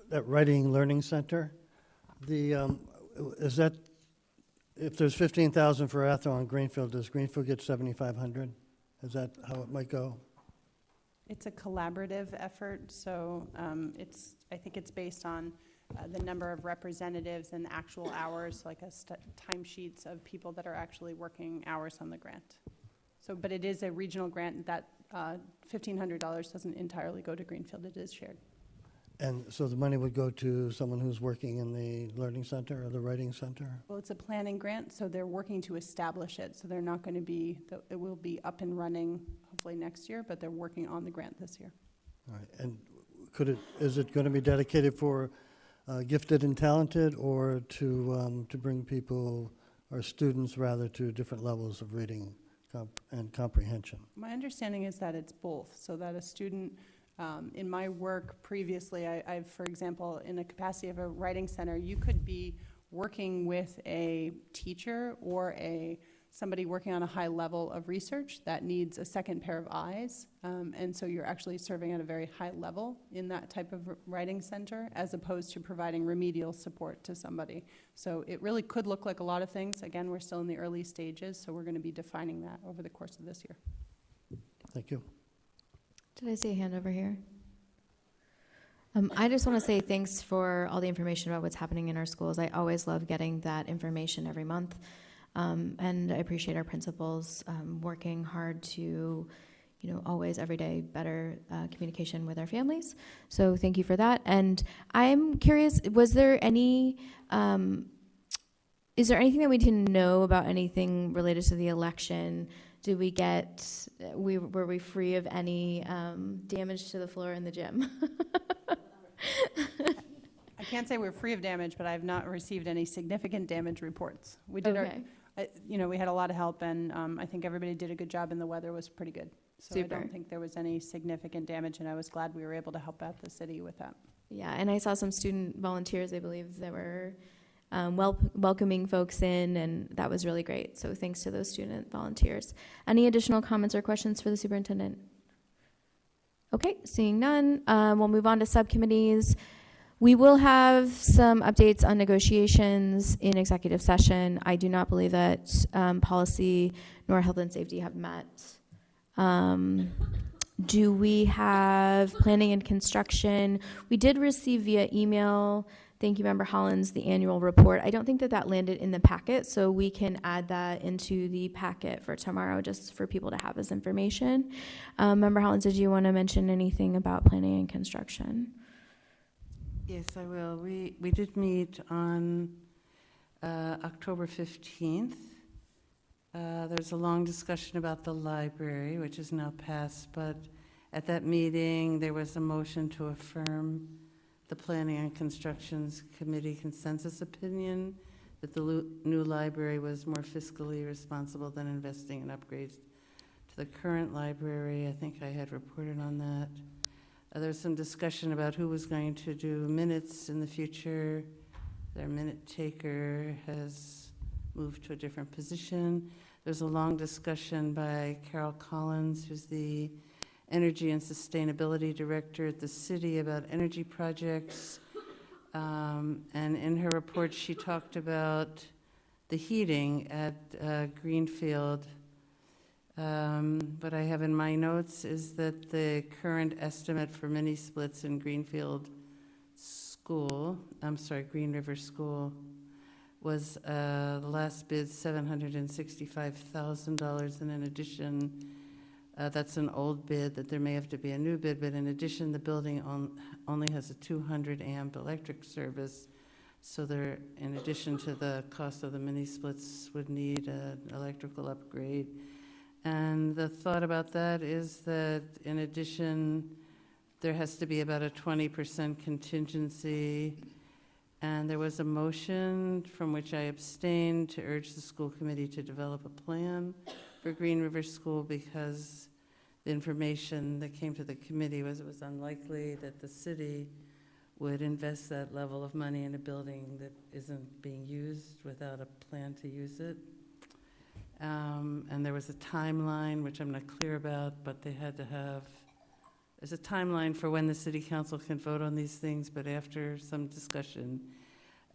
that Writing Learning Center, is that, if there's 15,000 for Athol and Greenfield, does Greenfield get 7,500? Is that how it might go? It's a collaborative effort, so I think it's based on the number of representatives and actual hours, like timesheets of people that are actually working hours on the grant. So, but it is a regional grant. That $1,500 doesn't entirely go to Greenfield. It is shared. And so the money would go to someone who's working in the Learning Center or the Writing Center? Well, it's a planning grant, so they're working to establish it. So they're not going to be, it will be up and running hopefully next year, but they're working on the grant this year. All right. And is it going to be dedicated for gifted and talented, or to bring people, or students rather, to different levels of reading and comprehension? My understanding is that it's both, so that a student, in my work previously, I've, for example, in the capacity of a writing center, you could be working with a teacher or somebody working on a high level of research that needs a second pair of eyes, and so you're actually serving at a very high level in that type of writing center, as opposed to providing remedial support to somebody. So it really could look like a lot of things. Again, we're still in the early stages, so we're going to be defining that over the course of this year. Thank you. Did I see a hand over here? I just want to say thanks for all the information about what's happening in our schools. I always love getting that information every month. And I appreciate our principals working hard to, always every day better communication with our families. So thank you for that. And I'm curious, is there anything that we didn't know about anything related to the election? Were we free of any damage to the floor in the gym? I can't say we're free of damage, but I have not received any significant damage reports. We did we had a lot of help, and I think everybody did a good job, and the weather was pretty good. So Super. I don't think there was any significant damage, and I was glad we were able to help out the city with that. Yeah, and I saw some student volunteers, I believe, that were welcoming folks in, and that was really great. So thanks to those student volunteers. Any additional comments or questions for the superintendent? Okay, seeing none, we'll move on to subcommittees. We will have some updates on negotiations in executive session. I do not believe that policy nor health and safety have met. Do we have planning and construction? We did receive via email, thank you, Member Hollins, the annual report. I don't think that landed in the packet, so we can add that into the packet for tomorrow just for people to have this information. Member Hollins, did you want to mention anything about planning and construction? Yes, I will. We did meet on October 15th. There's a long discussion about the library, which is now passed, but at that meeting there was a motion to affirm the Planning and Constructions Committee consensus opinion that the new library was more fiscally responsible than investing in upgrades to the current library. I think I had reported on that. There was some discussion about who was going to do minutes in the future, Their minute taker has moved to a different position. There's a long discussion by Carol Collins, who's the Energy and Sustainability Director at the city, about energy projects. And in her report, she talked about the heating at Greenfield. What I have in my notes is that the current estimate for mini splits in Greenfield School, Green River School, was the last bid $765,000, and in addition, that's an old bid, that there may have to be a new bid, but in addition, the building only has a 200 amp electric service, so there, in addition to the cost of the mini splits, would need an electrical upgrade. And the thought about that is that in addition, there has to be about a 20% contingency. And there was a motion from which I abstained to urge the school committee to develop a plan for Green River School, because the information that came to the committee was it was unlikely that the city would invest that level of money in a building that isn't being used without a plan to use it. And there was a timeline, which I'm not clear about, but they had to have, there's a timeline for when the city council can vote on these things, but after some discussion,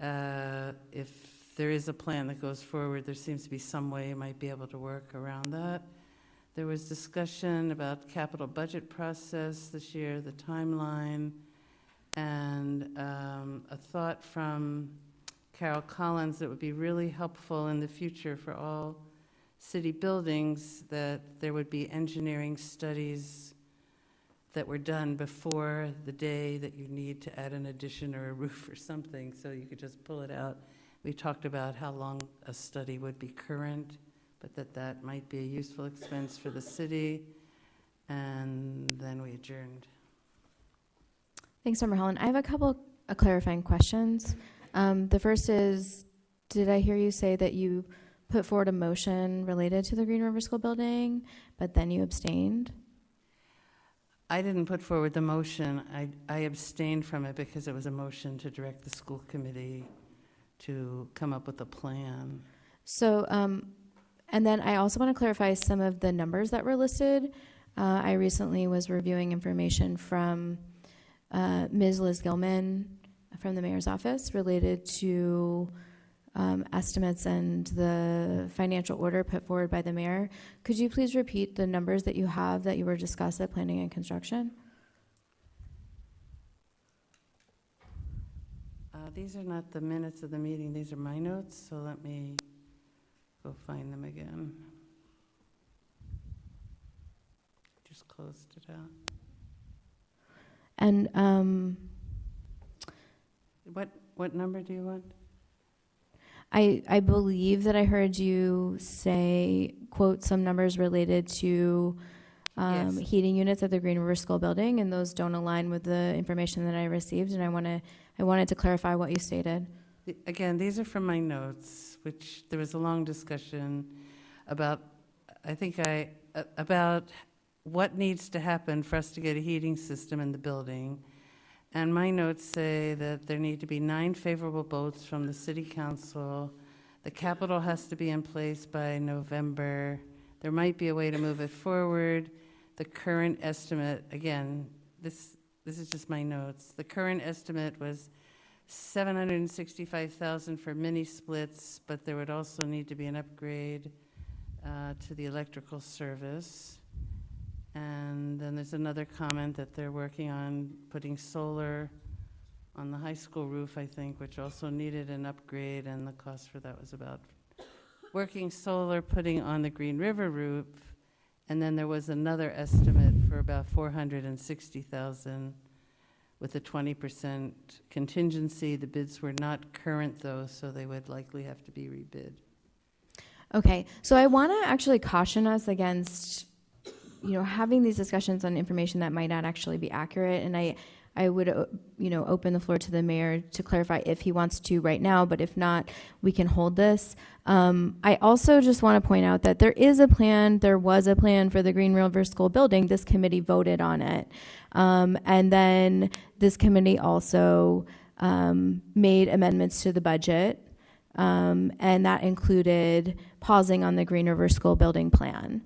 if there is a plan that goes forward, there seems to be some way you might be able to work around that. There was discussion about capital budget process this year, the timeline, and a thought from Carol Collins that would be really helpful in the future for all city buildings, that there would be engineering studies that were done before the day that you need to add an addition or a roof or something, so you could just pull it out. We talked about how long a study would be current, but that might be a useful expense for the city, and then we adjourned. Thanks, Member Holland. I have a couple of clarifying questions. The first is, did I hear you say that you put forward a motion related to the Green River School building, but then you abstained? I didn't put forward the motion. I abstained from it because it was a motion to direct the school committee to come up with a plan. So, and then I also want to clarify some of the numbers that were listed. I recently was reviewing information from Ms. Liz Gilman from the mayor's office related to estimates and the financial order put forward by the mayor. Could you please repeat the numbers that you have that you were discussed at planning and construction? These are not the minutes of the meeting. These are my notes, so let me go find them again. Just closed it out. And what number do you want? I believe that I heard you say, quote, some numbers related to Yes. heating units at the Green River School building, and those don't align with the information that I received, and I wanted to clarify what you stated. Again, these are from my notes, which there was a long discussion about, about what needs to happen for us to get a heating system in the building. And my notes say that there need to be 9 favorable votes from the city council. The capital has to be in place by November. There might be a way to move it forward. The current estimate, again, this is just my notes. The current estimate was $765,000 for mini splits, but there would also need to be an upgrade to the electrical service. And then there's another comment that they're working on putting solar on the high school roof, I think, which also needed an upgrade, and the cost for that was about working solar, putting on the Green River roof. And then there was another estimate for about $460,000 with a 20% contingency. The bids were not current, though, so they would likely have to be rebid. Okay, so I want to actually caution us against, having these discussions on information that might not actually be accurate, and I would, open the floor to the mayor to clarify if he wants to right now, but if not, we can hold this. I also just want to point out that there was a plan for the Green River School building. This committee voted on it. And then this committee also made amendments to the budget, and that included pausing on the Green River School building plan.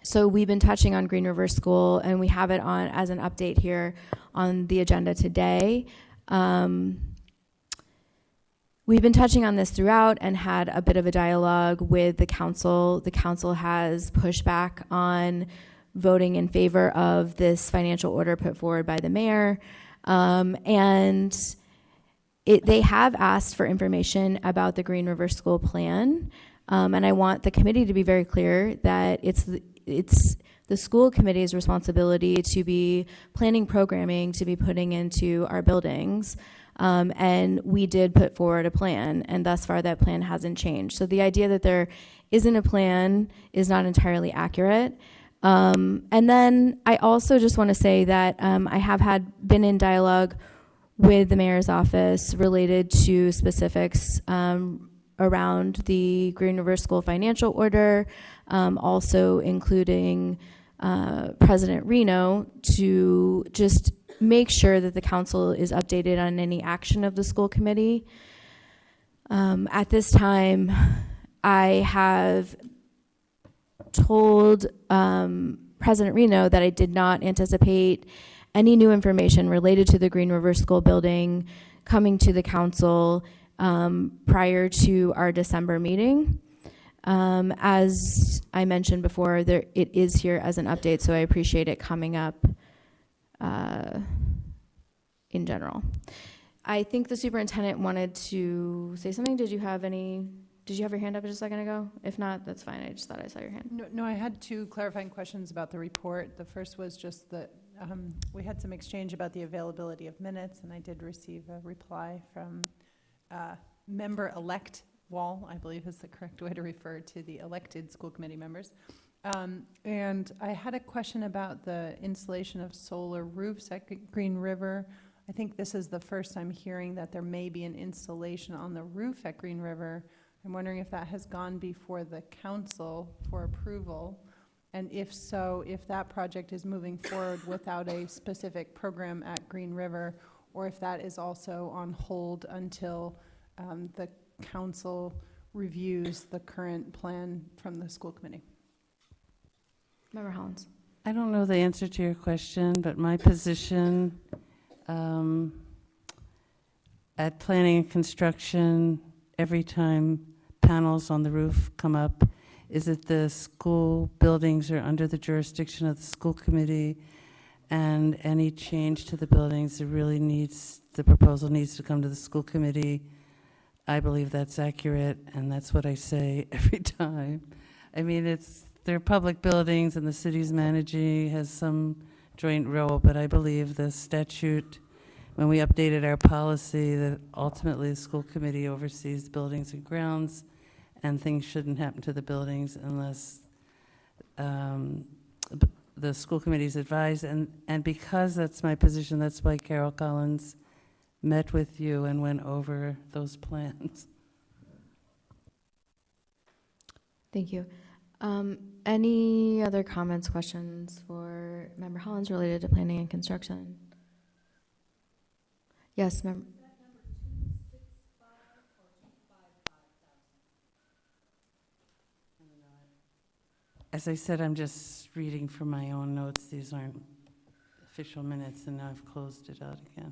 So we've been touching on Green River School, and we have it on as an update here on the agenda today. We've been touching on this throughout and had a bit of a dialogue with the council. The council has pushed back on voting in favor of this financial order put forward by the mayor. And they have asked for information about the Green River School plan. And I want the committee to be very clear that it's the school committee's responsibility to be planning programming to be putting into our buildings. And we did put forward a plan, and thus far that plan hasn't changed. So the idea that there isn't a plan is not entirely accurate. And then I also just want to say that I have been in dialogue with the mayor's office related to specifics around the Green River School financial order, also including President Reno, to just make sure that the council is updated on any action of the school committee. At this time, I have told President Reno that I did not anticipate any new information related to the Green River School building coming to the council prior to our December meeting. As I mentioned before, it is here as an update, so I appreciate it coming up in general. I think the superintendent wanted to say something. Did you have your hand up just a second ago? If not, that's fine. I just thought I saw your hand. No, I had two clarifying questions about the report. The first was just that we had some exchange about the availability of minutes, and I did receive a reply from member-elect Wall, I believe is the correct way to refer to the elected school committee members. And I had a question about the installation of solar roofs at Green River. I think this is the first I'm hearing that there may be an installation on the roof at Green River. I'm wondering if that has gone before the council for approval, and if so, if that project is moving forward without a specific program at Green River, or if that is also on hold until the council reviews the current plan from the school committee. Member Hollins. I don't know the answer to your question, but my position at planning and construction, every time panels on the roof come up, is that the school buildings are under the jurisdiction of the school committee, and any change to the buildings, the proposal needs to come to the school committee. I believe that's accurate, and that's what I say every time. I mean, they're public buildings, and the city's managing has some joint role, but I believe the statute, when we updated our policy, that ultimately the school committee oversees buildings and grounds, and things shouldn't happen to the buildings unless the school committee's advised. And because that's my position, that's why Carol Collins met with you and went over those plans. Thank you. Any other comments, questions for Member Hollins related to planning and construction? Yes, Member. As I said, I'm just reading from my own notes. These aren't official minutes, and now I've closed it out again.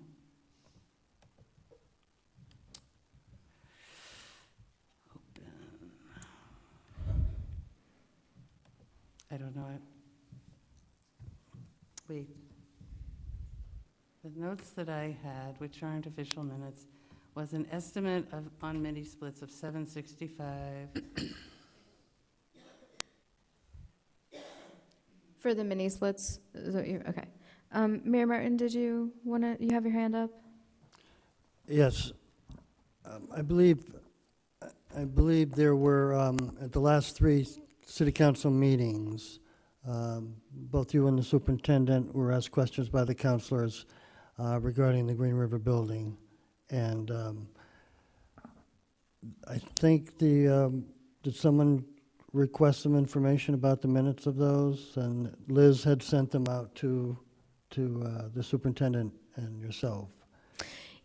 I don't know it. Wait. The notes that I had, which aren't official minutes, was an estimate on mini splits of $765. For the mini splits, okay. Mayor Martin, you have your hand up? Yes. I believe there were, at the last three city council meetings, both you and the superintendent were asked questions by the councilors regarding the Green River building. And I think did someone request some information about the minutes of those? And Liz had sent them out to to the superintendent and yourself?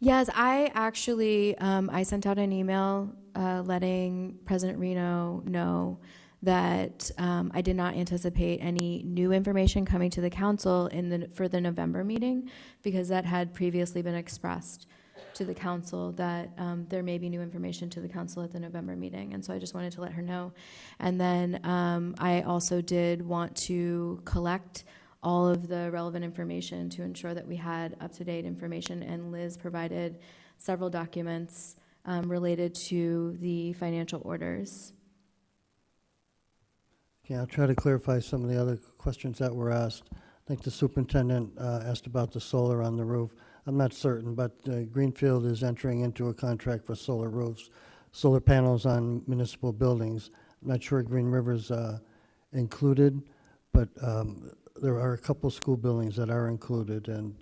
Yes, I actually, I sent out an email letting President Reno know that I did not anticipate any new information coming to the council for the November meeting, because that had previously been expressed to the council that there may be new information to the council at the November meeting, and so I just wanted to let her know. And then I also did want to collect all of the relevant information to ensure that we had up-to-date information, and Liz provided several documents related to the financial orders. Okay, I'll try to clarify some of the other questions that were asked. I think the superintendent asked about the solar on the roof. I'm not certain, but Greenfield is entering into a contract for solar roofs, solar panels on municipal buildings. I'm not sure Green River's included, but there are a couple school buildings that are included, and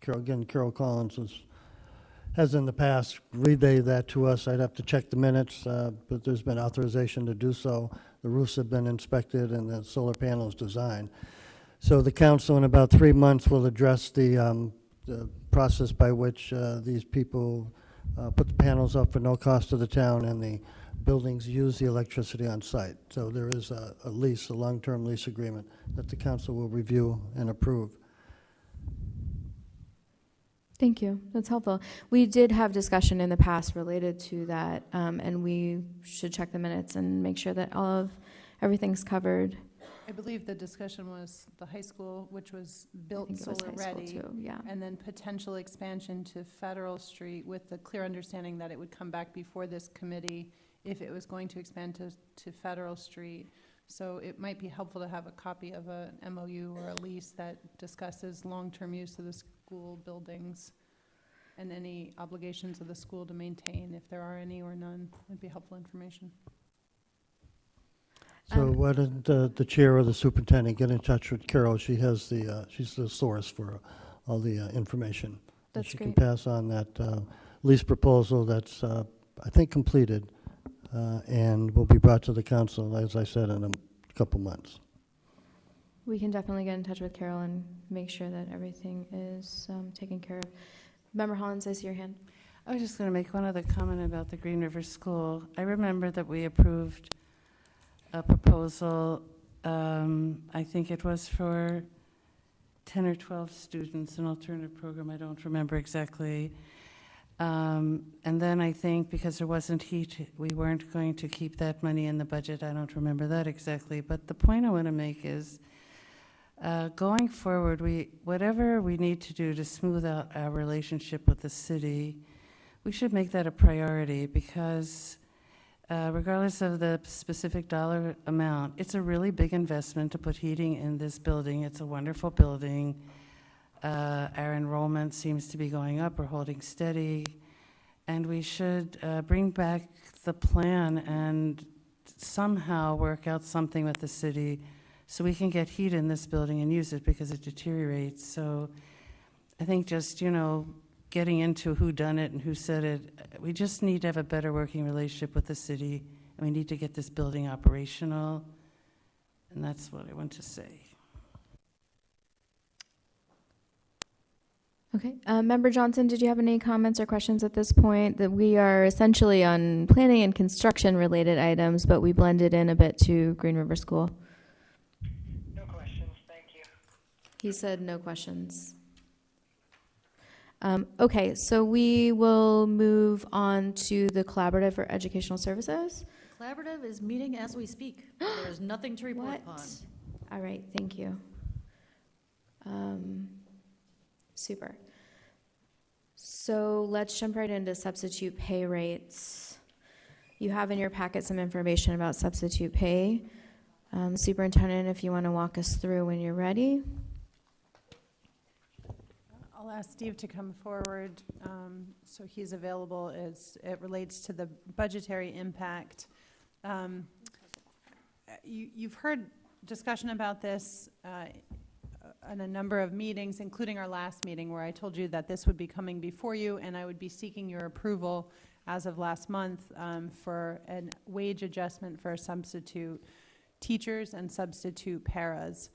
Carol Collins has in the past relayed that to us. I'd have to check the minutes, but there's been authorization to do so. The roofs have been inspected and the solar panels designed. So the council in about 3 months will address the process by which these people put the panels up for no cost to the town, and the buildings use the electricity on site. So there is a lease, a long-term lease agreement that the council will review and approve. Thank you. That's helpful. We did have discussion in the past related to that, and we should check the minutes and make sure that everything's covered. I believe the discussion was the high school, which was built I think it was solar high school ready, too, yeah. and then potential expansion to Federal Street, with the clear understanding that it would come back before this committee if it was going to expand to Federal Street. So it might be helpful to have a copy of an MOU or a lease that discusses long-term use of the school buildings and any obligations of the school to maintain, if there are any or none. Would be helpful information. So why don't the chair or the superintendent get in touch with Carol? She has she's the source for all the information. That's she great. can pass on that lease proposal that's, I think, completed and will be brought to the council, as I said, in a couple months. We can definitely get in touch with Carol and make sure that everything is taken care of. Member Hollins, I see your hand. I was just going to make one other comment about the Green River School. I remember that we approved a proposal, I think it was for 10 or 12 students, an alternative program, I don't remember exactly. And then I think because there wasn't heat, we weren't going to keep that money in the budget. I don't remember that exactly. But the point I want to make is, going forward, whatever we need to do to smooth out our relationship with the city, we should make that a priority, because regardless of the specific dollar amount, it's a really big investment to put heating in this building. It's a wonderful building. Our enrollment seems to be going up or holding steady, and we should bring back the plan and somehow work out something with the city so we can get heat in this building and use it, because it deteriorates. So I think just, getting into who done it and who said it, we just need to have a better working relationship with the city, and we need to get this building operational, and that's what I want to say. Okay. Member Johnson, did you have any comments or questions at this point? That we are essentially on planning and construction related items, but we blended in a bit to Green River School. No questions, thank you. He said no questions. Okay, so we will move on to the Collaborative for Educational Services. Collaborative is meeting as we speak. There is nothing to report upon. All right, thank you. Super. So let's jump right into substitute pay rates. You have in your packet some information about substitute pay. Superintendent, if you want to walk us through when you're ready. I'll ask Steve to come forward, so he's available as it relates to the budgetary impact. You've heard discussion about this in a number of meetings, including our last meeting, where I told you that this would be coming before you and I would be seeking your approval as of last month for a wage adjustment for substitute teachers and substitute paras.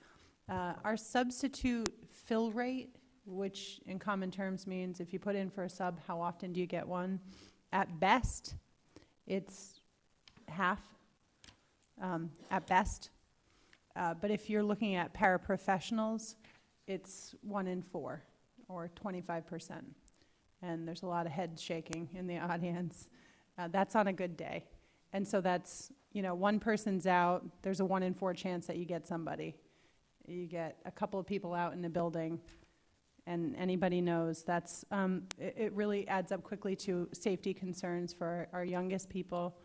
Our substitute fill rate, which in common terms means if you put in for a sub, how often do you get one? At best, it's half, at best. But if you're looking at paraprofessionals, it's 1 in 4, or 25%. And there's a lot of head shaking in the audience. That's on a good day. And so that's, one person's out, there's a 1 in 4 chance that you get somebody. You get a couple of people out in the building, and anybody knows that's, it really adds up quickly to safety concerns for our youngest people,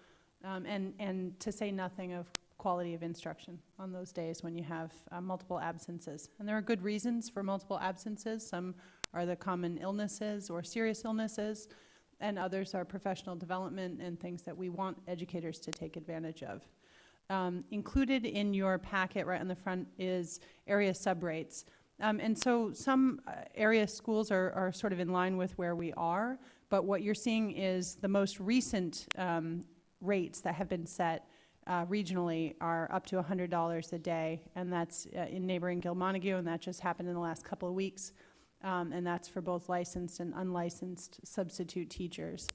and to say nothing of quality of instruction on those days when you have multiple absences. And there are good reasons for multiple absences. Some are the common illnesses or serious illnesses, and others are professional development and things that we want educators to take advantage of. Included in your packet right on the front is area subrates. And so some area schools are sort of in line with where we are, but what you're seeing is the most recent rates that have been set regionally are up to $100 a day, and that's in neighboring Gilmontague, and that just happened in the last couple of weeks, and that's for both licensed and unlicensed substitute teachers.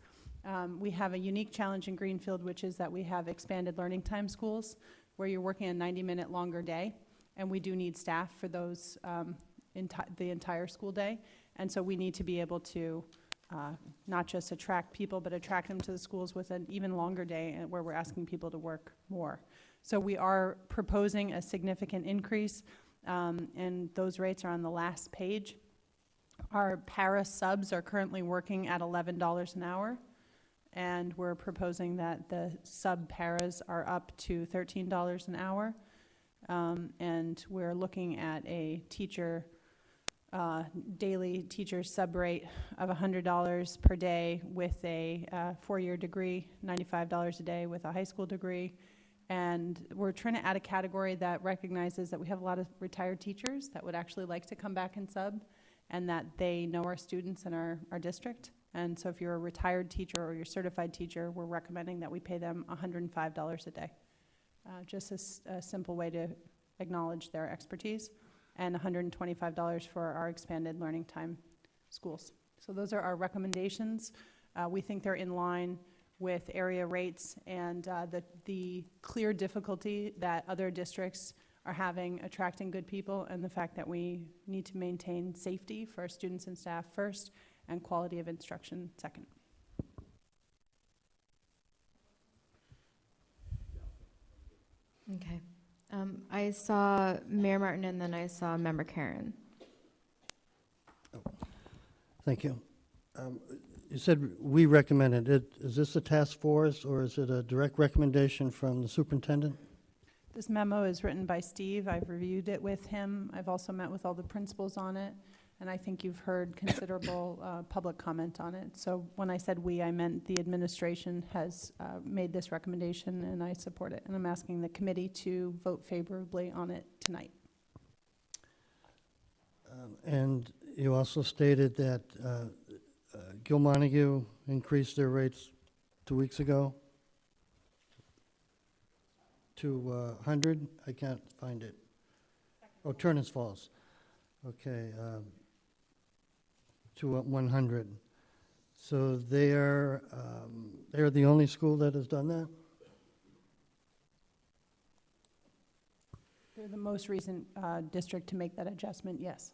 We have a unique challenge in Greenfield, which is that we have expanded learning time schools where you're working a 90-minute longer day, and we do need staff for those the entire school day, and so we need to be able to not just attract people, but attract them to the schools with an even longer day where we're asking people to work more. So we are proposing a significant increase, and those rates are on the last page. Our para subs are currently working at $11 an hour, and we're proposing that the sub paras are up to $13 an hour, and we're looking at a teacher daily teacher sub rate of $100 per day with a 4-year degree, $95 a day with a high school degree. And we're trying to add a category that recognizes that we have a lot of retired teachers that would actually like to come back and sub, and that they know our students in our district. And so if you're a retired teacher or you're a certified teacher, we're recommending that we pay them $105 a day. Just a simple way to acknowledge their expertise, and $125 for our expanded learning time schools. So those are our recommendations. We think they're in line with area rates and the clear difficulty that other districts are having attracting good people, and the fact that we need to maintain safety for our students and staff first and quality of instruction second. Okay. I saw Mayor Martin, and then I saw Member Karen. Thank you. You said we recommended it. Is this a task force, or is it a direct recommendation from the superintendent? This memo is written by Steve. I've reviewed it with him. I've also met with all the principals on it, and I think you've heard considerable public comment on it. So when I said we, I meant the administration has made this recommendation, and I support it. And I'm asking the committee to vote favorably on it tonight. And you also stated that Gilmontague increased their rates 2 weeks ago to 100. I can't find it. Oh, Turners Falls. Okay, to 100. So they're the only school that has done that? They're the most recent district to make that adjustment, yes.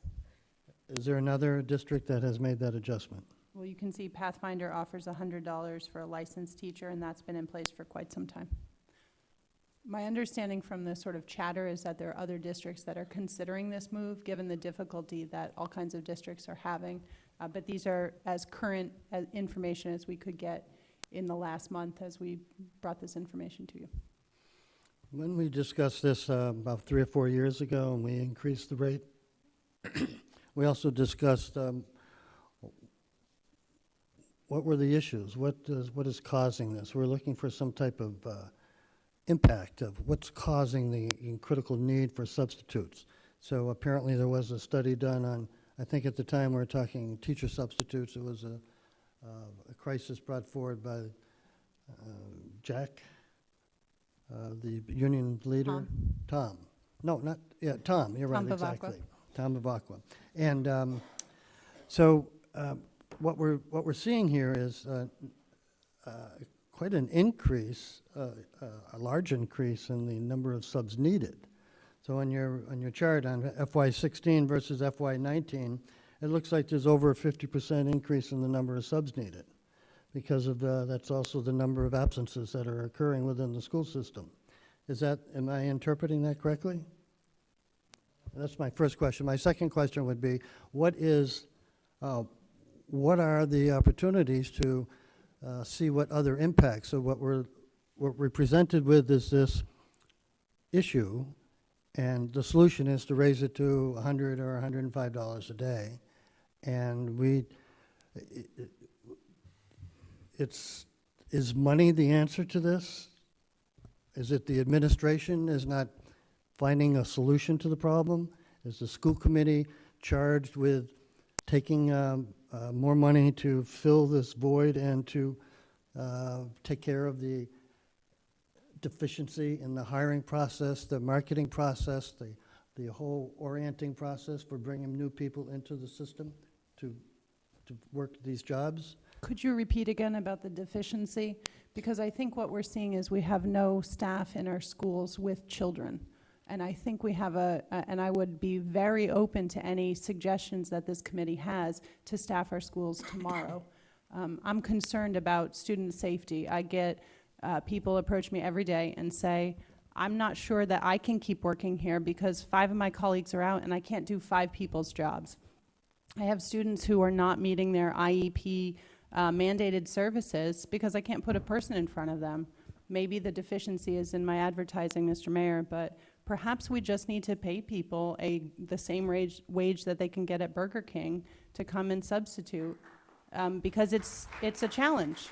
Is there another district that has made that adjustment? Well, you can see Pathfinder offers $100 for a licensed teacher, and that's been in place for quite some time. My understanding from the sort of chatter is that there are other districts that are considering this move, given the difficulty that all kinds of districts are having. But these are as current information as we could get in the last month as we brought this information to you. When we discussed this about 3 or 4 years ago, and we increased the rate, we also discussed what were the issues, what is causing this. We're looking for some type of impact of what's causing the critical need for substitutes. So apparently there was a study done on, I think at the time we were talking teacher substitutes. It was a crisis brought forward by Jack, the union leader, Tom. No, not, yeah, Tom, you're right, Tom Bavacqua. exactly. Tom Bavacqua. And so what we're seeing here is quite an increase, a large increase in the number of subs needed. So on your chart on FY16 versus FY19, it looks like there's over a 50% increase in the number of subs needed, because of that's also the number of absences that are occurring within the school system. Am I interpreting that correctly? That's my first question. My second question would be, what are the opportunities to see what other impacts? So what we're presented with is this issue, and the solution is to raise it to $100 or $105 a day. And is money the answer to this? Is it the administration is not finding a solution to the problem? Is the school committee charged with taking more money to fill this void and to take care of the deficiency in the hiring process, the marketing process, the whole orienting process for bringing new people into the system to work these jobs? Could you repeat again about the deficiency? Because I think what we're seeing is we have no staff in our schools with children. And I think we have and I would be very open to any suggestions that this committee has to staff our schools tomorrow. I'm concerned about student safety. I get people approach me every day and say, I'm not sure that I can keep working here because 5 of my colleagues are out and I can't do 5 people's jobs. I have students who are not meeting their IEP mandated services because I can't put a person in front of them. Maybe the deficiency is in my advertising, Mr. Mayor, but perhaps we just need to pay people the same wage that they can get at Burger King to come and substitute, because it's a challenge.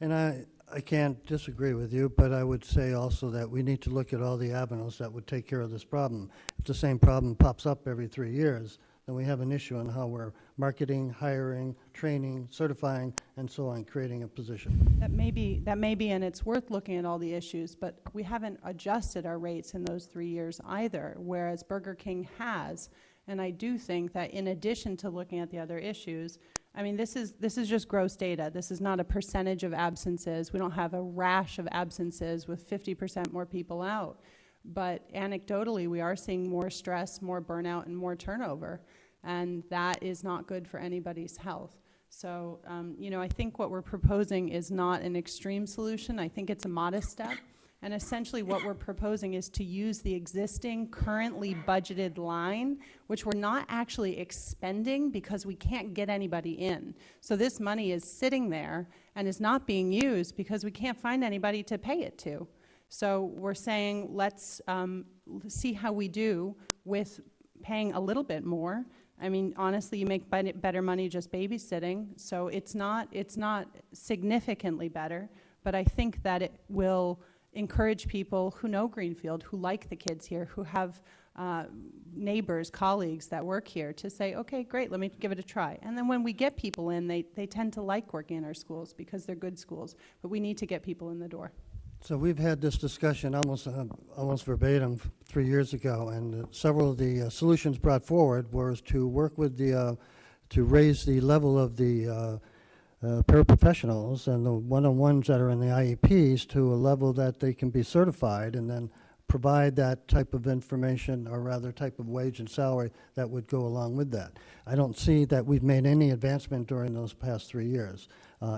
And I can't disagree with you, but I would say also that we need to look at all the avenues that would take care of this problem. If the same problem pops up every 3 years, then we have an issue on how we're marketing, hiring, training, certifying, and so on, creating a position. That may be, and it's worth looking at all the issues, but we haven't adjusted our rates in those 3 years either, whereas Burger King has. And I do think that in addition to looking at the other issues, I mean, this is just gross data. This is not a percentage of absences. We don't have a rash of absences with 50% more people out. But anecdotally, we are seeing more stress, more burnout, and more turnover. And that is not good for anybody's health. So, I think what we're proposing is not an extreme solution. I think it's a modest step. And essentially what we're proposing is to use the existing currently budgeted line, which we're not actually expending because we can't get anybody in. So this money is sitting there and is not being used because we can't find anybody to pay it to. So we're saying let's see how we do with paying a little bit more. I mean, honestly, you make better money just babysitting, so it's not significantly better, but I think that it will encourage people who know Greenfield, who like the kids here, who have neighbors, colleagues that work here to say, okay, great, let me give it a try. And then when we get people in, they tend to like working in our schools because they're good schools, but we need to get people in the door. So we've had this discussion almost verbatim 3 years ago, and several of the solutions brought forward was to work with to raise the level of the paraprofessionals and the one-on-ones that are in the IEPs to a level that they can be certified, and then provide that type of information, or rather type of wage and salary that would go along with that. I don't see that we've made any advancement during those past 3 years.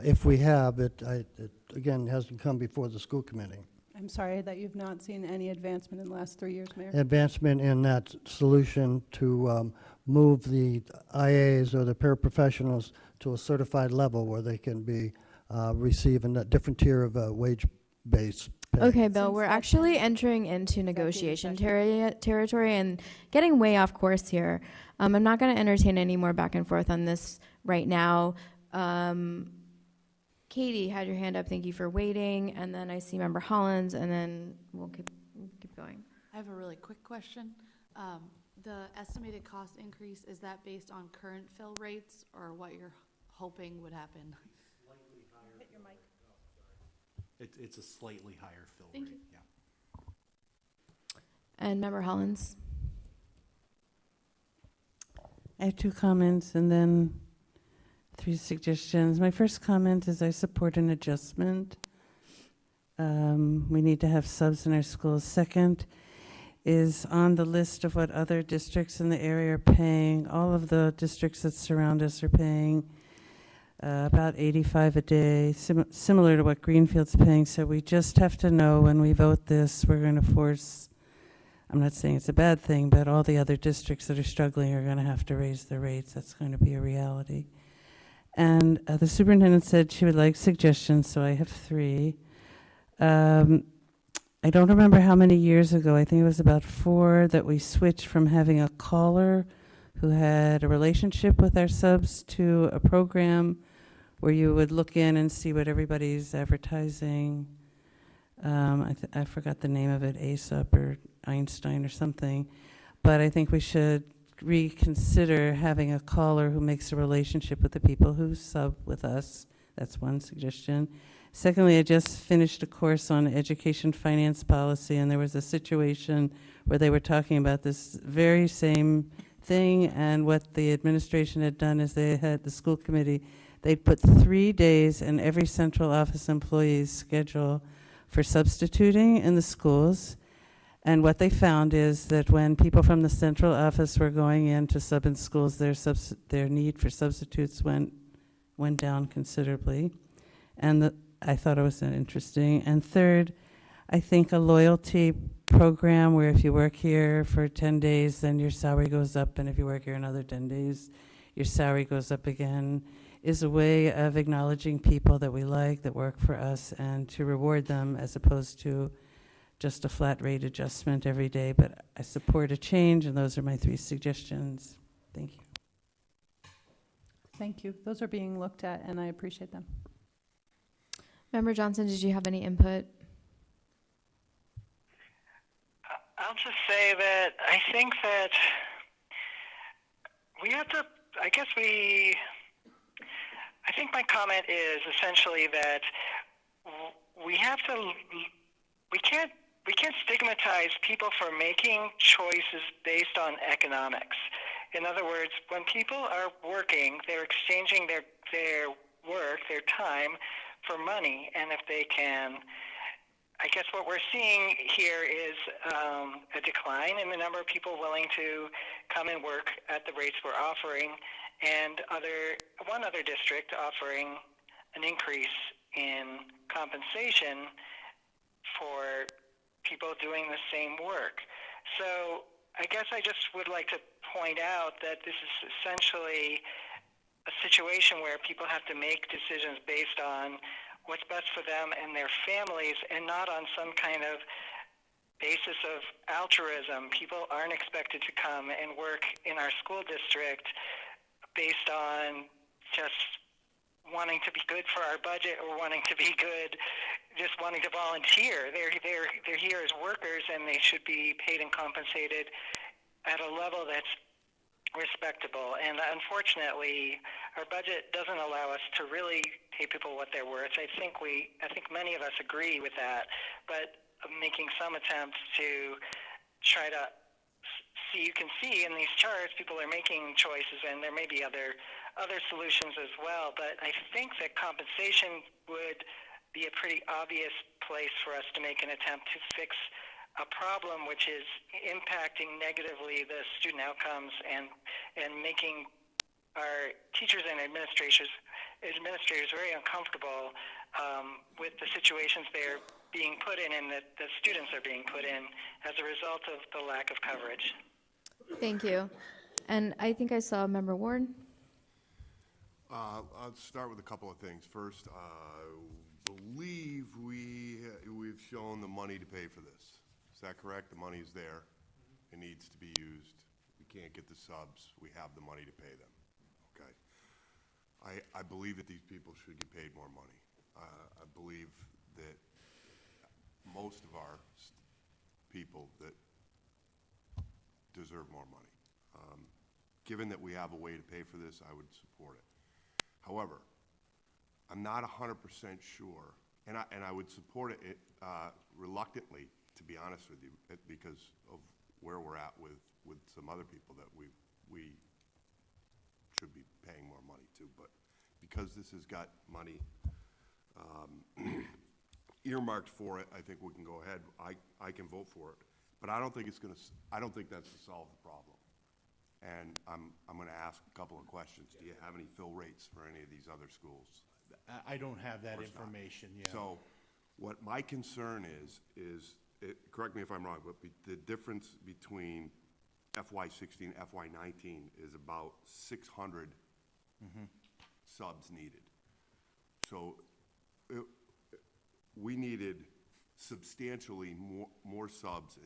If we have, it again hasn't come before the school committee. I'm sorry that you've not seen any advancement in the last 3 years, Mayor. Advancement in that solution to move the IAs or the paraprofessionals to a certified level where they can be receiving a different tier of wage base. Okay, Bill, we're actually entering into negotiation territory and getting way off course here. I'm not going to entertain any more back and forth on this right now. Katie had your hand up. Thank you for waiting. And then I see Member Hollins, and then we'll keep going. I have a really quick question. The estimated cost increase, is that based on current fill rates or what you're hoping would happen? Slightly higher. Hit your mic. It's a slightly higher fill Thank rate. you. Yeah. And Member Hollins. I have 2 comments and then 3 suggestions. My first comment is I support an adjustment. We need to have subs in our schools. Second is on the list of what other districts in the area are paying. All of the districts that surround us are paying about $85 a day, similar to what Greenfield's paying. So we just have to know when we vote this, we're going to force, I'm not saying it's a bad thing, but all the other districts that are struggling are going to have to raise their rates. That's going to be a reality. And the superintendent said she would like suggestions, so I have 3. I don't remember how many years ago, I think it was about 4, that we switched from having a caller who had a relationship with our subs to a program where you would look in and see what everybody's advertising. I forgot the name of it, ASAP or Einstein or something. But I think we should reconsider having a caller who makes a relationship with the people who sub with us. That's one suggestion. Secondly, I just finished a course on education finance policy, and there was a situation where they were talking about this very same thing, and what the administration had done is they had the school committee, they'd put 3 days in every central office employee's schedule for substituting in the schools. And what they found is that when people from the central office were going in to sub in schools, their need for substitutes went down considerably. And I thought it was interesting. And third, I think a loyalty program where if you work here for 10 days, then your salary goes up, and if you work here another 10 days, your salary goes up again, is a way of acknowledging people that we like, that work for us, and to reward them as opposed to just a flat rate adjustment every day. But I support a change, and those are my 3 suggestions. Thank you. Thank you. Those are being looked at, and I appreciate them. Member Johnson, did you have any input? I'll just say that I think that we have to, I think my comment is essentially that we can't stigmatize people for making choices based on economics. In other words, when people are working, they're exchanging their work, their time, for money, and if they can, I guess what we're seeing here is a decline in the number of people willing to come and work at the rates we're offering, and one other district offering an increase in compensation for people doing the same work. So I guess I just would like to point out that this is essentially a situation where people have to make decisions based on what's best for them and their families, and not on some kind of basis of altruism. People aren't expected to come and work in our school district based on just wanting to be good for our budget or wanting to be good, just wanting to volunteer. They're here as workers, and they should be paid and compensated at a level that's respectable. And unfortunately, our budget doesn't allow us to really pay people what they're worth. I think many of us agree with that, but making some attempts to try to see, you can see in these charts, people are making choices, and there may be other solutions as well. But I think that compensation would be a pretty obvious place for us to make an attempt to fix a problem which is impacting negatively the student outcomes and making our teachers and administrators very uncomfortable with the situations they're being put in and that the students are being put in as a result of the lack of coverage. Thank you. And I think I saw Member Ward. I'll start with a couple of things. First, I believe we've shown the money to pay for this. Is that correct? The money is there. It needs to be used. We can't get the subs. We have the money to pay them. Okay. I believe that these people should get paid more money. I believe that most of our people that deserve more money. Given that we have a way to pay for this, I would support it. However, I'm not 100% sure, and I would support it reluctantly, to be honest with you, because of where we're at with some other people that we should be paying more money to. But because this has got money earmarked for it, I think we can go ahead. I can vote for it, but I don't think it's I don't think that's to solve the problem. And I'm going to ask a couple of questions. Do you have any fill rates for any of these other schools? I don't have that information, yeah. So what my concern is correct me if I'm wrong, but the difference between FY16, FY19 is about 600 subs needed. So we needed substantially more subs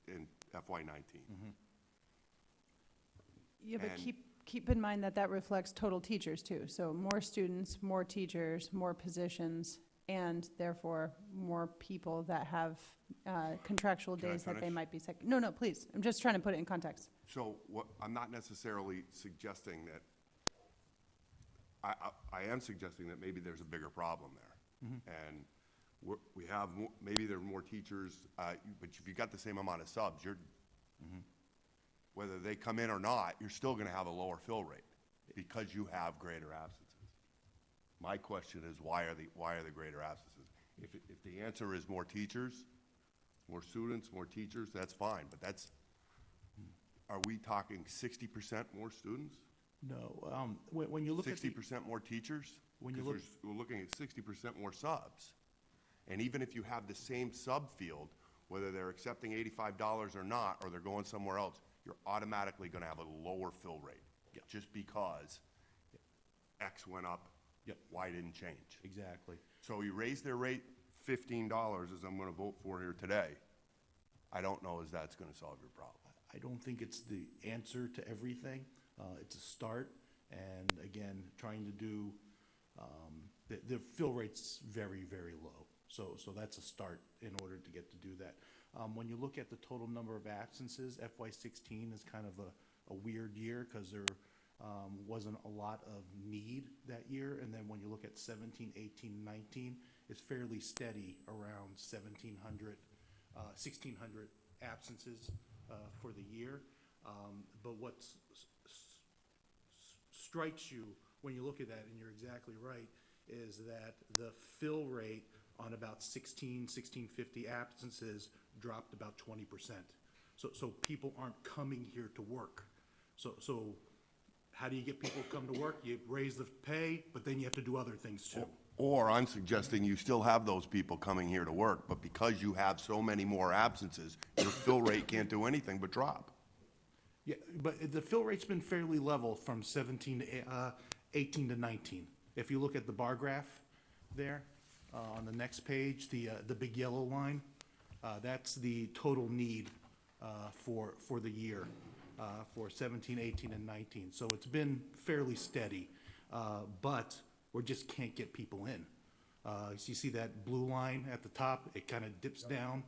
in FY19. Yeah, but keep in mind that reflects total teachers too. So more students, more teachers, more positions, and therefore more people that have contractual days that they might be sick. No, please. I'm just trying to put it in context. So I'm not necessarily suggesting that. I am suggesting that maybe there's a bigger problem there, and we have maybe there are more teachers, but if you got the same amount of subs, you're whether they come in or not, you're still going to have a lower fill rate because you have greater absences. My question is, why are the greater absences? If the answer is more teachers, more students, more teachers, that's fine. But are we talking 60% more students? No. When you look at 60% more teachers? We're looking at 60% more subs. And even if you have the same subfield, whether they're accepting $85 or not, or they're going somewhere else, you're automatically going to have a lower fill rate. Just because X went up, Y didn't change. Exactly. So you raise their rate $15, as I'm going to vote for here today. I don't know if that's going to solve your problem. I don't think it's the answer to everything. It's a start, and again, trying to do the fill rate's very, very low. So that's a start in order to get to do that. When you look at the total number of absences, FY16 is kind of a weird year because there wasn't a lot of need that year. And then when you look at 17, 18, 19, it's fairly steady around 1,700, 1,600 absences for the year. But what strikes you when you look at that, and you're exactly right, is that the fill rate on about 1650 absences dropped about 20%. So people aren't coming here to work. So how do you get people to come to work? You raise the pay, but then you have to do other things too. Or I'm suggesting you still have those people coming here to work, but because you have so many more absences, your fill rate can't do anything but drop. Yeah, but the fill rate's been fairly level from 17 to 18 to 19. If you look at the bar graph there on the next page, the big yellow line, that's the total need for the year for 17, 18, and 19. So it's been fairly steady, but we just can't get people in. So you see that blue line at the top? It kind of dips down.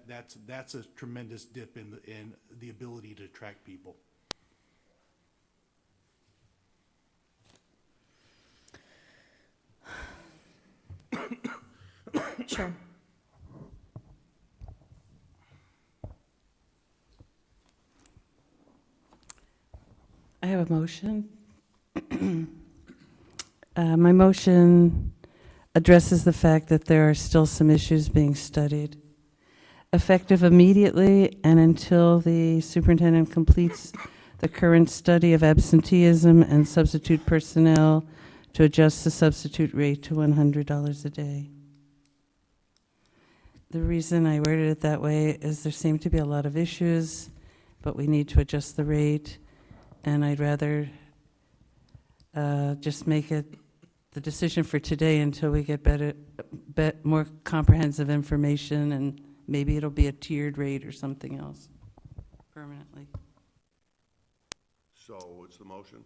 That's a tremendous dip in the ability to attract people. Sure. I have a motion. My motion addresses the fact that there are still some issues being studied. Effective immediately and until the superintendent completes the current study of absenteeism and substitute personnel to adjust the substitute rate to $100 a day. The reason I worded it that way is there seem to be a lot of issues, but we need to adjust the rate, and I'd rather just make it the decision for today until we get more comprehensive information, and maybe it'll be a tiered rate or something else permanently. So what's the motion?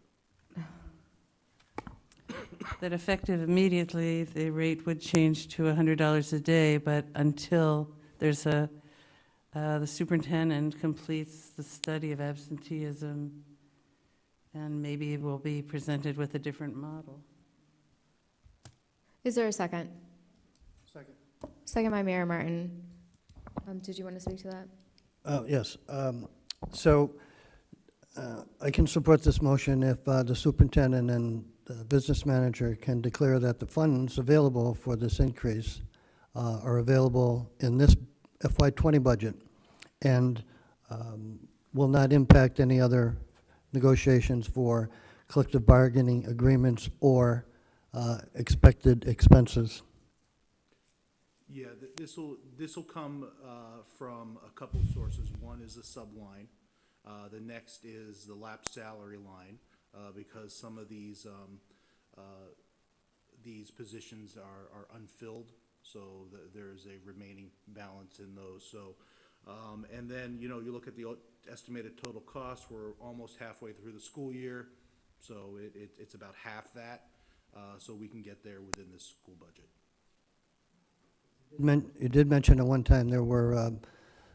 That effective immediately, the rate would change to $100 a day, but until there's the superintendent completes the study of absenteeism, and maybe we'll be presented with a different model. Is there a second? Second. Second by Mayor Martin. Did you want to speak to that? Yes. So I can support this motion if the superintendent and the business manager can declare that the funds available for this increase are available in this FY20 budget and will not impact any other negotiations for collective bargaining agreements or expected expenses. Yeah, this will come from a couple sources. One is the subline. The next is the lapsed salary line, because some of these positions are unfilled, so there's a remaining balance in those. So, and then, you look at the estimated total cost. We're almost halfway through the school year, so it's about half that, so we can get there within this school budget. You did mention at one time there were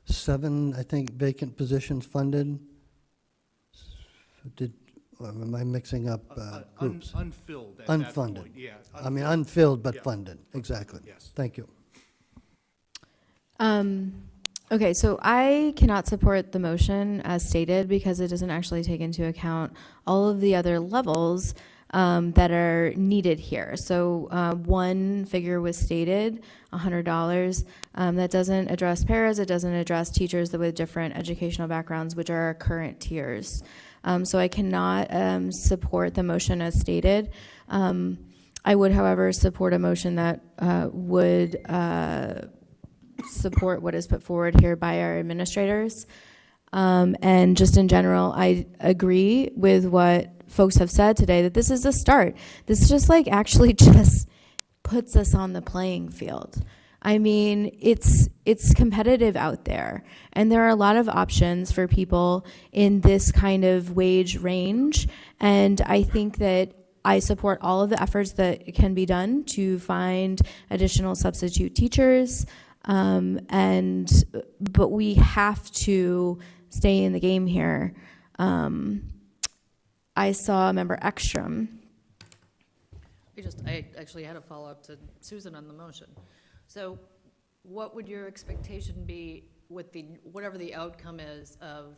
7, I think, vacant positions funded. Or am I mixing up groups? Unfilled at Unfunded. that point, yeah. I mean, unfilled but Yeah. funded, exactly. Yes. Thank you. Okay, so I cannot support the motion as stated because it doesn't actually take into account all of the other levels that are needed here. So one figure was stated, $100. That doesn't address paras, it doesn't address teachers with different educational backgrounds, which are our current tiers. So I cannot support the motion as stated. I would, however, support a motion that would support what is put forward here by our administrators. And just in general, I agree with what folks have said today, that this is a start. This just actually just puts us on the playing field. I mean, it's competitive out there, and there are a lot of options for people in this kind of wage range, and I think that I support all of the efforts that can be done to find additional substitute teachers, but we have to stay in the game here. I saw Member Ekstrom. I actually had a follow-up to Susan on the motion. So what would your expectation be with whatever the outcome is of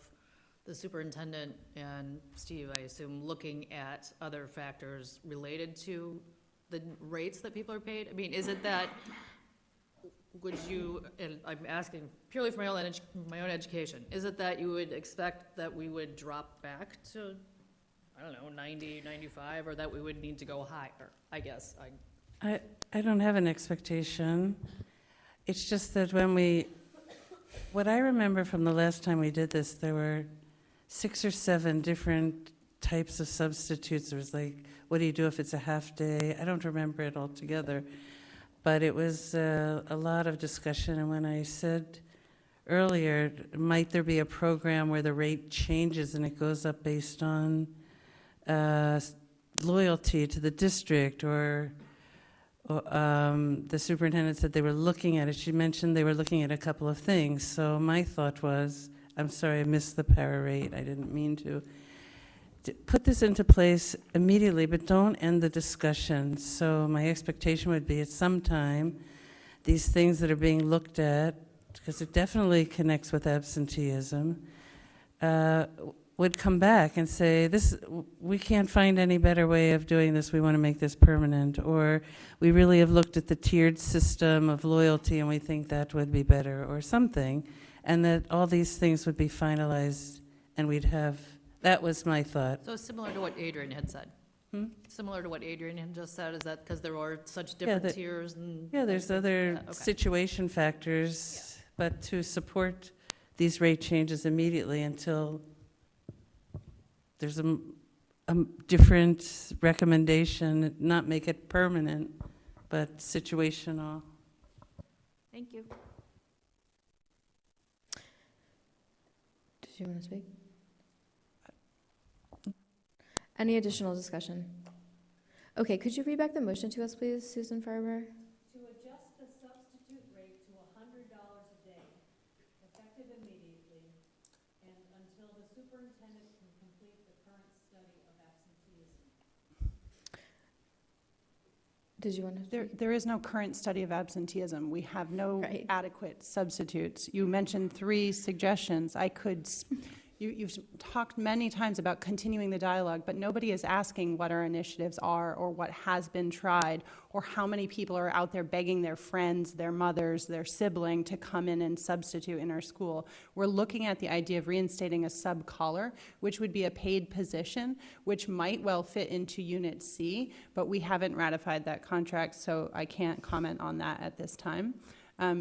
the superintendent and Steve, I assume, looking at other factors related to the rates that people are paid? I mean, is it that, would you, and I'm asking purely for my own education, is it that you would expect that we would drop back to, I don't know, 90, 95, or that we would need to go higher, I guess? I don't have an expectation. It's just that what I remember from the last time we did this, there were 6 or 7 different types of substitutes. There was what do you do if it's a half day? I don't remember it all together. But it was a lot of discussion. And when I said earlier, might there be a program where the rate changes and it goes up based on loyalty to the district, or the superintendent said they were looking at it. She mentioned they were looking at a couple of things. So my thought was, I'm sorry, I missed the para rate. I didn't mean to put this into place immediately, but don't end the discussion. So my expectation would be at some time, these things that are being looked at, because it definitely connects with absenteeism, would come back and say, we can't find any better way of doing this, we want to make this permanent, or we really have looked at the tiered system of loyalty and we think that would be better, or something, and that all these things would be finalized and we'd have, that was my thought. So similar to what Adrian had said. Similar to what Adrian had just said, is that because there are such different tiers? There's other situation factors, but to support these rate changes immediately until there's a different recommendation, not make it permanent, but situational. Thank you. Did you want to speak? Any additional discussion? Okay, could you read back the motion to us, please, Susan Farber? To adjust the substitute rate to $100 a day, effective immediately, and until the superintendent can complete the current study of absenteeism. Did you want to? There is no current study of absenteeism. We have no Right. adequate substitutes. You mentioned 3 suggestions. You've talked many times about continuing the dialogue, but nobody is asking what our initiatives are or what has been tried or how many people are out there begging their friends, their mothers, their sibling to come in and substitute in our school. We're looking at the idea of reinstating a sub-collar, which would be a paid position, which might well fit into Unit C, but we haven't ratified that contract, so I can't comment on that at this time.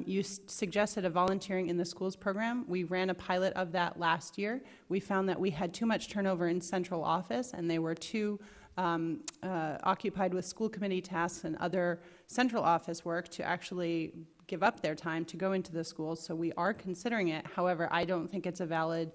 You suggested a volunteering in the schools program. We ran a pilot of that last year. We found that we had too much turnover in central office, and they were too occupied with school committee tasks and other central office work to actually give up their time to go into the schools. So we are considering it. However, I don't think it's a valid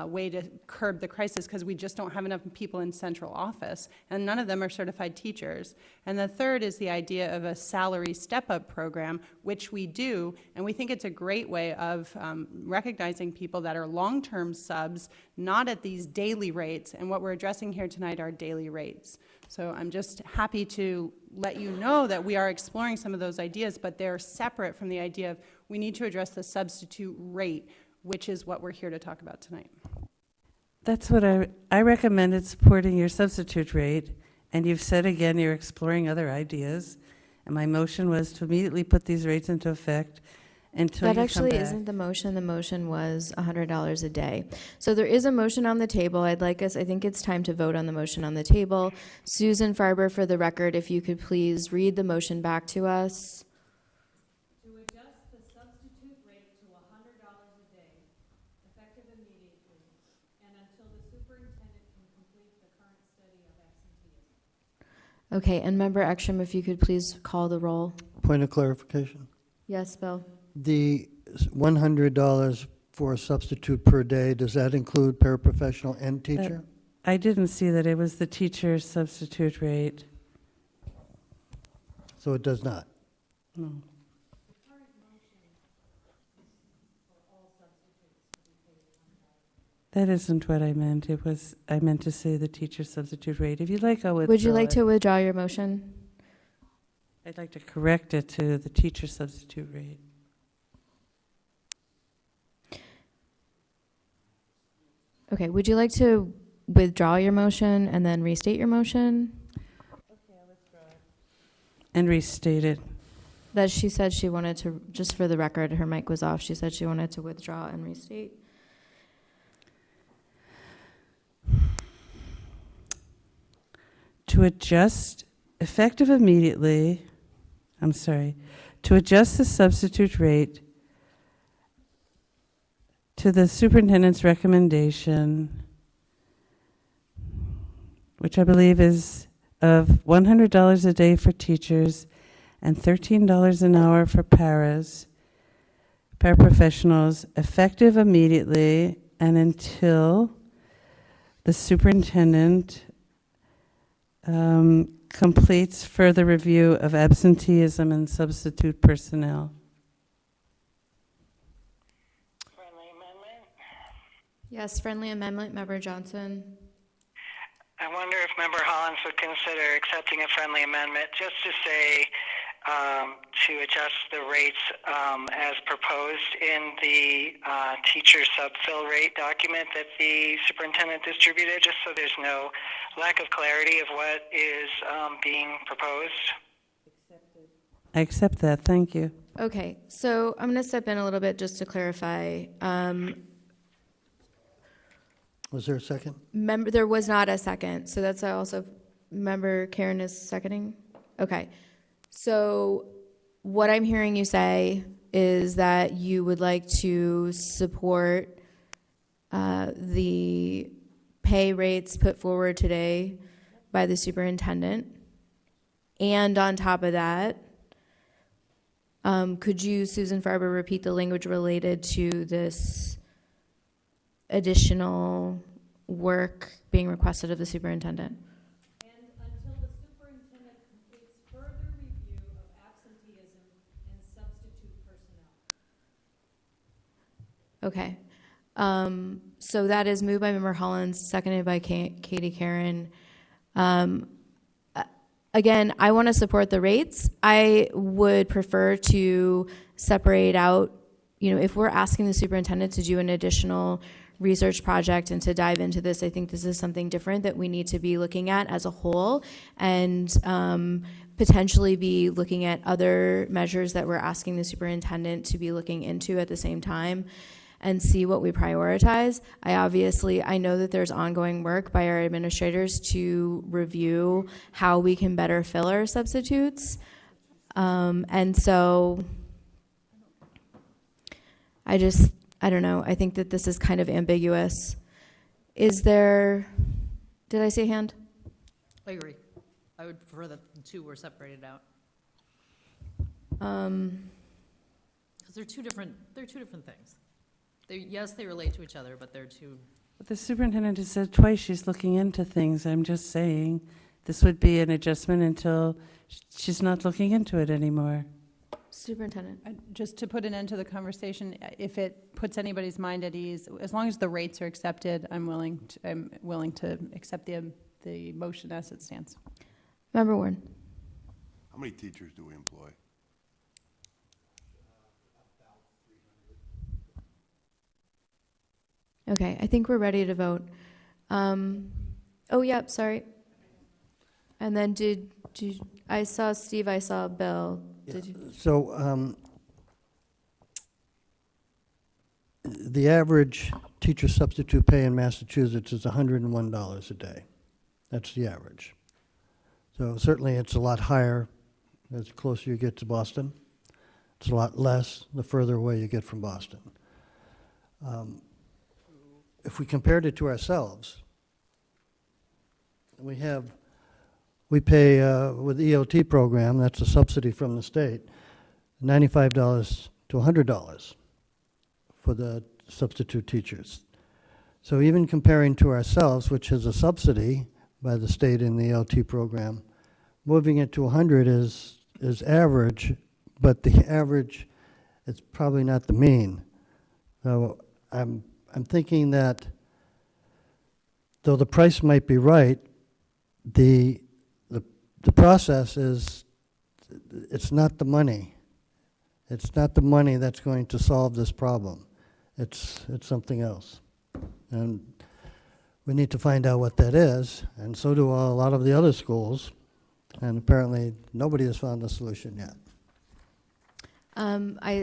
way to curb the crisis because we just don't have enough people in central office, and none of them are certified teachers. And the third is the idea of a salary step-up program, which we do, and we think it's a great way of recognizing people that are long-term subs, not at these daily rates, and what we're addressing here tonight are daily rates. So I'm just happy to let you know that we are exploring some of those ideas, but they're separate from the idea of we need to address the substitute rate, which is what we're here to talk about tonight. That's what I recommended supporting your substitute rate, and you've said again you're exploring other ideas, and my motion was to immediately put these rates into effect until you That come actually back. isn't the motion. The motion was $100 a day. So there is a motion on the table. I think it's time to vote on the motion on the table. Susan Farber, for the record, if you could please read the motion back to us. To adjust the substitute rate to $100 a day, effective immediately, and until the superintendent can complete the current study of absenteeism. Okay, and Member Ekstrom, if you could please call the roll. Point of clarification. Yes, Bill? The $100 for a substitute per day, does that include paraprofessional and teacher? I didn't see that it was the teacher substitute rate. So it does not? No. That isn't what I meant. I meant to say the teacher substitute rate. If you'd like, I'll withdraw Would you like it. to withdraw your motion? I'd like to correct it to the teacher substitute rate. Okay, would you like to withdraw your motion and then restate your motion? And restate it. That she said she wanted to, just for the record, her mic was off. She said she wanted to withdraw and restate. To adjust, effective immediately, to adjust the substitute rate to the superintendent's recommendation, which I believe is of $100 a day for teachers and $13 an hour for paraprofessionals, effective immediately and until the superintendent completes further review of absenteeism and substitute personnel. Yes, friendly amendment, Member Johnson. I wonder if Member Hollins would consider accepting a friendly amendment just to say to adjust the rates as proposed in the teacher sub-fill rate document that the superintendent distributed, just so there's no lack of clarity of what is being proposed. I accept that. Thank you. Okay, so I'm going to step in a little bit just to clarify. Was there a second? There was not a second, so that's also, Member Karen is seconding? Okay, so what I'm hearing you say is that you would like to support the pay rates put forward today by the superintendent, and on top of that, could you, Susan Farber, repeat the language related to this additional work being requested of the superintendent? And until the superintendent completes further review of absenteeism and substitute personnel. Okay. So that is moved by Member Hollins, seconded by Katie Karen. again, I want to support the rates. I would prefer to separate out, if we're asking the superintendent to do an additional research project and to dive into this, I think this is something different that we need to be looking at as a whole, and potentially be looking at other measures that we're asking the superintendent to be looking into at the same time, and see what we prioritize. I know that there's ongoing work by our administrators to review how we can better fill our substitutes. And so I don't know. I think that this is kind of ambiguous. Did I see a hand? I agree. I would prefer that the two were separated out. Because they're two different things. Yes, they relate to each other, but they're two. But the superintendent has said twice she's looking into things. I'm just saying this would be an adjustment until she's not looking into it anymore. Superintendent. Just to put an end to the conversation, if it puts anybody's mind at ease, as long as the rates are accepted, I'm willing to accept the motion as it stands. Member Warren. How many teachers do we employ? Okay, I think we're ready to vote. Sorry. And then I saw Steve, I saw Bill. Did you? So the average teacher substitute pay in Massachusetts is $101 a day. That's the average. So certainly it's a lot higher as closer you get to Boston. It's a lot less the further away you get from Boston. If we compared it to ourselves, we pay with the EOT program, that's a subsidy from the state, $95 to $100 for the substitute teachers. So even comparing to ourselves, which is a subsidy by the state in the EOT program, moving it to 100 is average, but the average is probably not the mean. So I'm thinking that though the price might be right, the process is, it's not the money. It's not the money that's going to solve this problem. It's something else. And we need to find out what that is, and so do a lot of the other schools, and apparently nobody has found a solution yet.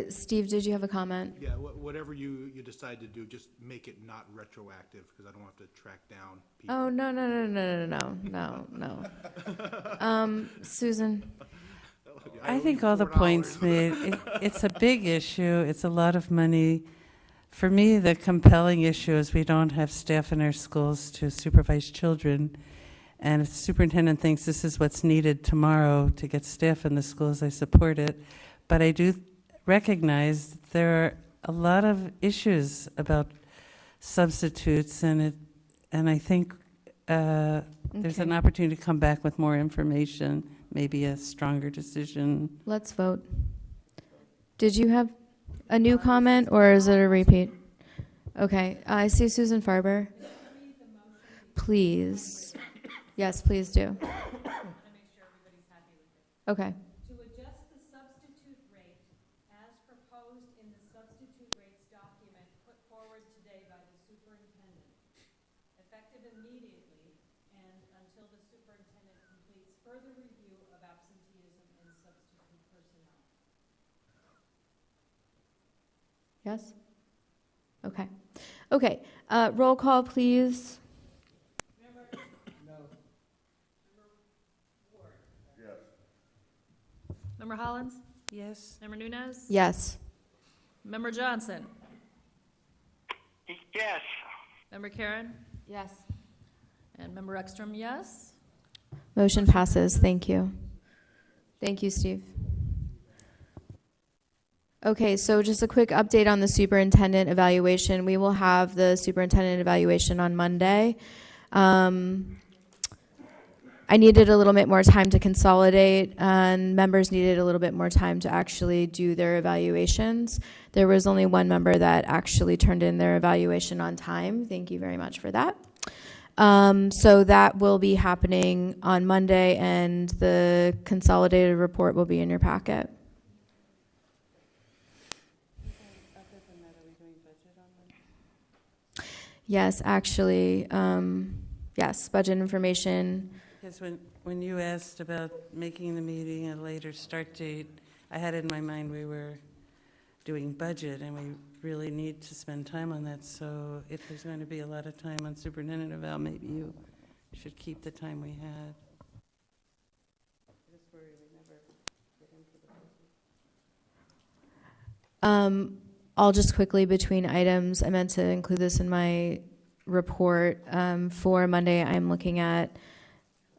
Steve, did you have a comment? Yeah, whatever you decide to do, just make it not retroactive, because I don't have to track down people. Oh, no. Susan? I think all the points made, it's a big issue. It's a lot of money. For me, the compelling issue is we don't have staff in our schools to supervise children. And if the superintendent thinks this is what's needed tomorrow to get staff in the schools, I support it. But I do recognize there are a lot of issues about substitutes, and I think there's an opportunity to come back with more information, maybe a stronger decision. Let's vote. Did you have a new comment, or is it a repeat? Okay, I see Susan Farber. Please. Yes, please do. Okay. To adjust the substitute rate as proposed in the substitute rates document put forward today by the superintendent, effective immediately and until the superintendent completes further review of absenteeism and substitute personnel. Yes? Okay. Okay, roll call, please. Member Hollins? Yes. Member Nunes? Yes. Member Johnson? Yes. Member Karen? Yes. And Member Ekstrom, yes? Motion passes. Thank you. Thank you, Steve. Okay, so just a quick update on the superintendent evaluation. We will have the superintendent evaluation on Monday. I needed a little bit more time to consolidate, and members needed a little bit more time to actually do their evaluations. There was only one member that actually turned in their evaluation on time. Thank you very much for that. So that will be happening on Monday, and the consolidated report will be in your packet. Yes, actually, yes, budget information. Because when you asked about making the meeting a later start date, I had in my mind we were doing budget, and we really need to spend time on that. So if there's going to be a lot of time on superintendent eval, maybe you should keep the time we had. I'll just quickly between items, I meant to include this in my report. For Monday, I'm looking at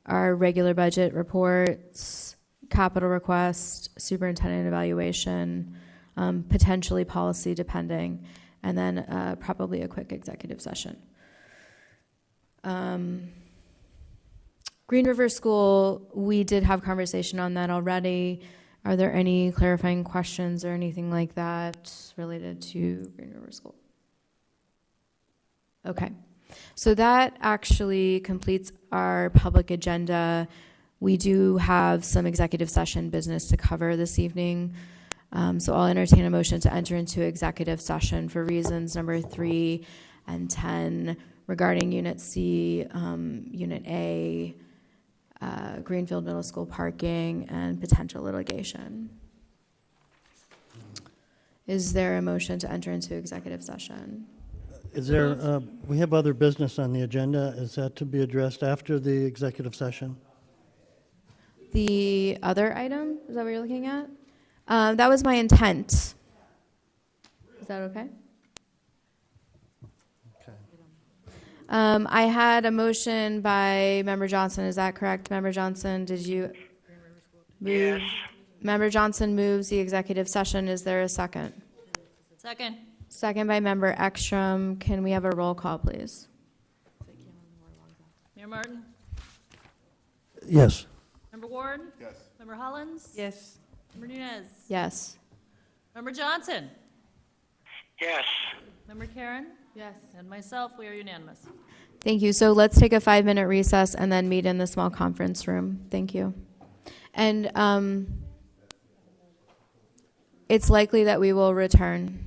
our regular budget reports, capital request, superintendent evaluation, potentially policy depending, and then probably a quick executive session. Green River School, we did have conversation on that already. Are there any clarifying questions or anything like that related to Green River School? Okay, so that actually completes our public agenda. We do have some executive session business to cover this evening. So I'll entertain a motion to enter into executive session for reasons number 3 and 10 regarding Unit C, Unit A, Greenfield Middle School parking, and potential litigation. Is there a motion to enter into executive session? Is there, we have other business on the agenda. Is that to be addressed after the executive session? The other item, is that what you're looking at? That was my intent. Is that okay? I had a motion by Member Johnson. Is that correct, Member Johnson? Did you move? Yes. Member Johnson moves the executive session. Is there a second? Second. Second by Member Ekstrom. Can we have a roll call, please? Mayor Martin? Yes. Member Ward? Yes. Member Hollins? Yes. Member Nunez? Yes. Member Johnson? Yes. Member Karen? Yes. And myself, we are unanimous. Thank you. So let's take a 5-minute recess and then meet in the small conference room. Thank you. And it's likely that we will return.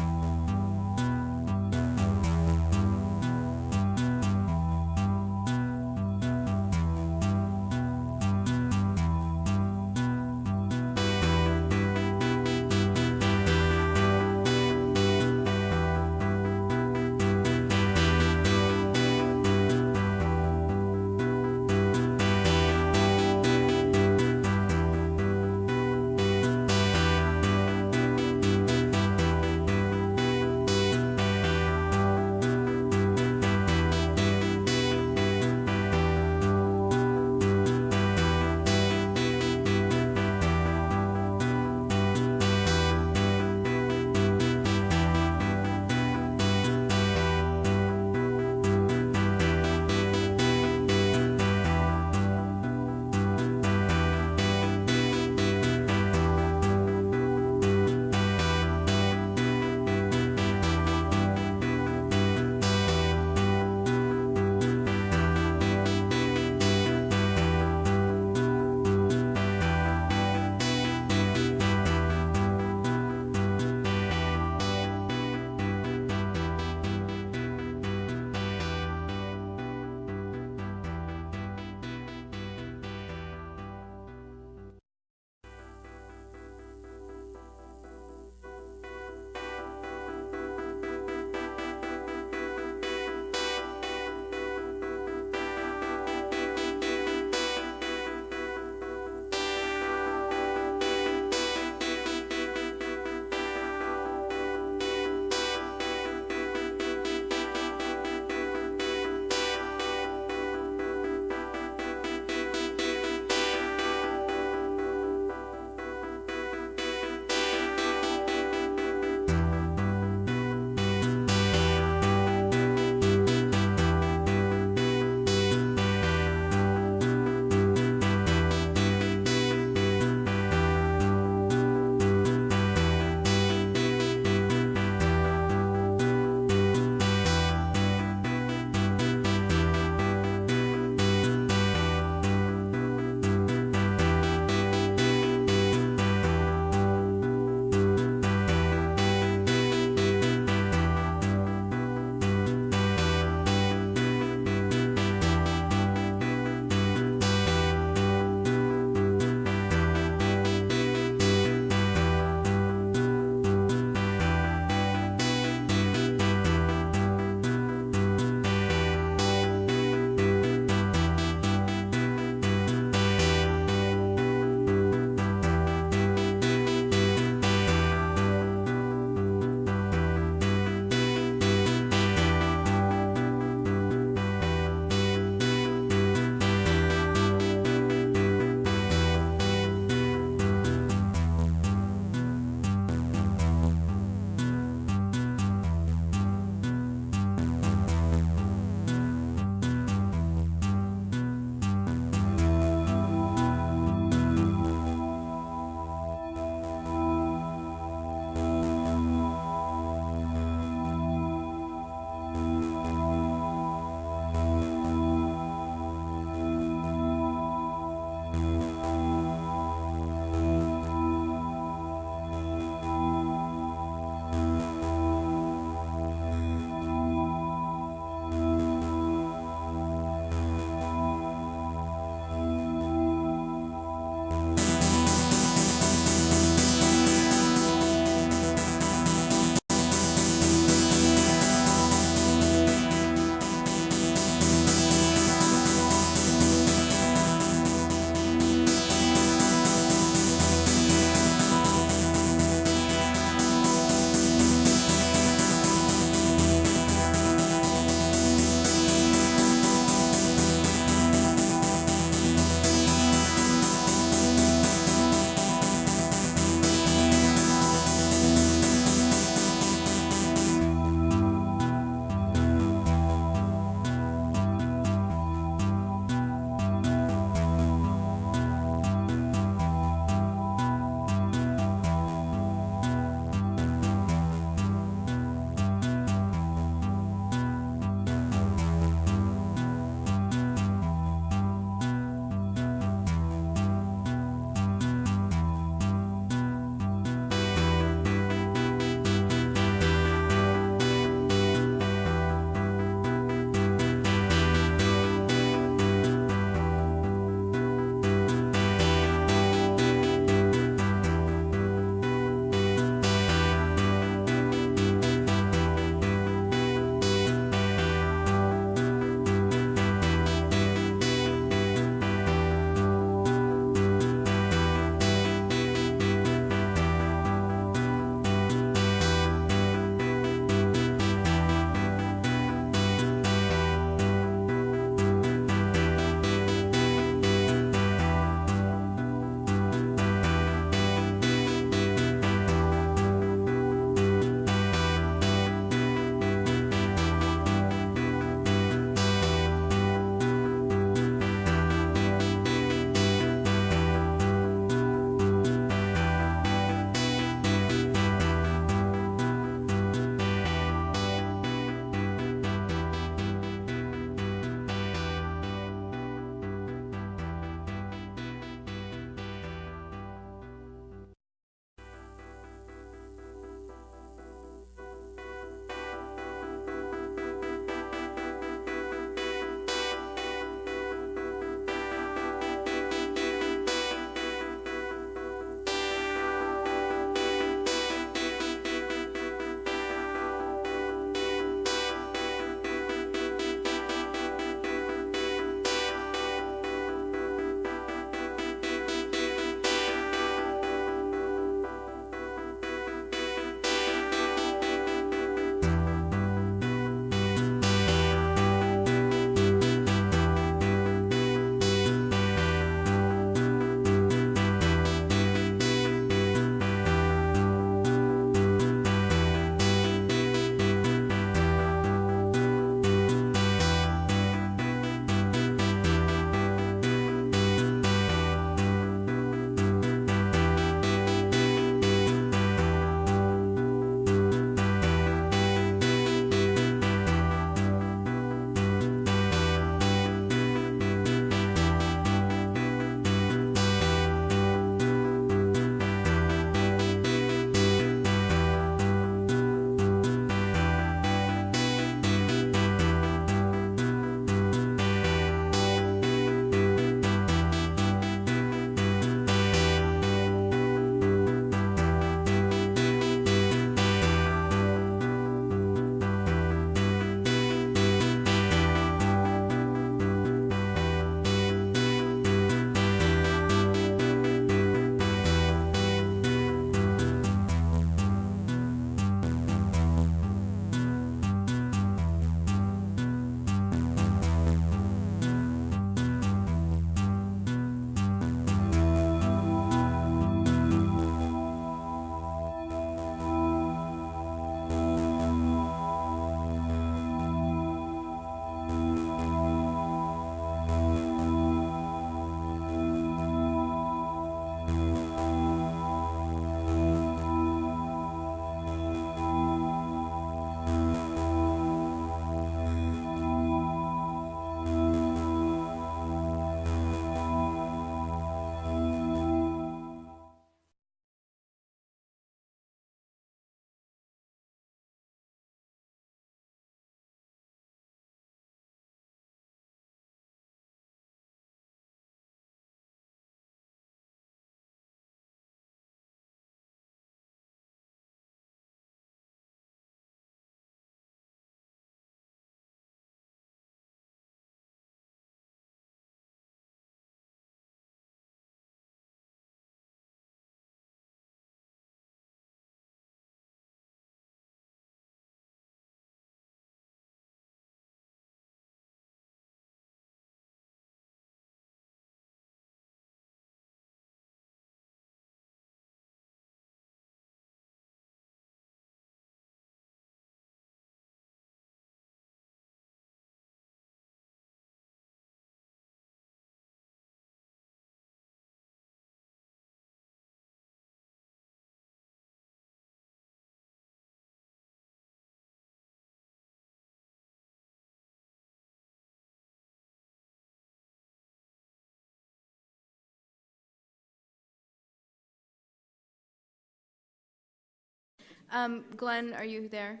Glenn, are you there?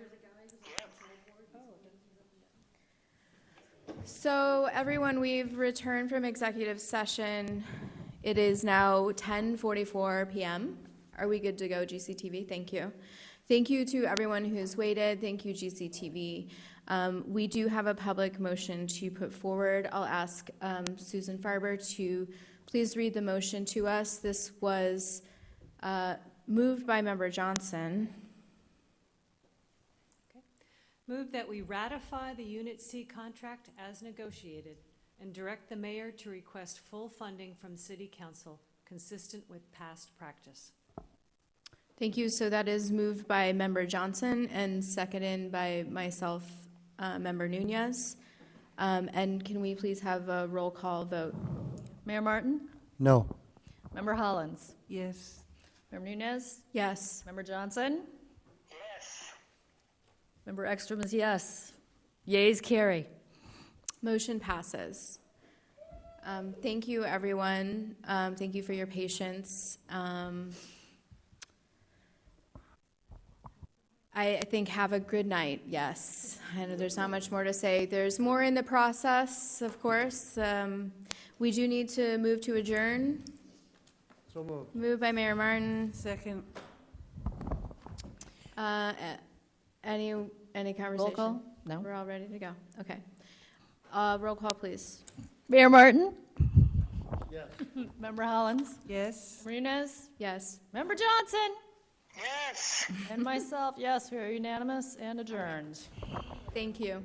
So everyone, we've returned from executive session. It is now 10:44 p.m. Are we good to go, GCTV? Thank you. Thank you to everyone who's waited. Thank you, GCTV. We do have a public motion to put forward. I'll ask Susan Farber to please read the motion to us. This was moved by Member Johnson. Move that we ratify the Unit C contract as negotiated and direct the mayor to request full funding from City Council, consistent with past practice. Thank you. So that is moved by Member Johnson and seconded by myself, Member Nunez. And can we please have a roll call vote? Mayor Martin? No. Member Hollins? Yes. Member Nunez? Yes. Member Johnson? Yes. Member Ekstrom is yes. Yeas carry. Motion passes. Thank you, everyone. Thank you for your patience. I think have a good night, yes. I know there's not much more to say. There's more in the process, of course. We do need to move to adjourn. So moved. Moved by Mayor Martin. Second. Any conversation? Roll call? No. We're all ready to go. Okay. Roll call, please. Mayor Martin? Yes. Member Hollins? Yes. Member Nunez? Yes. Member Johnson? Yes. And myself, yes, we are unanimous and adjourned. Thank you.